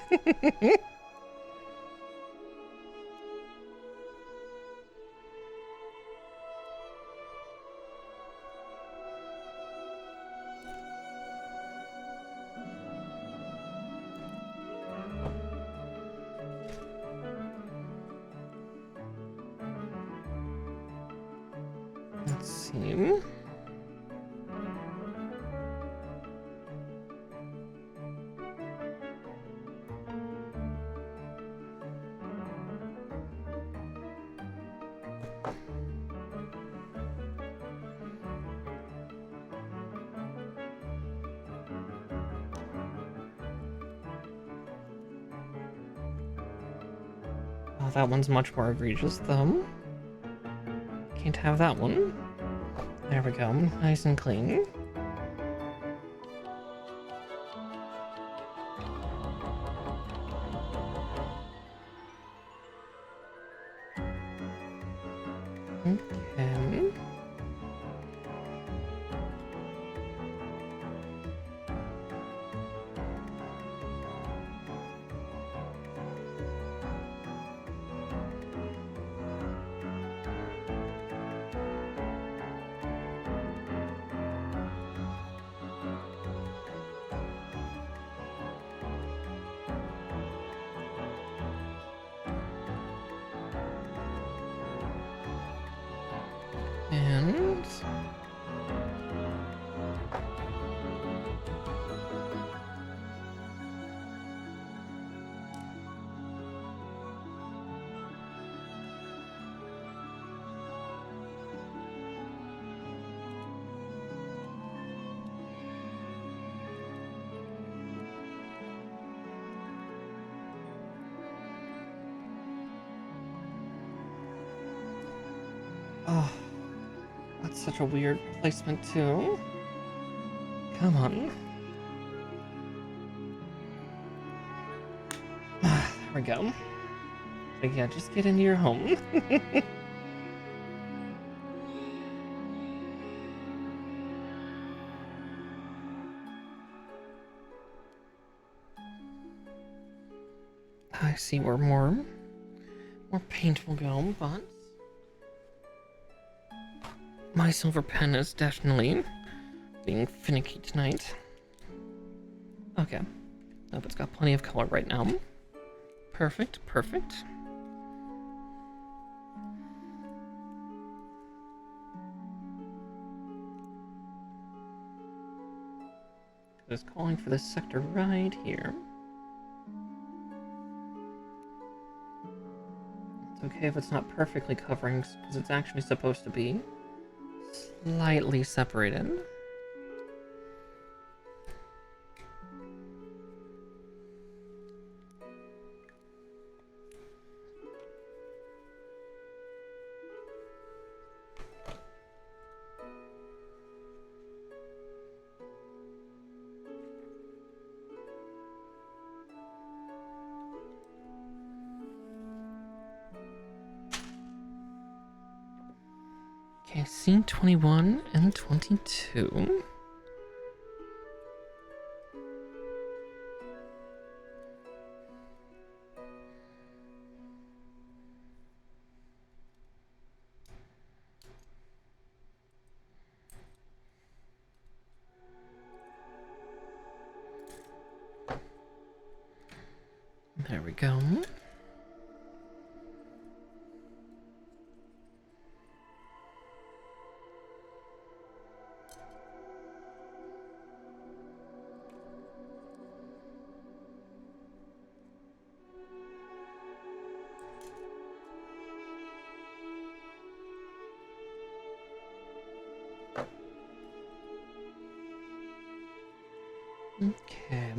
Let's see. that one's much more egregious, though. Can't have that one. There we go. Nice and clean. Okay. And oh, that's such a weird placement too. Come on. There we go. But yeah, just get into your home. I see where more paint will go, but my silver pen is definitely being finicky tonight. Okay. Nope, it's got plenty of color right now. Perfect, perfect. It's calling for this sector right here. It's okay if it's not perfectly covering, because it's actually supposed to be slightly separated. Okay, scene 21 and 22. There we go. Okay.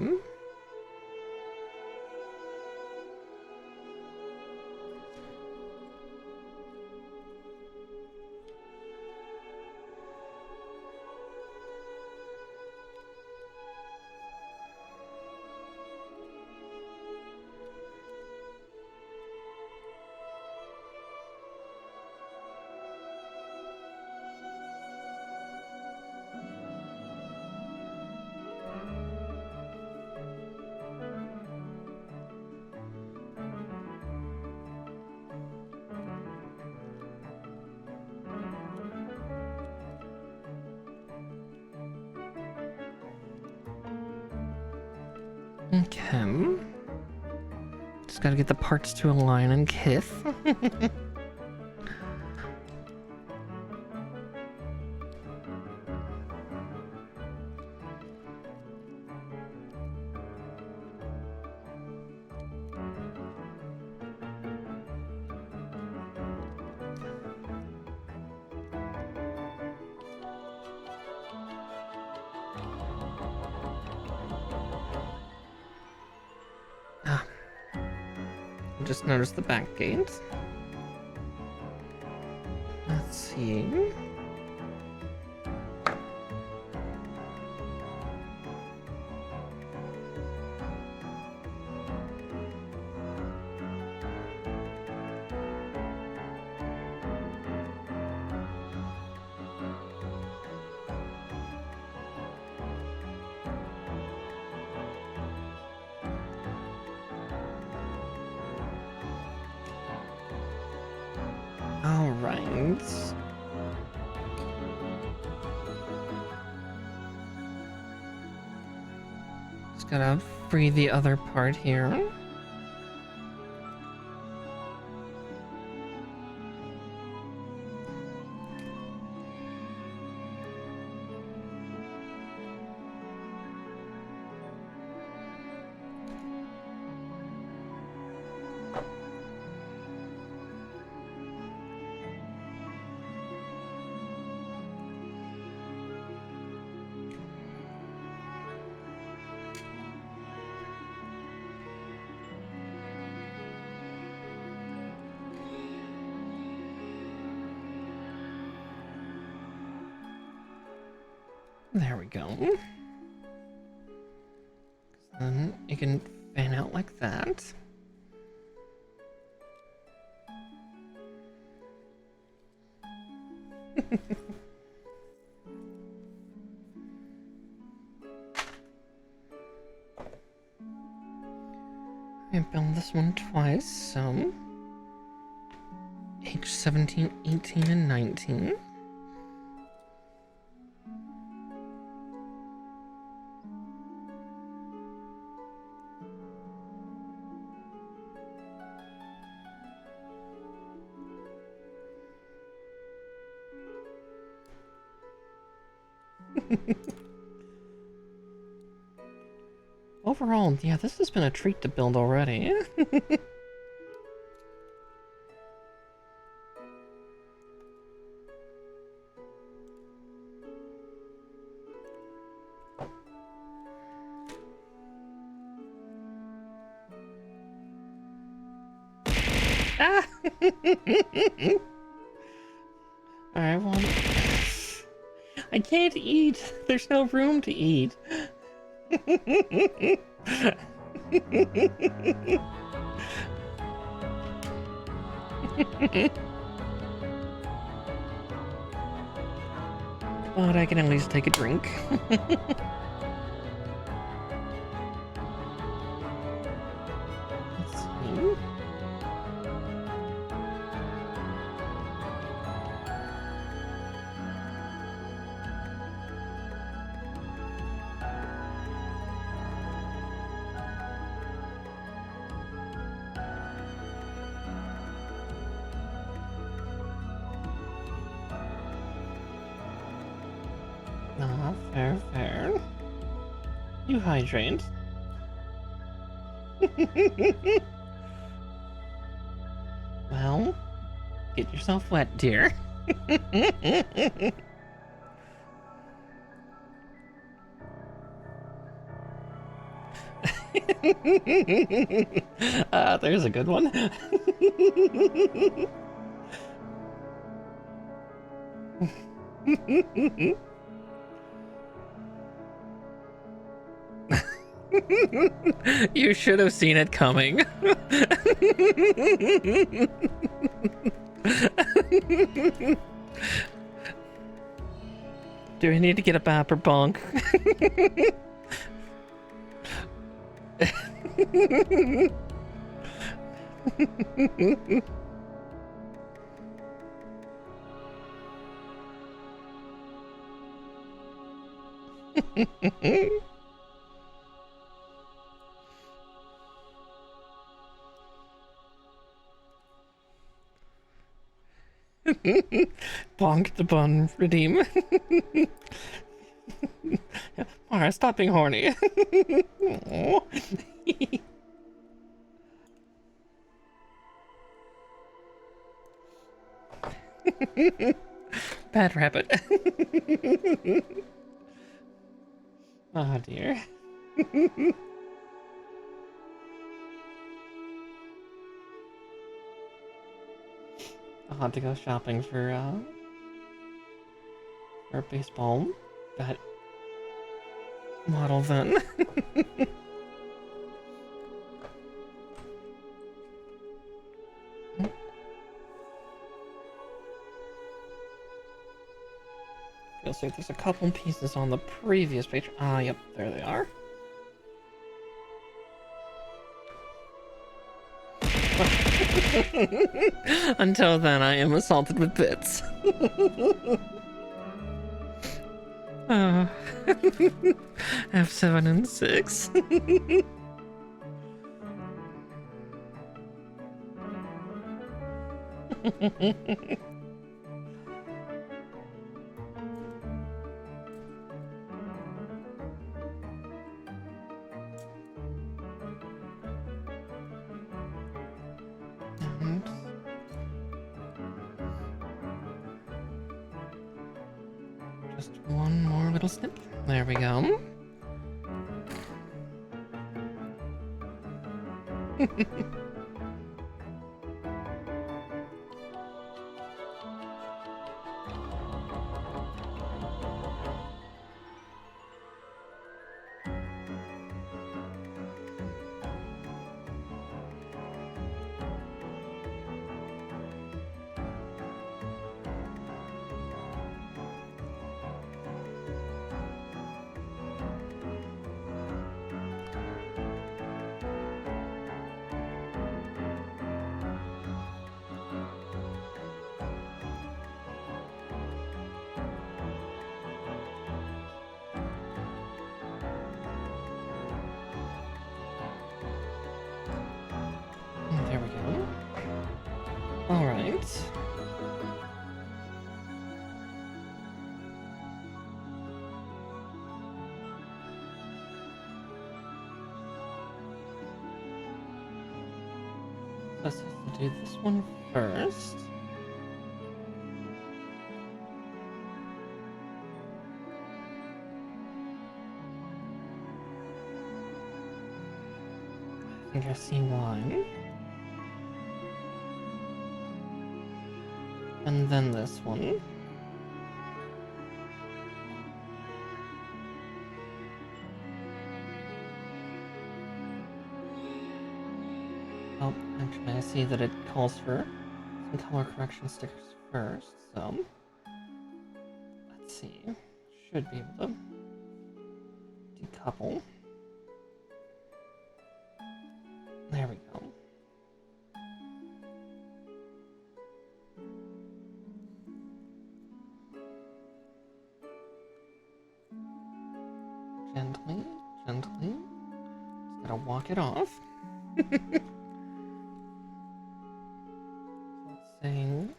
Okay. Just gotta get the parts to align and kiss. Just noticed the back gate. Let's see. All right. Just gotta free the other part here. There we go. Then you can fan out like that. I build this one twice, so age 17, 18, and 19. Overall, yeah, this has been a treat to build already. Ah! Alright, well, I can't eat. There's no room to eat. But I can at least take a drink. Let's see. Ah, fair, fair. You hydrate. Well, get yourself wet, dear. There's a good one. You should have seen it coming. Do we need to get a bapper bonk? Bonk the bun, redeem. Alright, stop being horny. Bad rabbit. Oh dear. I'll have to go shopping for a baseball bat model then. Feels like there's a couple pieces on the previous page. Ah, yep, there they are. Until then, I am assaulted with bits. F7 and 6. Just one more little snip. There we go. There we go. All right. Let's have to do this one first. I think I see one. And then this one. Oh, actually I see that it calls for some color correction stickers first, so let's see. Should be able to decouple. There we go. Gently, gently. Just gotta walk it off. Saying.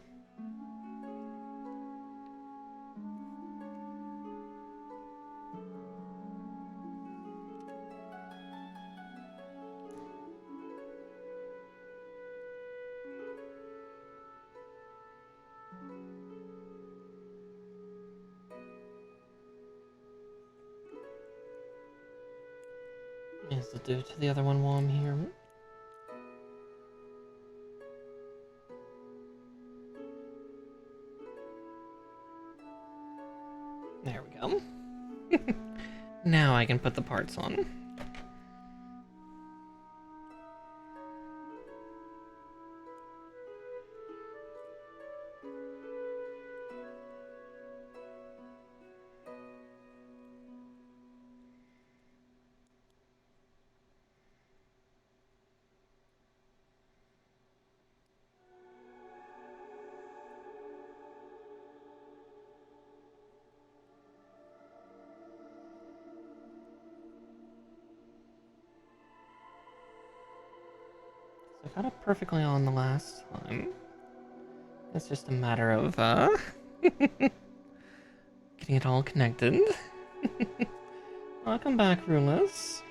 Is it due to the other one while I'm here? There we go. Now I can put the parts on. I got it perfectly on the last time. It's just a matter of getting it all connected. Welcome back, Rulas.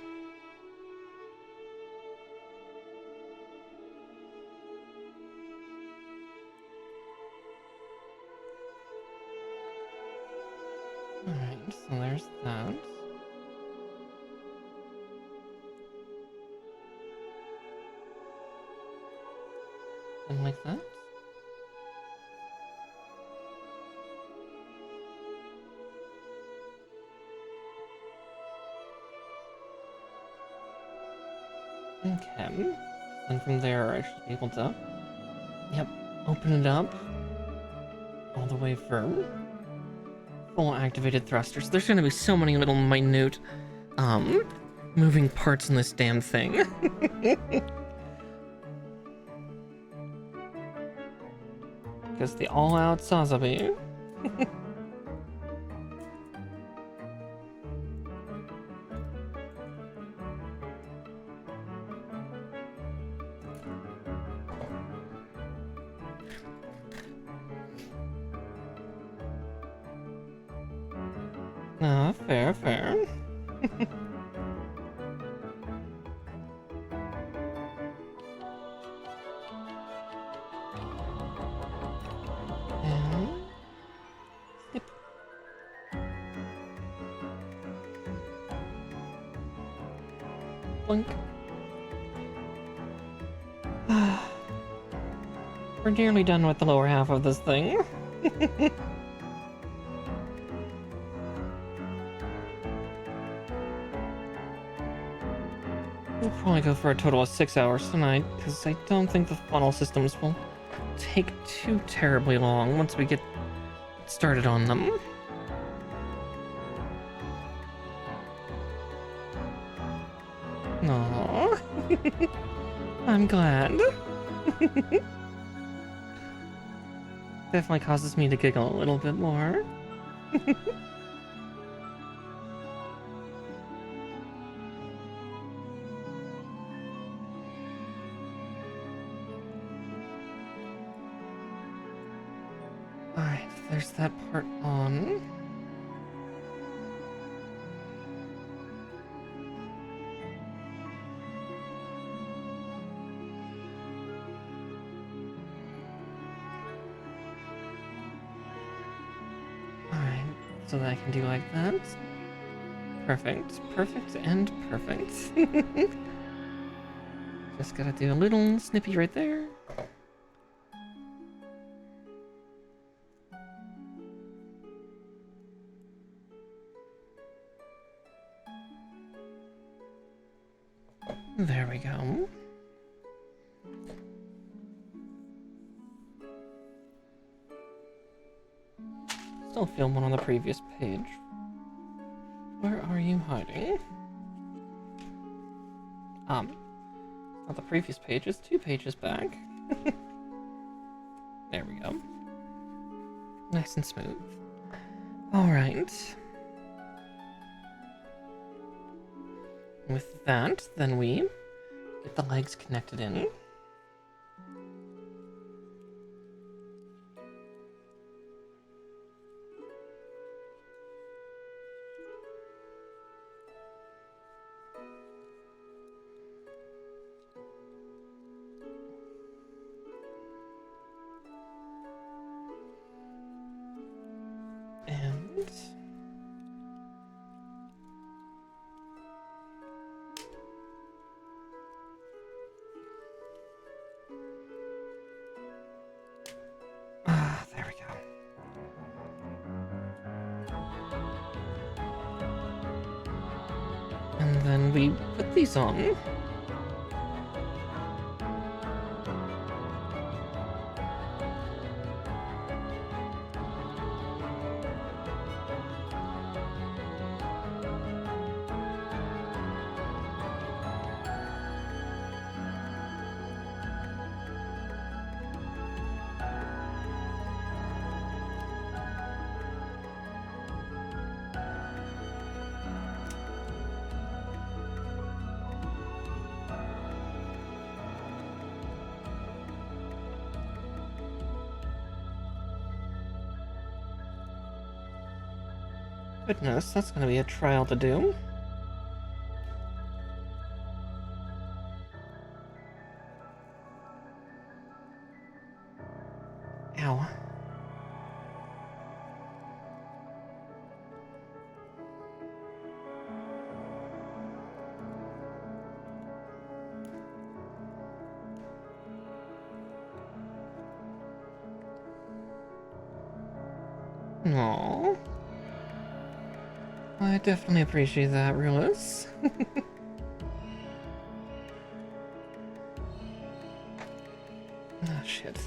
Alright, so there's that. And like that. Okay. And from there, I should be able to, yep, open it up all the way firm. Full activated thrusters. There's gonna be so many little minute, moving parts in this damn thing. Because the all-out Sazabi. Ah, fair, fair. And snip. Blink. We're nearly done with the lower half of this thing. We'll probably go for a total of 6 hours tonight, because I don't think the funnel systems will take too terribly long once we get started on them. Aww. I'm glad. Definitely causes me to giggle a little bit more. Alright, there's that part on. Alright, so that I can do like that. Perfect, perfect, and perfect. Just gotta do a little snippy right there. There we go. Still film one on the previous page. Where are you hiding? Not the previous page, it's 2 pages back. There we go. Nice and smooth. Alright. With that, then we get the legs connected in. And there we go. And then we put these on. Goodness, that's gonna be a trial to do. Ow. Aww. I definitely appreciate that, Rulus. shit.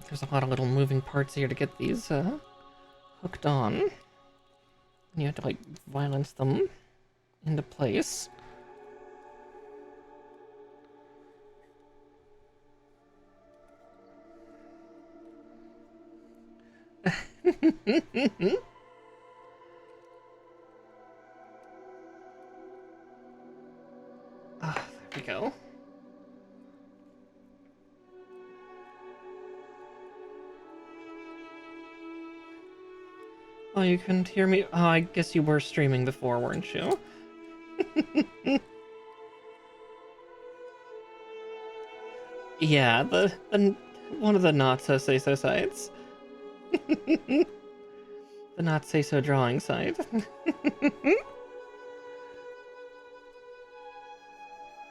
There's a lot of little moving parts here to get these hooked on. You have to like violence them into place. There we go. Oh, you couldn't hear me? Oh, I guess you were streaming before, weren't you? Yeah, the one of the not so say so sites. The not say so drawing site.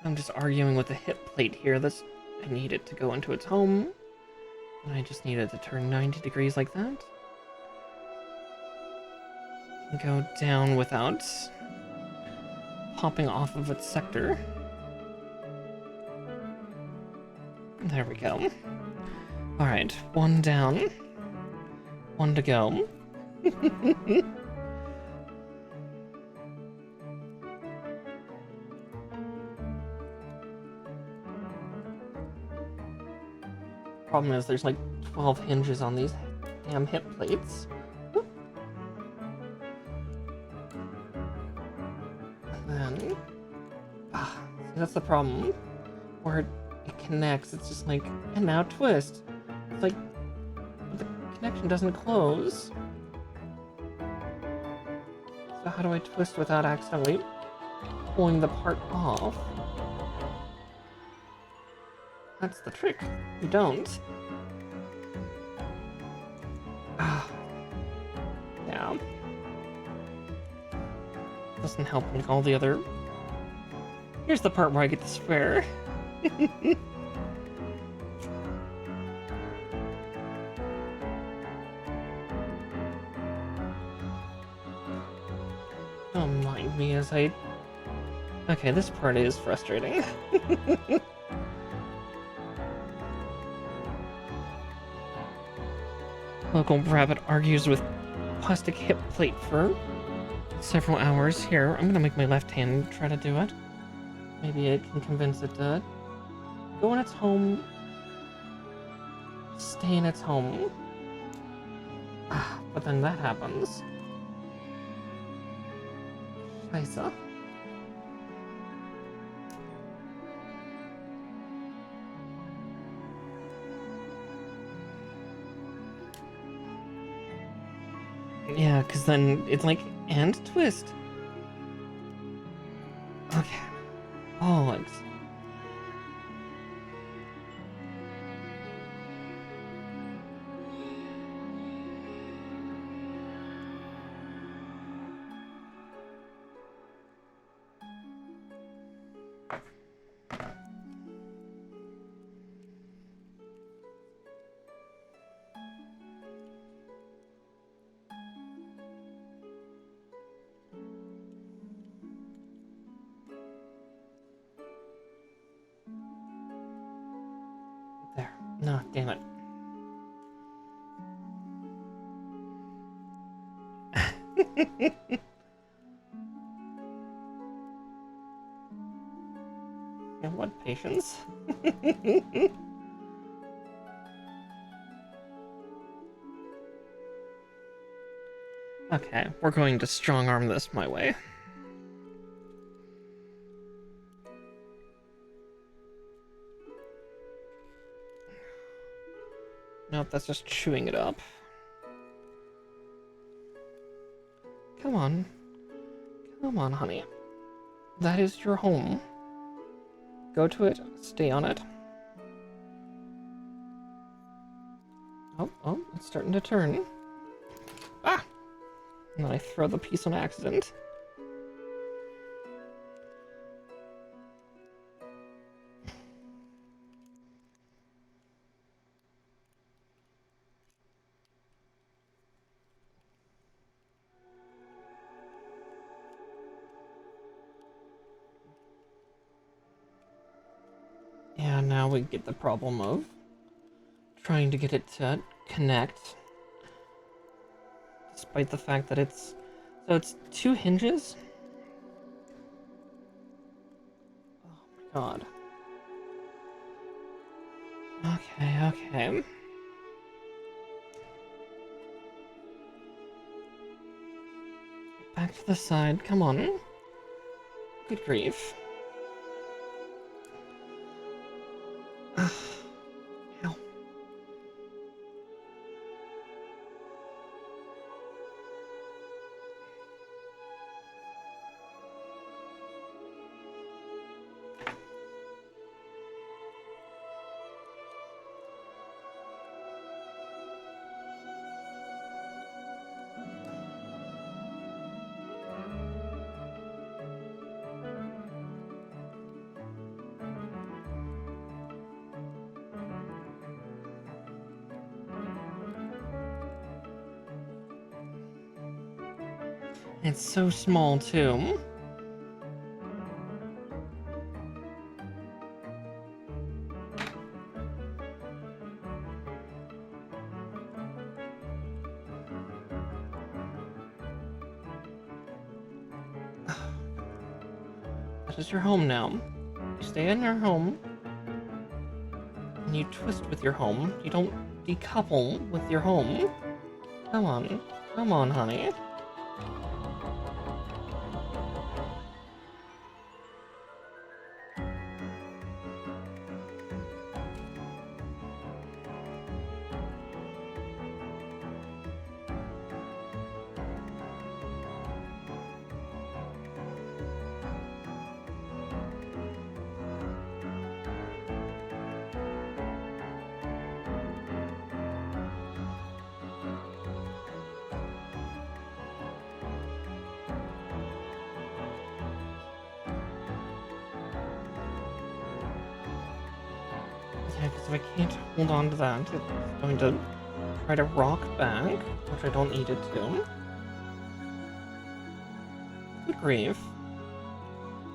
I'm just arguing with the hip plate here. I need it to go into its home. And I just need it to turn 90 degrees like that. And go down without popping off of its sector. There we go. Alright, one down. One to go. Problem is, there's like 12 hinges on these damn hip plates. And then... that's the problem. Where it connects, it's just like, and now twist. It's like, the connection doesn't close. So how do I twist without accidentally pulling the part off? That's the trick. You don't. Yeah. Doesn't help with all the other... Here's the part where I get to swear. Don't mind me as I... Okay, this part is frustrating. Local rabbit argues with plastic hip plate for several hours. Here, I'm gonna make my left hand try to do it. Maybe it can convince it to go in its home, stay in its home. But then that happens. Scheiße. Yeah, because then it's like, and twist. Okay. All legs. There. No, damn it. And what patience? Okay, we're going to strong arm this my way. Nope, that's just chewing it up. Come on. Come on, honey. That is your home. Go to it, stay on it. Oh, it's starting to turn. Ah! And then I throw the piece on accident. now we get the problem of trying to get it to connect. Despite the fact that it's... So it's 2 hinges? Oh my god. Okay. Back to the side, come on. Good grief. Ow. It's so small, too. That is your home now. You stay in your home, and you twist with your home. You don't decouple with your home. Come on, honey. Yeah, because if I can't hold on to that, it's going to try to rock back, which I don't need it to. Good grief.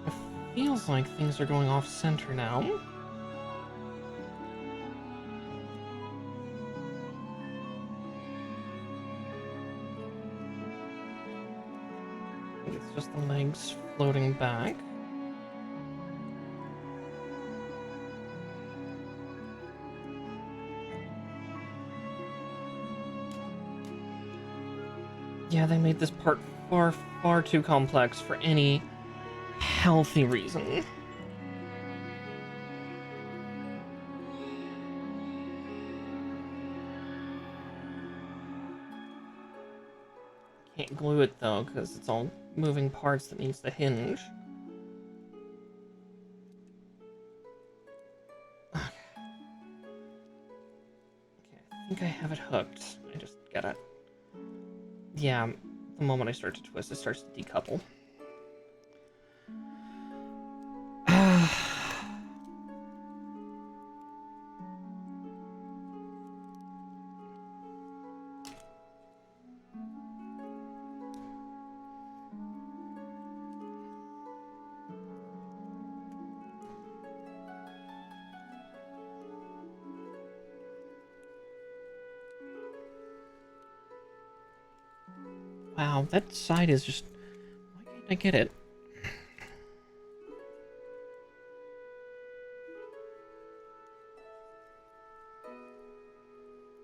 It feels like things are going off center now. I think it's just the legs floating back. Yeah, they made this part far too complex for any healthy reason. Can't glue it though, because it's all moving parts that needs to hinge. Okay. Okay, I think I have it hooked. I just gotta... Yeah, the moment I start to twist, it starts to decouple. Wow, that side is just... Why can't I get it?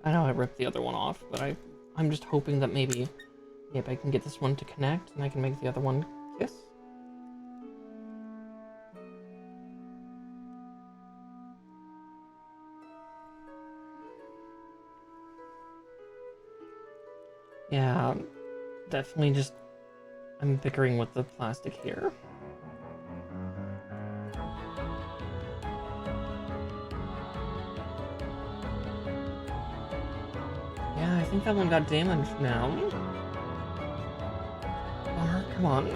I know I ripped the other one off, but I'm just hoping that maybe I can get this one to connect and I can make the other one kiss. Yeah, definitely just... I'm bickering with the plastic here. Yeah, I think that one got damaged now. Bummer, come on.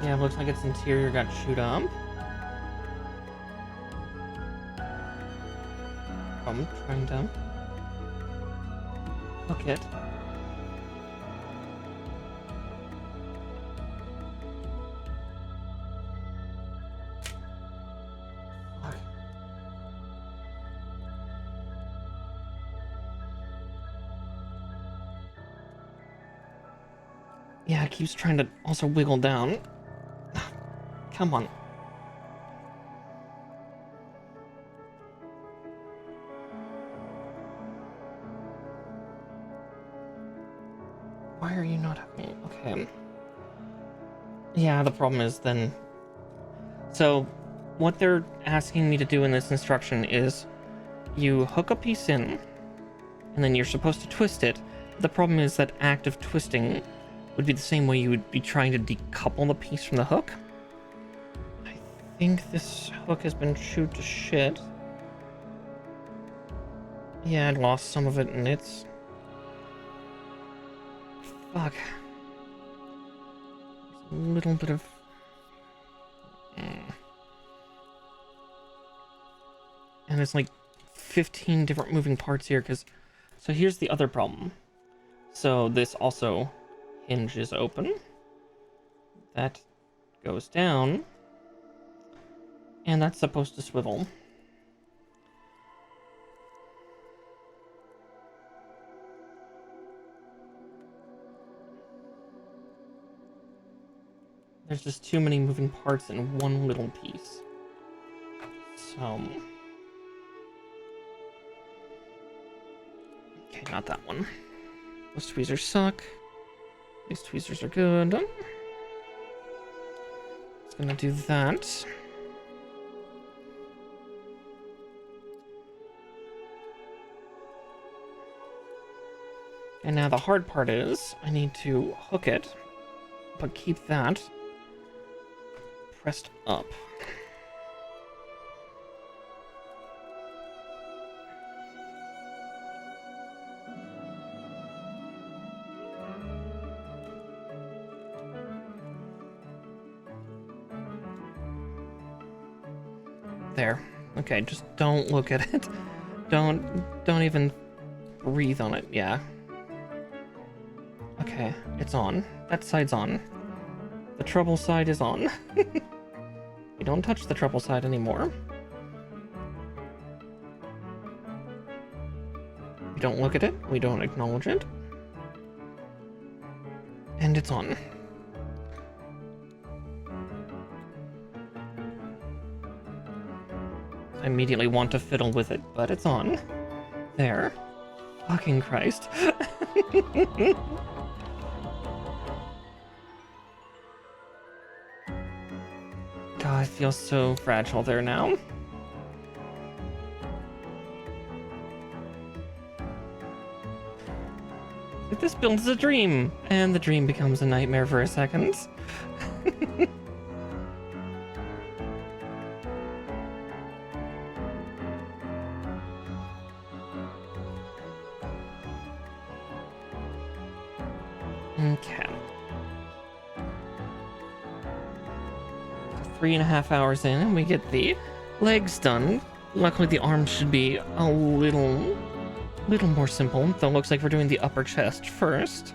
Yeah, it looks like its interior got chewed up. from trying to hook it. Fuck. Yeah, it keeps trying to also wiggle down. Come on. Why are you not hooking? Okay. Yeah, the problem is then... So, what they're asking me to do in this instruction is you hook a piece in, and then you're supposed to twist it. The problem is that act of twisting would be the same way you would be trying to decouple the piece from the hook. I think this hook has been chewed to shit. Yeah, I lost some of it, and it's... Fuck. There's a little bit of... And it's like 15 different moving parts here, because... So here's the other problem. So this also hinges open. That goes down. And that's supposed to swivel. There's just too many moving parts in one little piece. So... Okay, not that one. Those tweezers suck. These tweezers are good. It's gonna do that. And now the hard part is, I need to hook it, but keep that pressed up. There. Okay, just don't look at it. Don't even breathe on it. Yeah. Okay, it's on. That side's on. The trouble side is on. We don't touch the trouble side anymore. We don't look at it. We don't acknowledge it. And it's on. I immediately want to fiddle with it, but it's on. There. Fucking Christ. God, I feel so fragile there now. If this builds a dream, and the dream becomes a nightmare for a second. Okay. 3.5 hours in, and we get the legs done. Luckily, the arms should be a little more simple, though it looks like we're doing the upper chest first.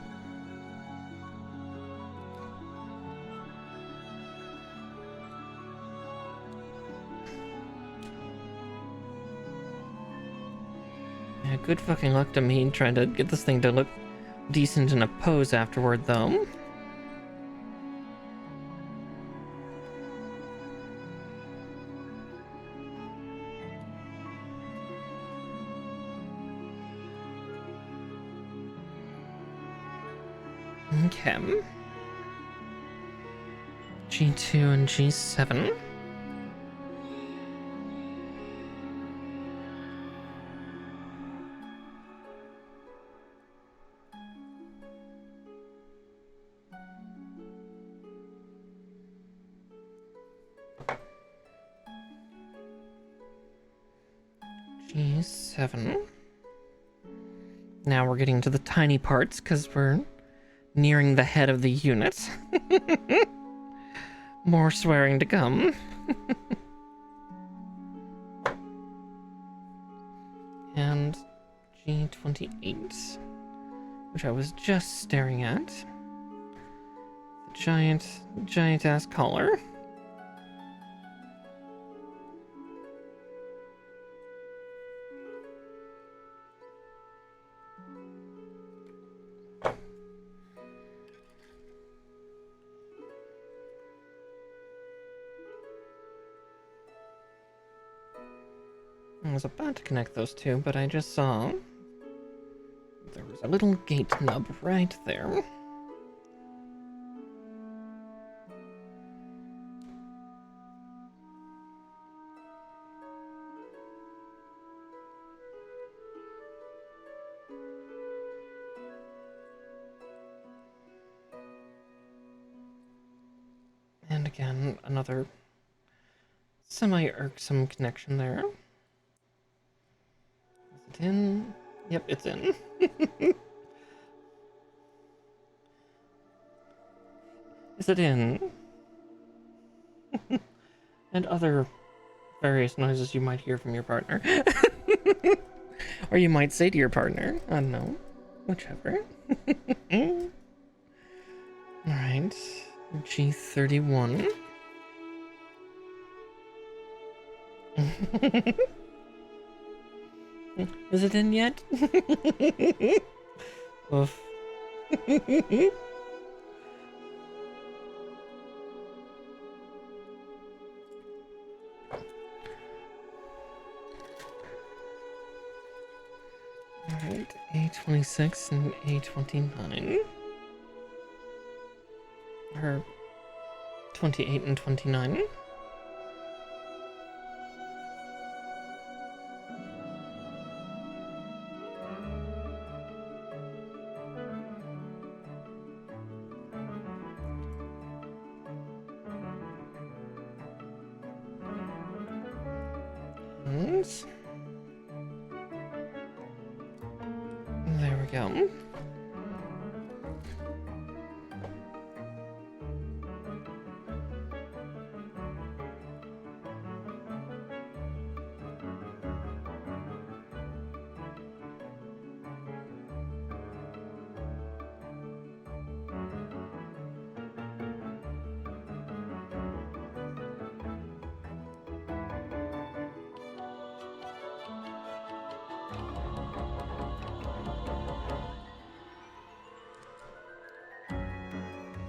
Yeah, good fucking luck to me trying to get this thing to look decent in a pose afterward, though. Okay. G2 and G7. G7. Now we're getting to the tiny parts because we're nearing the head of the unit. More swearing to come. G28, which I was just staring at. The giant ass collar. I was about to connect those two, but I just saw there was a little gate nub right there. And again, another semi-irksome connection there. Is it in? Yep, it's in. Is it in? And other various noises you might hear from your partner. Or you might say to your partner. I don't know. Whichever. Alright. G31. Is it in yet? Oof. Alright, A26 and A29. Or 28 and 29. And there we go.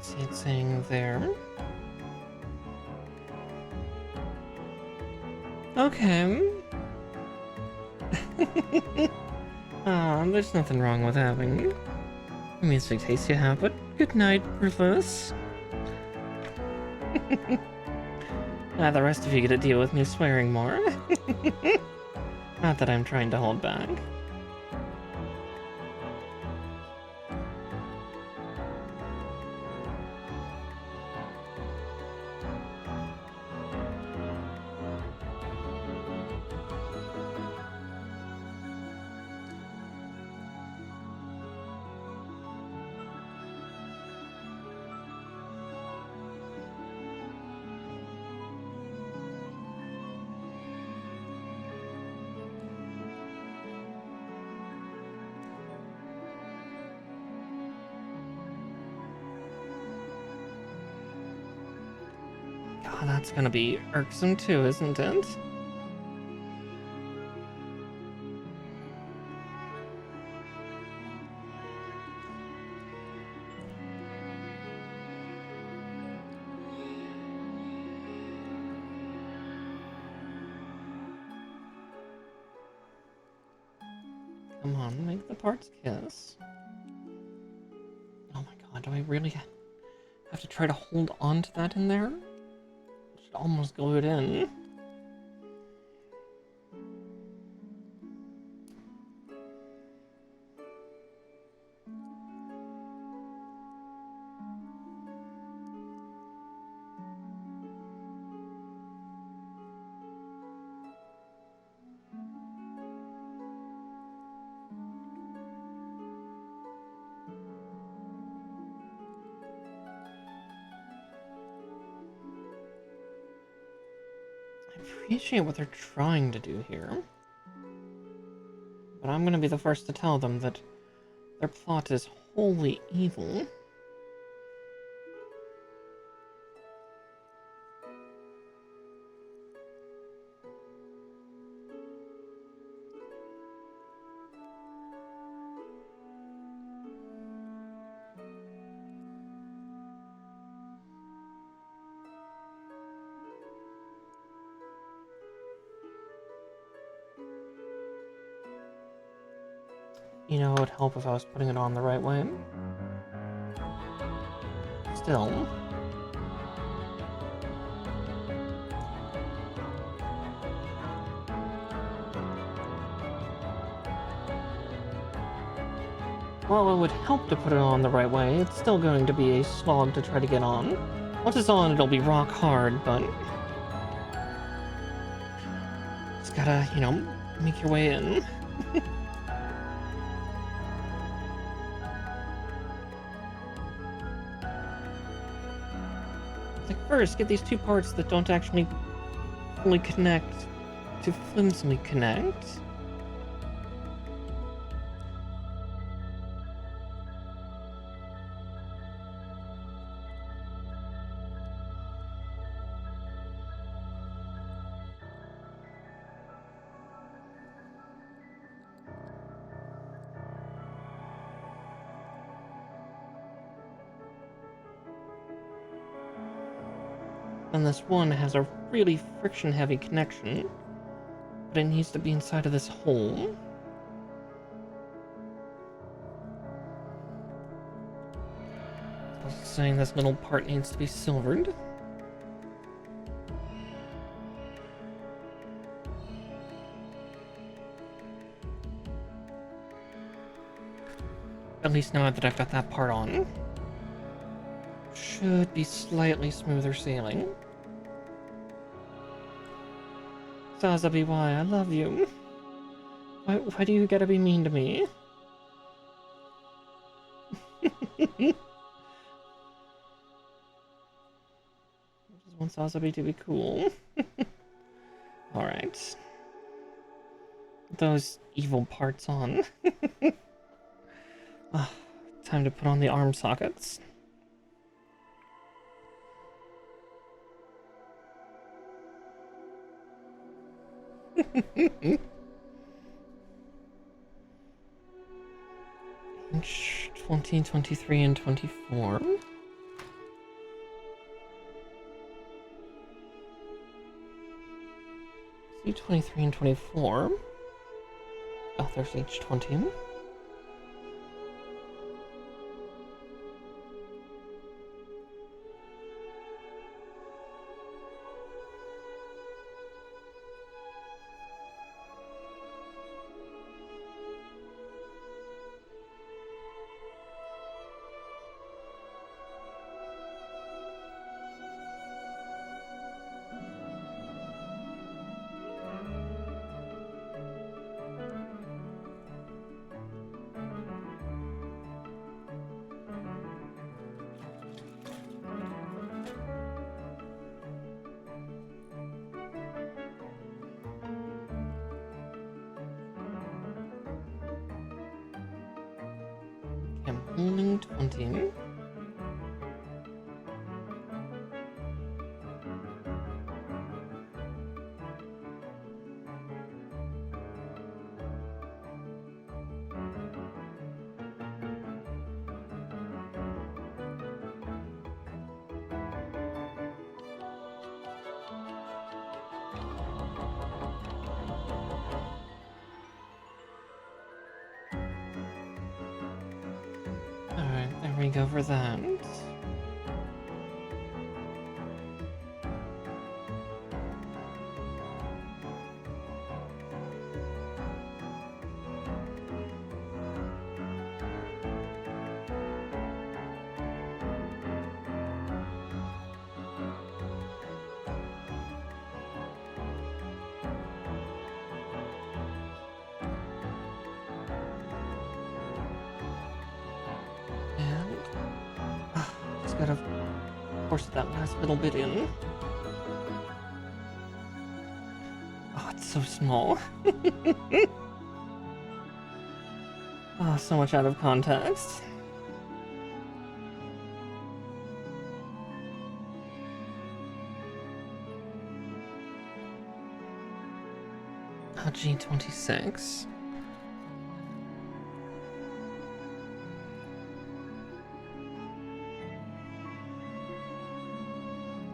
See it saying there. Okay. There's nothing wrong with having music taste you have, but good night, Rufus. The rest of you get to deal with me swearing more. Not that I'm trying to hold back. God, that's gonna be irksome too, isn't it? Come on, make the parts kiss. Oh my god, do I really have to try to hold on to that in there? I should almost glue it in. I appreciate what they're trying to do here, but I'm gonna be the first to tell them that their plot is wholly evil. You know, it would help if I was putting it on the right way. Still. While it would help to put it on the right way, it's still going to be a slog to try to get on. Once it's on, it'll be rock hard, but... just gotta, you know, make your way in. Like, first, get these two parts that don't actually fully connect to flimsily connect. And this one has a really friction-heavy connection, but it needs to be inside of this hole. I was saying this little part needs to be silvered. At least now that I've got that part on. Should be slightly smoother sailing. Sazabi, why? I love you. Why do you gotta be mean to me? I just want Sazabi to be cool. Alright. Those evil parts on. Time to put on the arm sockets. Inch 20, 23, and 24. See 23 and 24. Oh, there's H20. I'm holding 20. Alright, there we go for that. Just gotta force that last little bit in. Oh, it's so small. Oh, so much out of context. Oh, G26.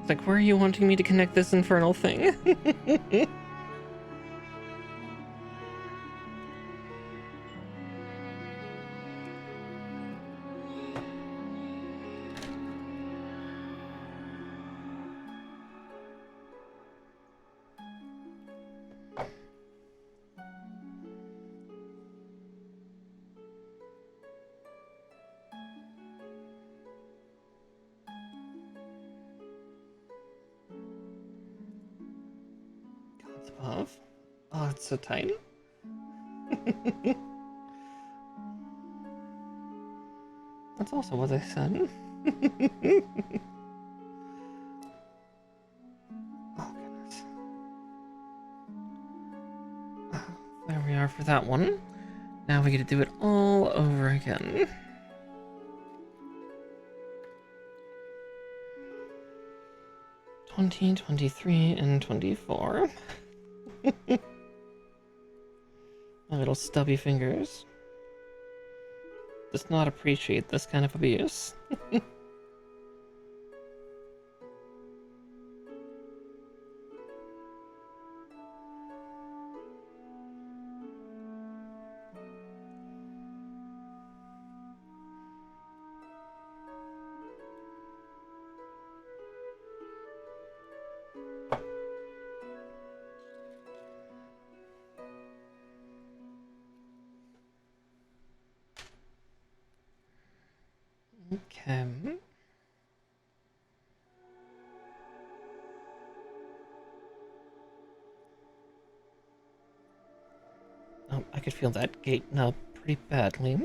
It's like, where are you wanting me to connect this infernal thing? God's above. Oh, it's so tight. That's also what I said. Oh, goodness. There we are for that one. Now we get to do it all over again. '20, '23, and '24. My little stubby fingers does not appreciate this kind of abuse. Okay. Oh, I could feel that gate now pretty badly.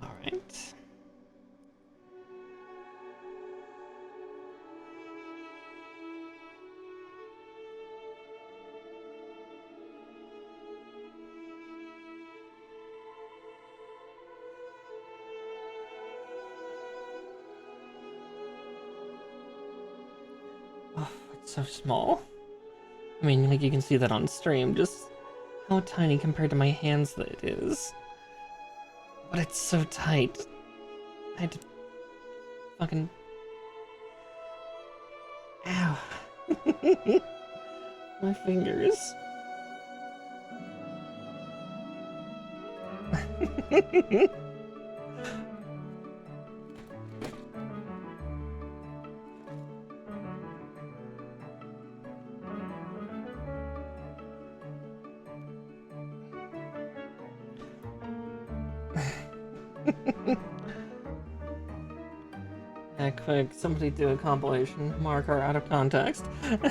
Alright. Oh, it's so small. I mean, like, you can see that on stream, just how tiny compared to my hands that it is. But it's so tight. I had to fucking... Ow. My fingers. Yeah, quick, somebody do a compilation. Mark our out of context. It'll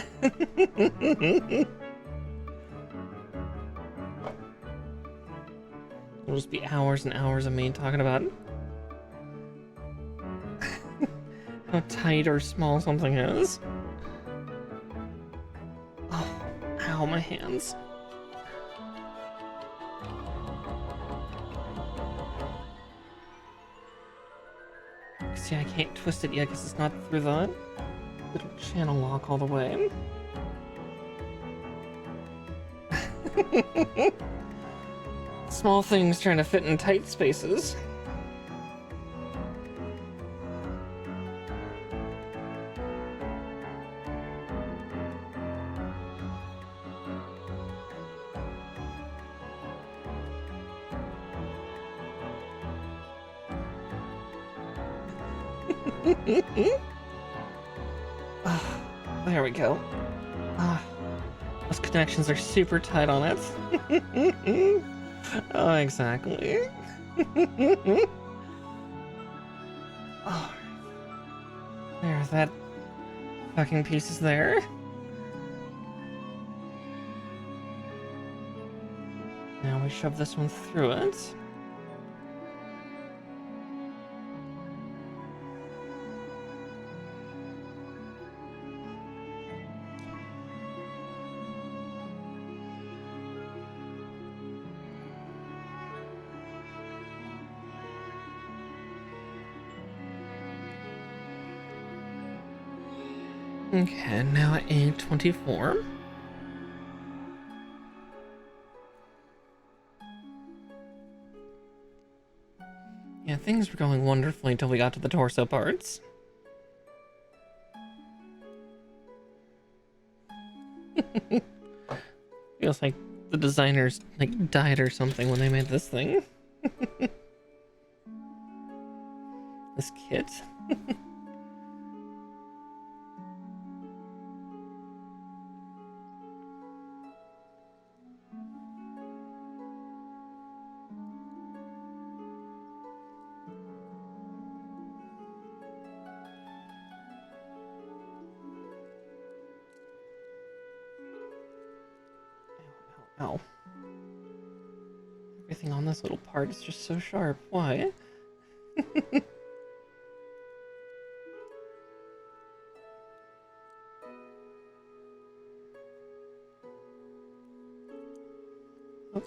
just be hours and hours of me talking about how tight or small something is. Oh, ow, my hands. See, I can't twist it yet because it's not through the little channel lock all the way. Small things trying to fit in tight spaces. Oh, there we go. Those connections are super tight on it. Oh, exactly. Oh, there, that fucking piece is there. Now we shove this one through it. Okay, now at A24. Yeah, things were going wonderfully until we got to the torso parts. Feels like the designers died or something when they made this thing. This kit. Ow. Everything on this little part is just so sharp. Why? Oh.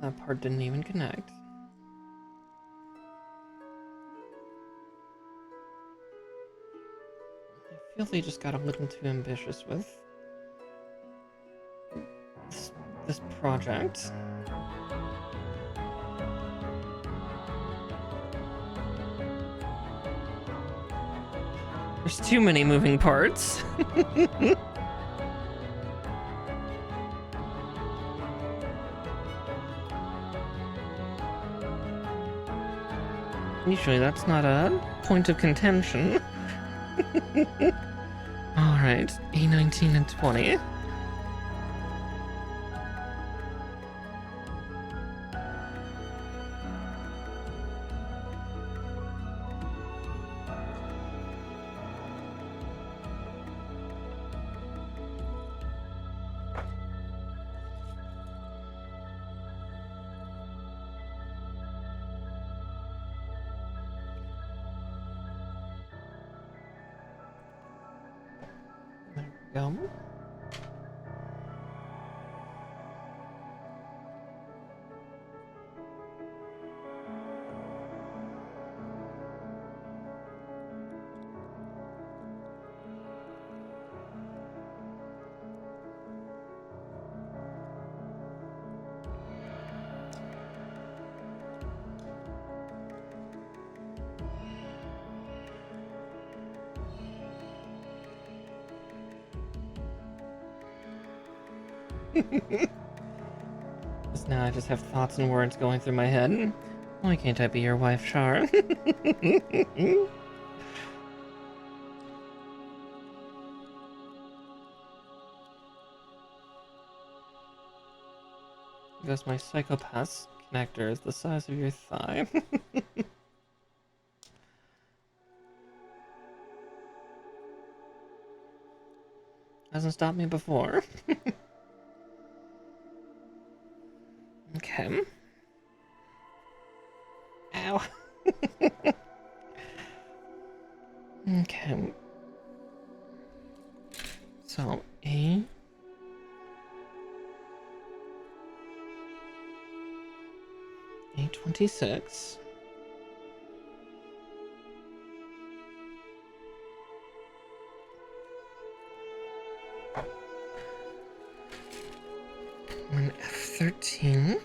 That part didn't even connect. I feel they just got a little too ambitious with this project. There's too many moving parts. Usually that's not a point of contention. Alright, A19 and 20. There we go. Because now I just have thoughts and words going through my head. Why can't I be your wife, Char? Because my psychopath connector is the size of your thigh. Hasn't stopped me before. Okay. Ow. Okay. So, A26. An F13.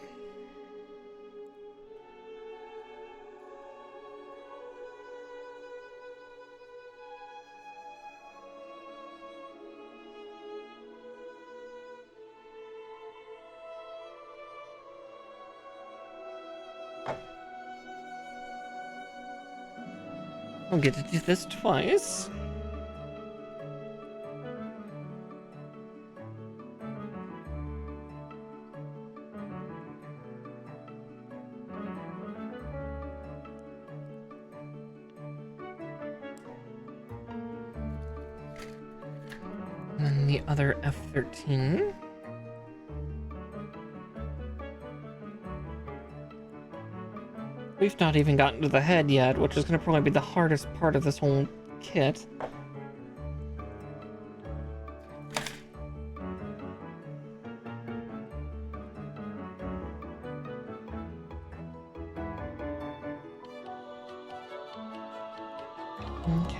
I'll get to do this twice. And then the other F13. We've not even gotten to the head yet, which is going to probably be the hardest part of this whole kit.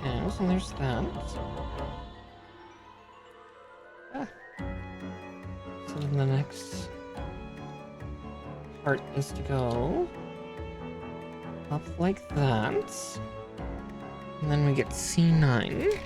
Okay, so there's that. Ah. So then the next part is to go up like that. And then we get C9.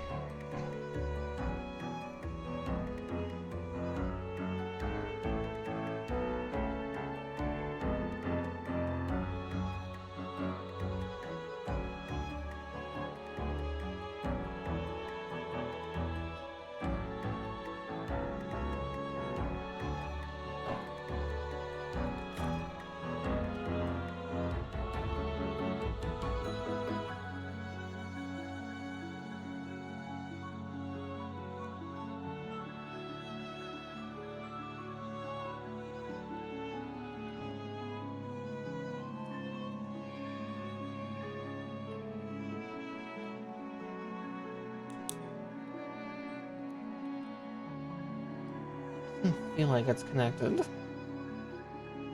I feel like it's connected. At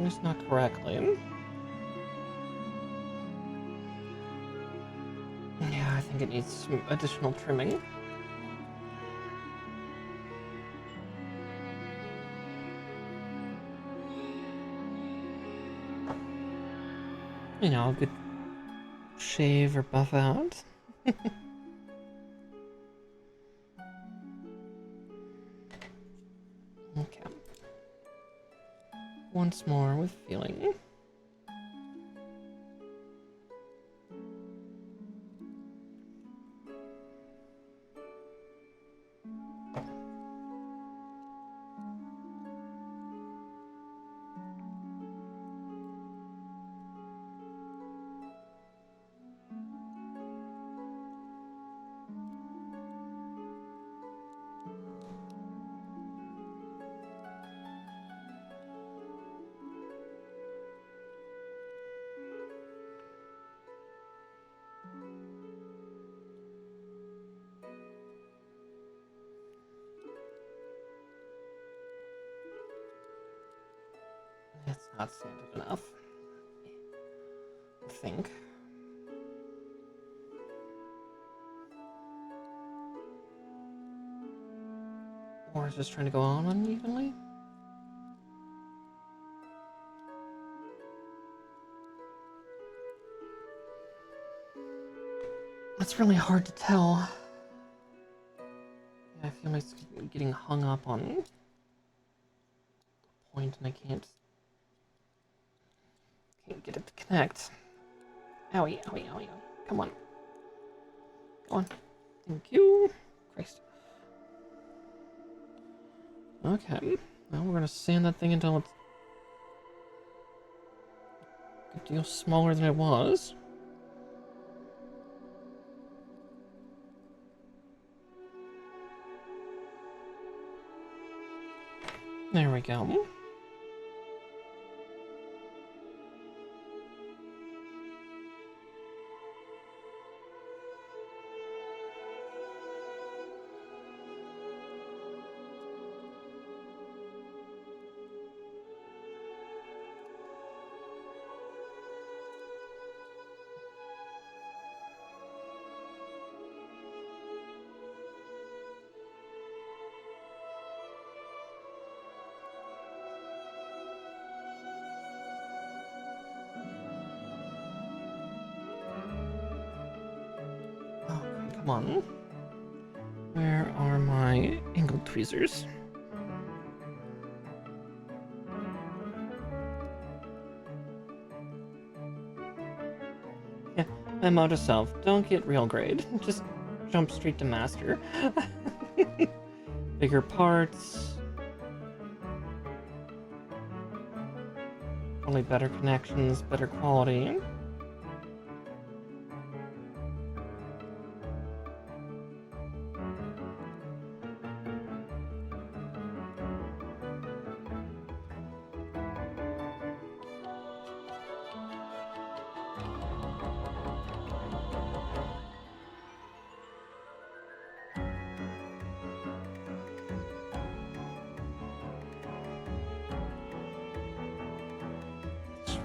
least not correctly. Yeah, I think it needs some additional trimming. You know, a good shave or buff out. Okay. Once more with feeling. It's not sanded enough, I think. Or is just trying to go on unevenly? It's really hard to tell. Yeah, I feel like it's getting hung up on a point and I can't get it to connect. Owie, owie, owie, owie. Come on. Go on. Thank you. Christ. Okay. Now we're gonna sand that thing until it's a good deal smaller than it was. There we go. Come on. Where are my angled tweezers? Yeah, I'm out of self. Don't get real grade. Just jump straight to master. Bigger parts. Probably better connections, better quality.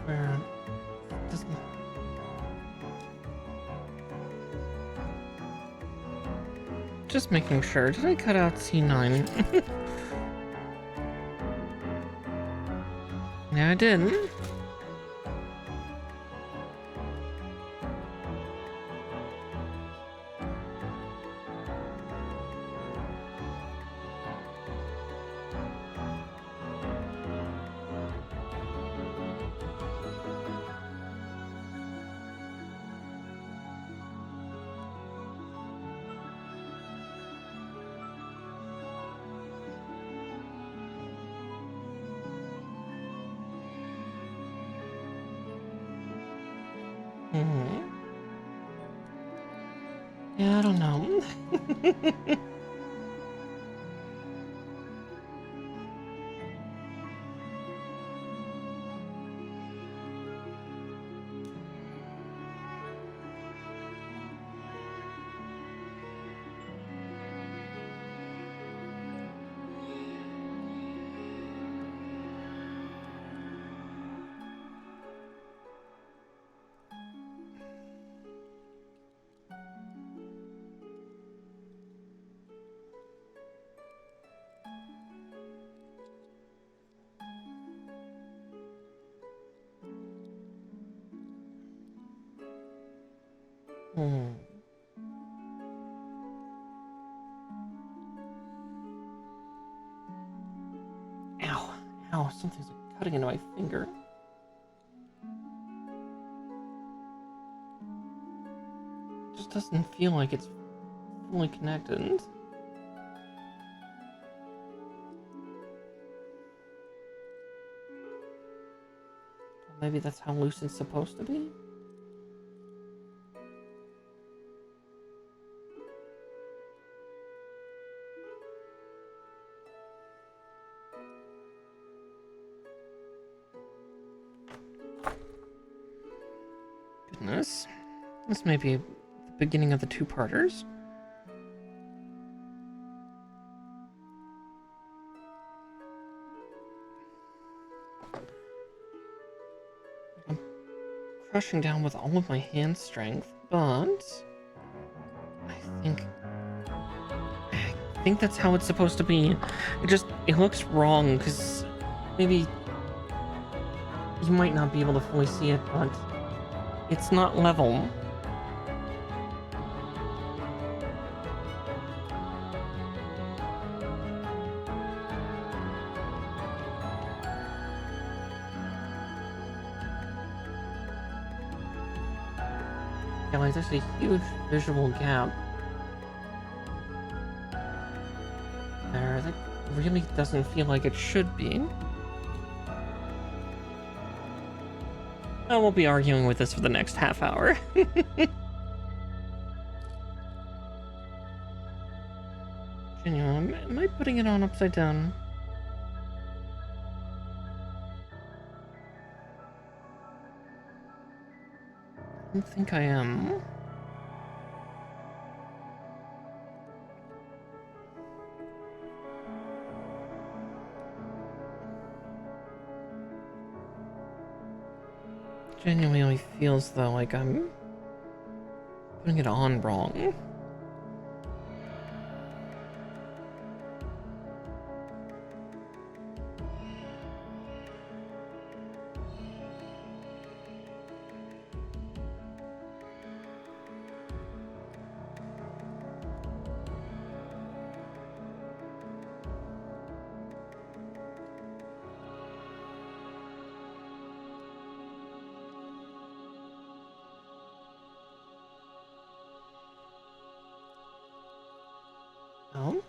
Where doesn't Just making sure. Did I cut out C9? Yeah, I did. Yeah, I don't know. Ow. Ow, something's cutting into my finger. It just doesn't feel like it's fully connected. Maybe that's how loose it's supposed to be? Goodness. This may be the beginning of the two-parters. I'm crushing down with all of my hand strength, but I think that's how it's supposed to be. It looks wrong, because maybe you might not be able to fully see it, but it's not level. Yeah, like there's a huge visual gap there that really doesn't feel like it should be. I won't be arguing with this for the next half hour. Genuine, am I putting it on upside down? I don't think I am. Genuinely feels though like I'm putting it on wrong. Oh?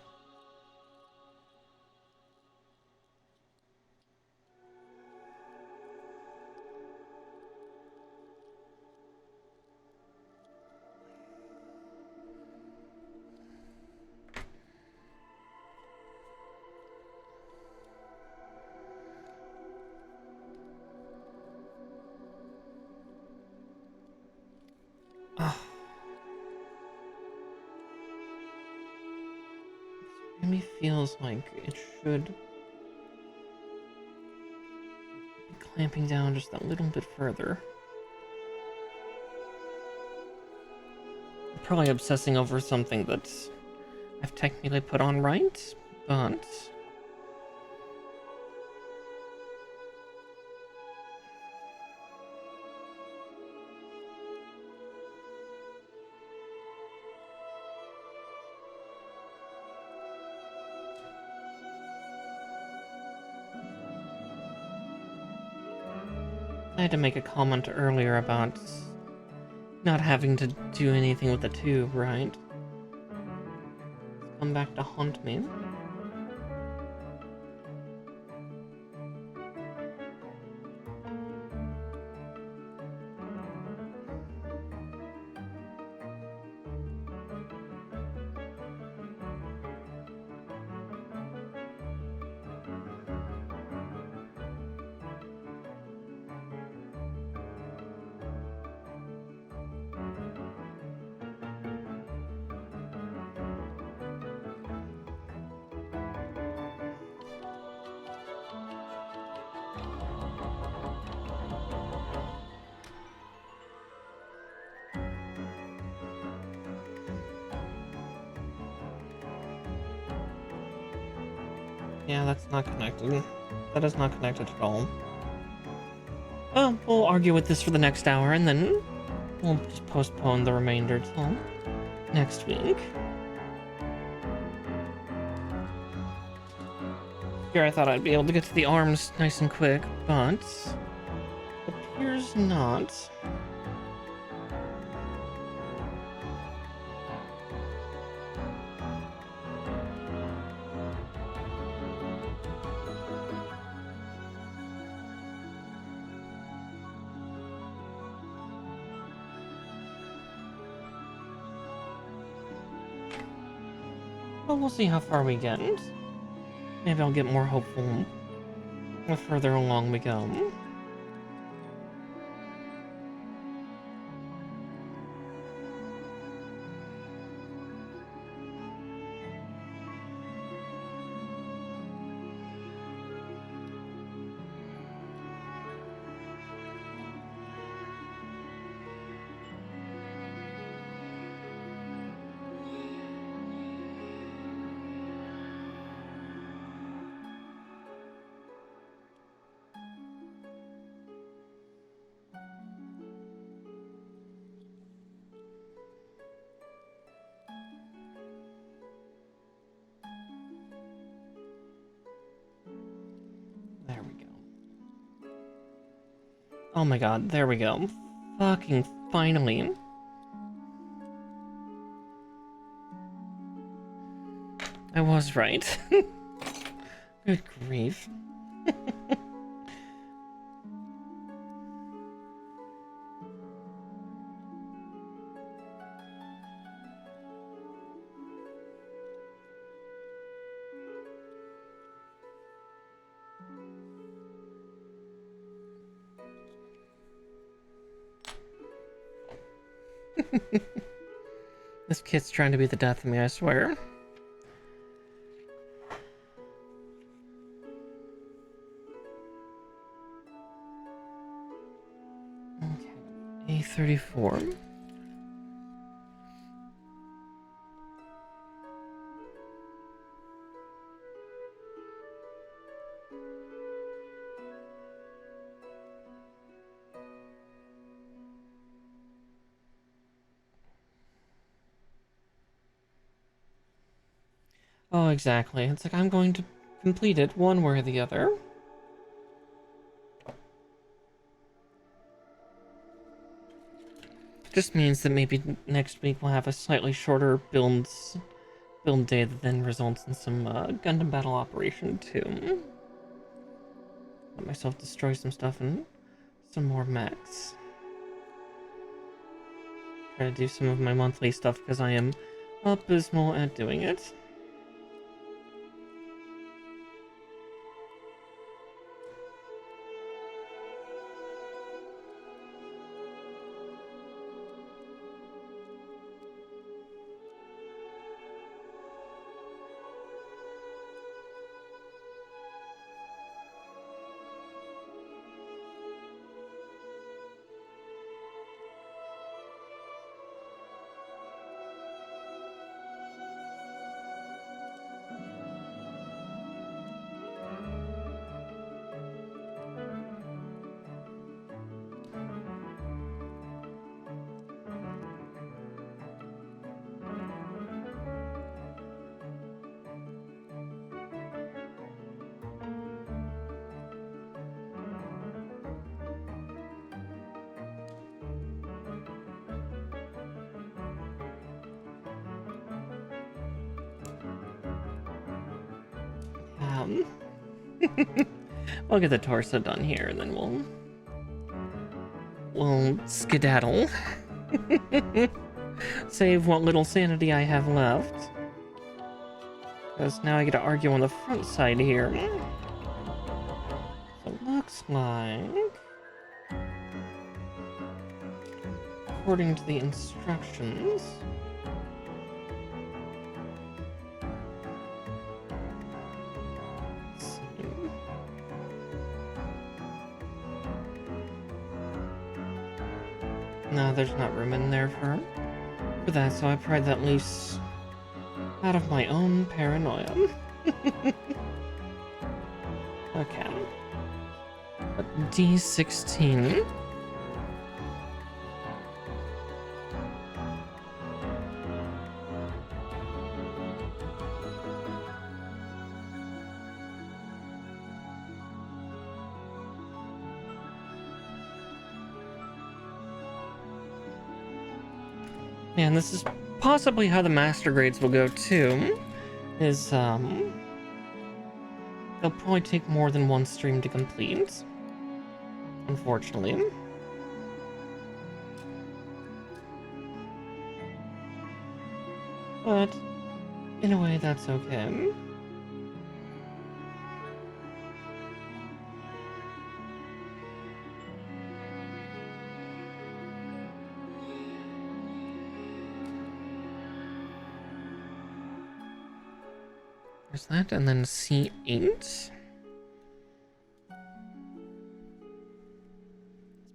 Oh. It really feels like it should be clamping down just a little bit further. I'm probably obsessing over something that's I've technically put on right, but I had to make a comment earlier about not having to do anything with the tube, right? Come back to haunt me. Yeah, that's not connected. That is not connected at all. Oh, we'll argue with this for the next hour, and then we'll just postpone the remainder till next week. Here I thought I'd be able to get to the arms nice and quick, but appears not. But we'll see how far we get. Maybe I'll get more hopeful the further along we go. There we go. Oh my god, there we go. Fucking finally. I was right. Good grief. This kid's trying to be the death of me, I swear. Okay, A34. Oh, exactly. It's like I'm going to complete it one way or the other. Just means that maybe next week we'll have a slightly shorter build day that then results in some Gundam Battle Operation 2. Let myself destroy some stuff and some more mechs. Try to do some of my monthly stuff because I am abysmal at doing it. we'll get the torso done here, and then we'll skedaddle. Save what little sanity I have left. Because now I get to argue on the front side here. So it looks like, according to the instructions, let's see. No, there's not room in there for that, so I pried that loose out of my own paranoia. Okay. But D16. And this is possibly how the master grades will go too, is they'll probably take more than one stream to complete, unfortunately. But in a way, that's okay. There's that, and then C8.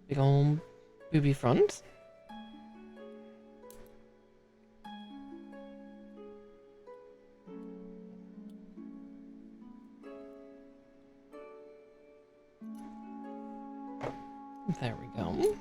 Big old booby front. There we go.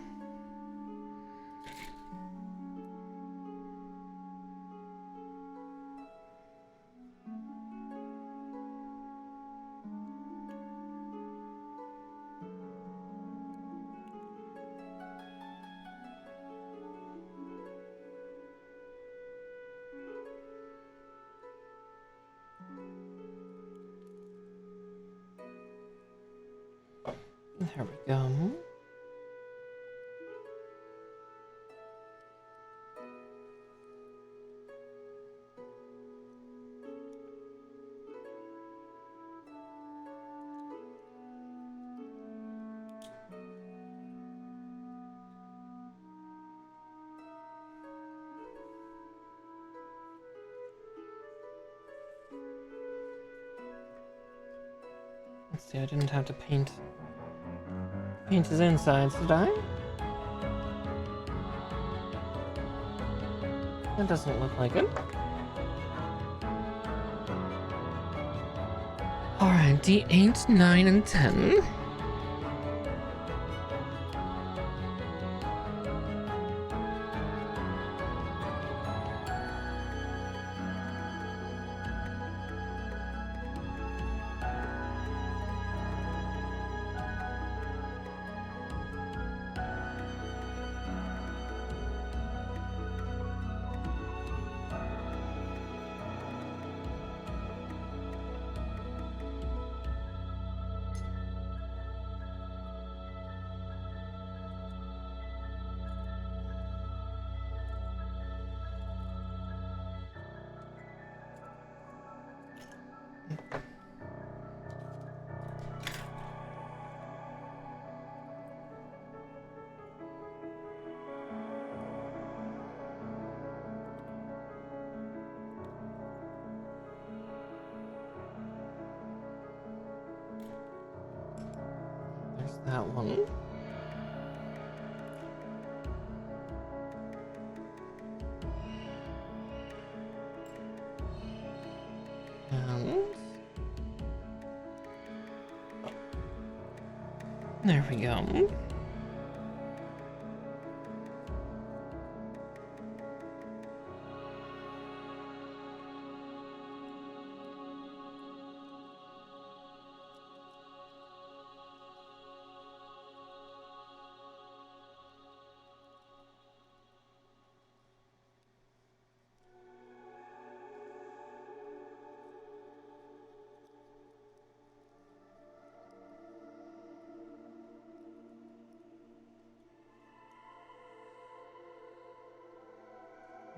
There we go. Let's see, I didn't have to paint his insides, did I? That doesn't look like it. Alright, D8, 9, and 10. There's that one. And there we go.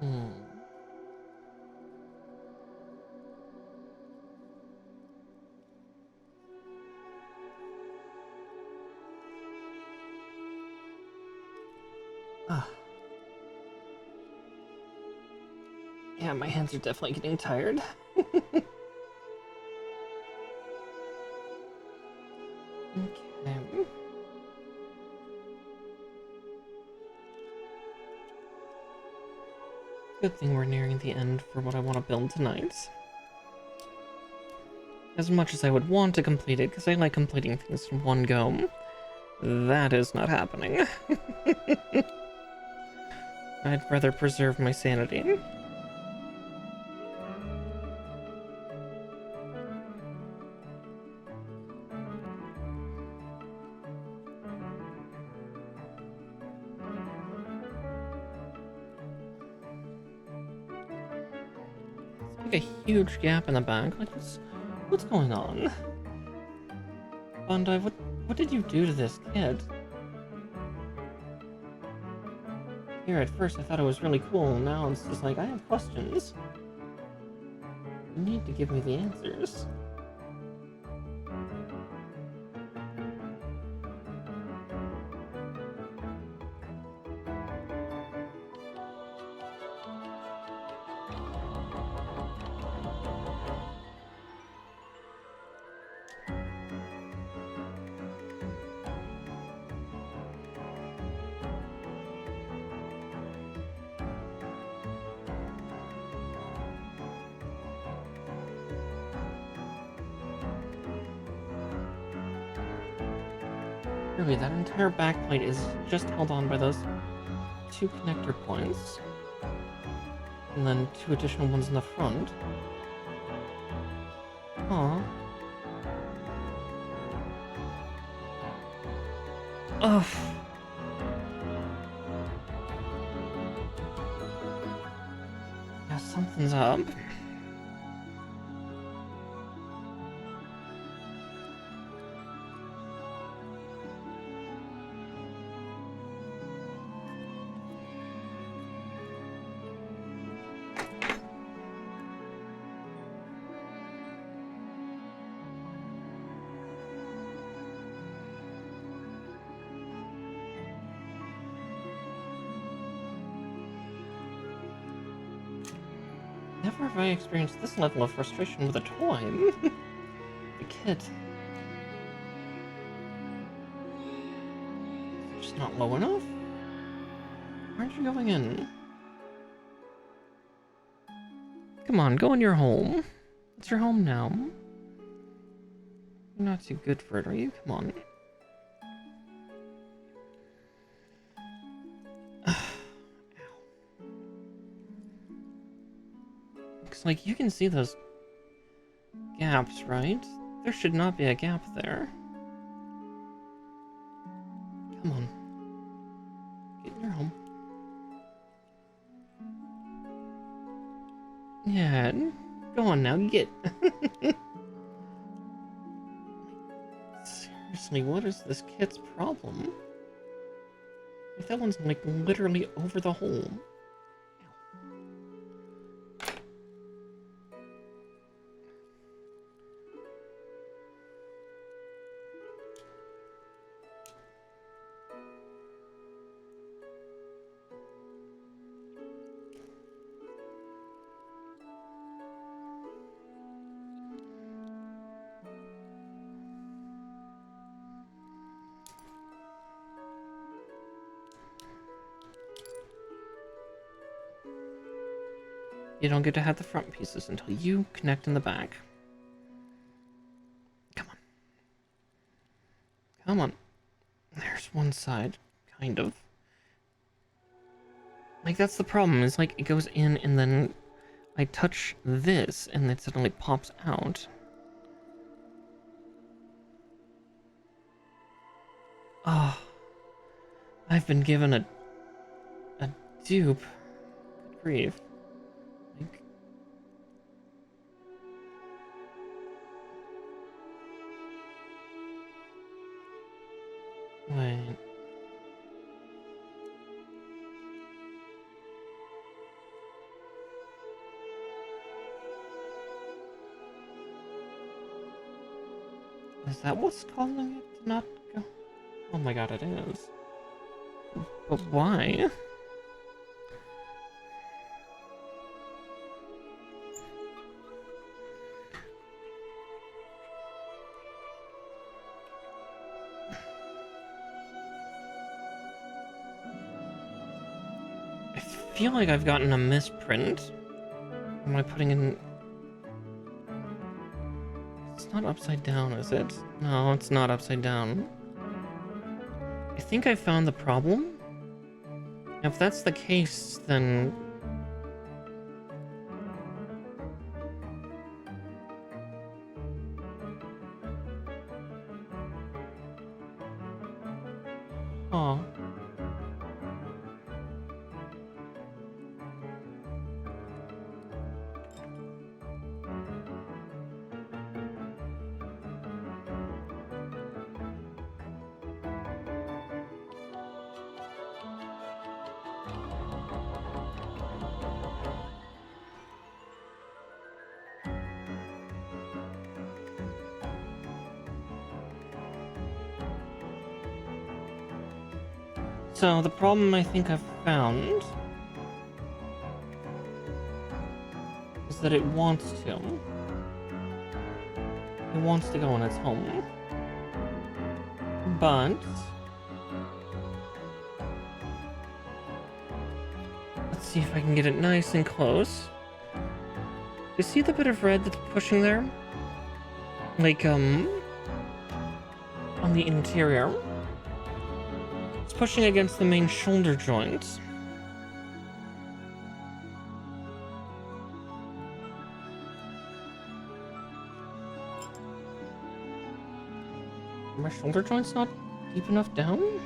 Hmm. Ah. Yeah, my hands are definitely getting tired. Okay. Good thing we're nearing the end for what I want to build tonight. As much as I would want to complete it, because I like completing things from one go, that is not happening. I'd rather preserve my sanity. Like a huge gap in the back. Like, what's going on? Bandai, what did you do to this kid? Here, at first I thought it was really cool, now it's just like, I have questions. You need to give me the answers. Really, that entire backplate is just held on by those 2 connector points. And then 2 additional ones in the front. Aw. Ugh. Yeah, something's up. Never have I experienced this level of frustration with a toy. The kid. Just not low enough? Aren't you going in? Come on, go in your home. It's your home now. You're not too good for it, are you? Come on. Looks like you can see those gaps, right? There should not be a gap there. Come on. Get in your home. Yeah, go on now, get. Seriously, what is this kid's problem? Like, that one's like literally over the hole. You don't get to have the front pieces until you connect in the back. Come on. Come on. There's one side, kind of. Like, that's the problem, is like, it goes in and then I touch this and it suddenly pops out. Oh, I've been given a dupe. Good grief. Like, wait. Is that what's causing it to not go? Oh my god, it is. But why? I feel like I've gotten a misprint. Am I putting in... It's not upside down, is it? No, it's not upside down. I think I found the problem. If that's the case, then... Huh. So, the problem I think I've found is that it wants to. It wants to go in its home. But... let's see if I can get it nice and close. You see the bit of red that's pushing there? Like, on the interior? It's pushing against the main shoulder joint. Are my shoulder joints not deep enough down?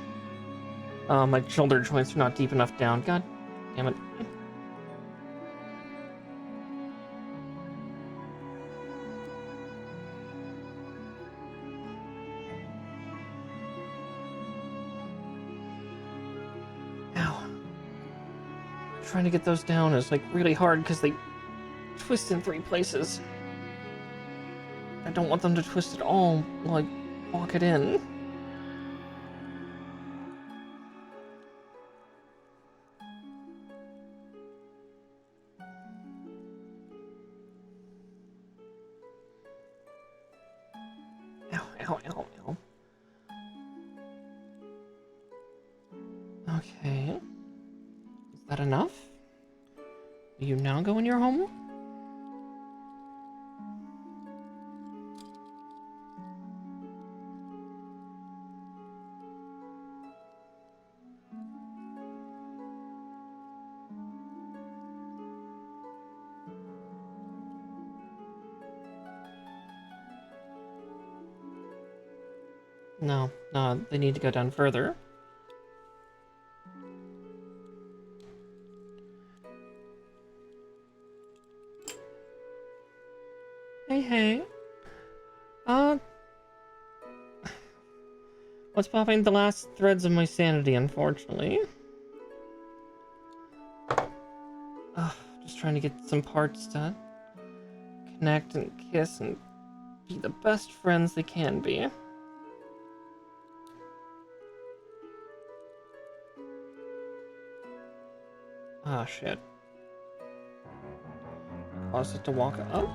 My shoulder joints are not deep enough down. God damn it. Ow. Trying to get those down is like really hard because they twist in 3 places. I don't want them to twist at all, like, walk it in. Ow, ow, ow, ow. Okay. Is that enough? Will you now go in your home? No, no, they need to go down further. Hey, hey. What's popping the last threads of my sanity, unfortunately. Just trying to get some parts to connect and kiss and be the best friends they can be. Ah, shit. Cause it to walk up?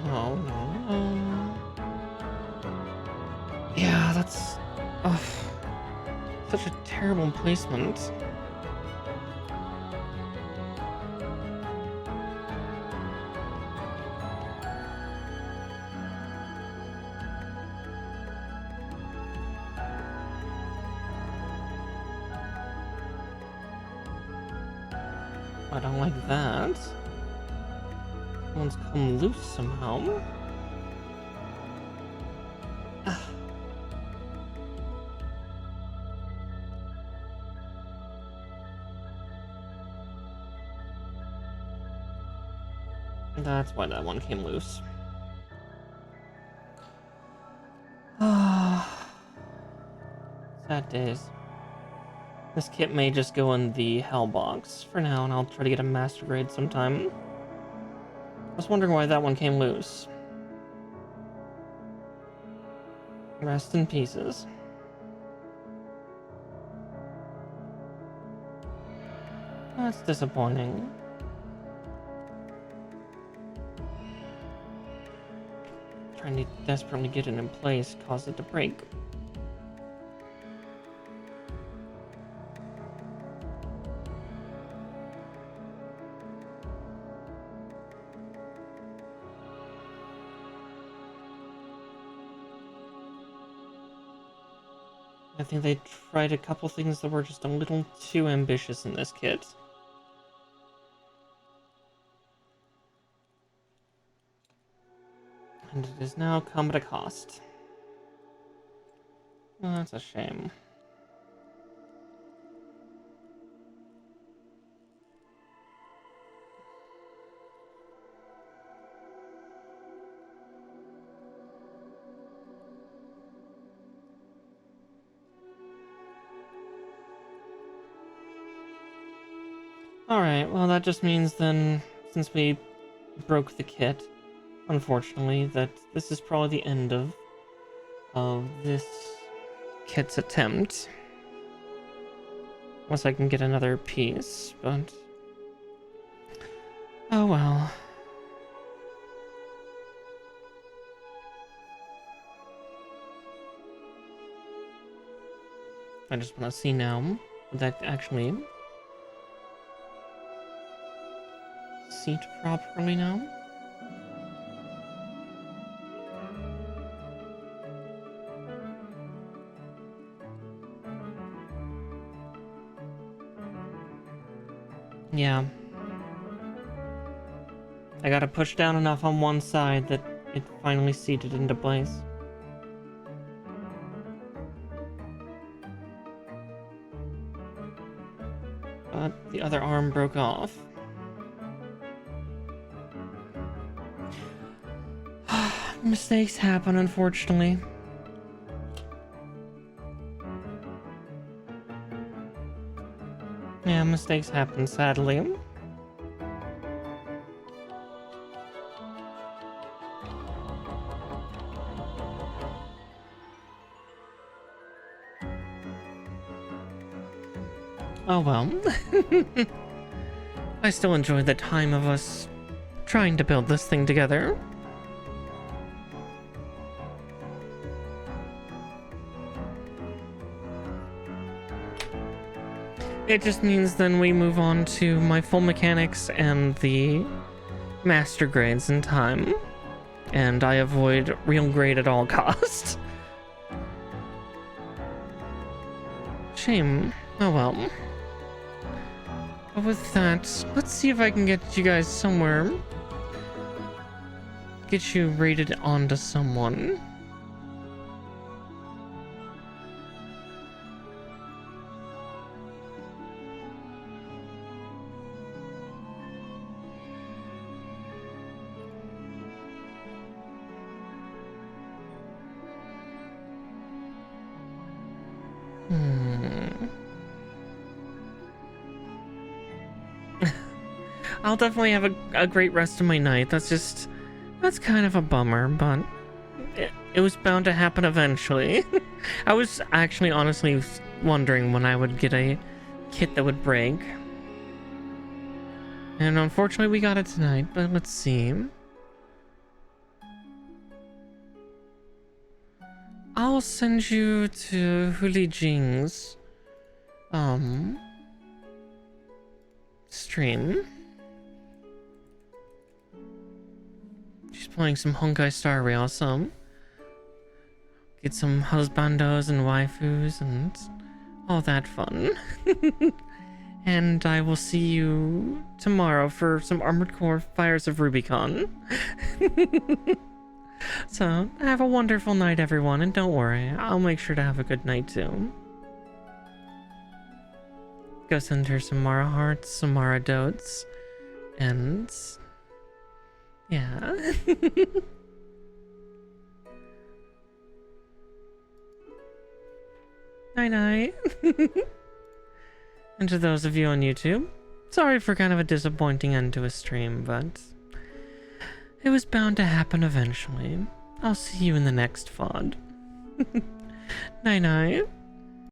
No, no, no. Yeah, that's... oh, such a terrible placement. I don't like that. One's come loose somehow. That's why that one came loose. Sad days. This kit may just go in the hell box for now, and I'll try to get a master grade sometime. I was wondering why that one came loose. Rest in pieces. That's disappointing. Trying to desperately get it in place caused it to break. I think they tried a couple things that were just a little too ambitious in this kit. And it has now come at a cost. Well, that's a shame. Alright, well that just means then, since we broke the kit, unfortunately, that this is probably the end of this kit's attempt. Unless I can get another piece, but... oh well. I just want to see now, would that actually seat properly now? Yeah. I gotta push down enough on one side that it finally seated into place. But the other arm broke off. Mistakes happen, unfortunately. Yeah, mistakes happen, sadly. Oh well. I still enjoy the time of us trying to build this thing together. It just means then we move on to my full mechanics and the master grades in time. And I avoid real grade at all costs. Shame. Oh well. But with that, let's see if I can get you guys somewhere. Get you rated onto someone. I'll definitely have a great rest of my night. That's kind of a bummer, but it was bound to happen eventually. I was actually honestly wondering when I would get a kit that would break. And unfortunately we got it tonight, but let's see. I'll send you to Huli Jing's stream. She's playing some Honkai Star Rail, so get some husbandos and waifus and all that fun. And I will see you tomorrow for some Armored Core Fires of Rubicon. So, have a wonderful night, everyone, and don't worry, I'll make sure to have a good night, too. Go send her some Mara hearts, some Mara dotes, and... yeah. Night-night. And to those of you on YouTube, sorry for kind of a disappointing end to a stream, but... It was bound to happen eventually. I'll see you in the next VOD. Night night.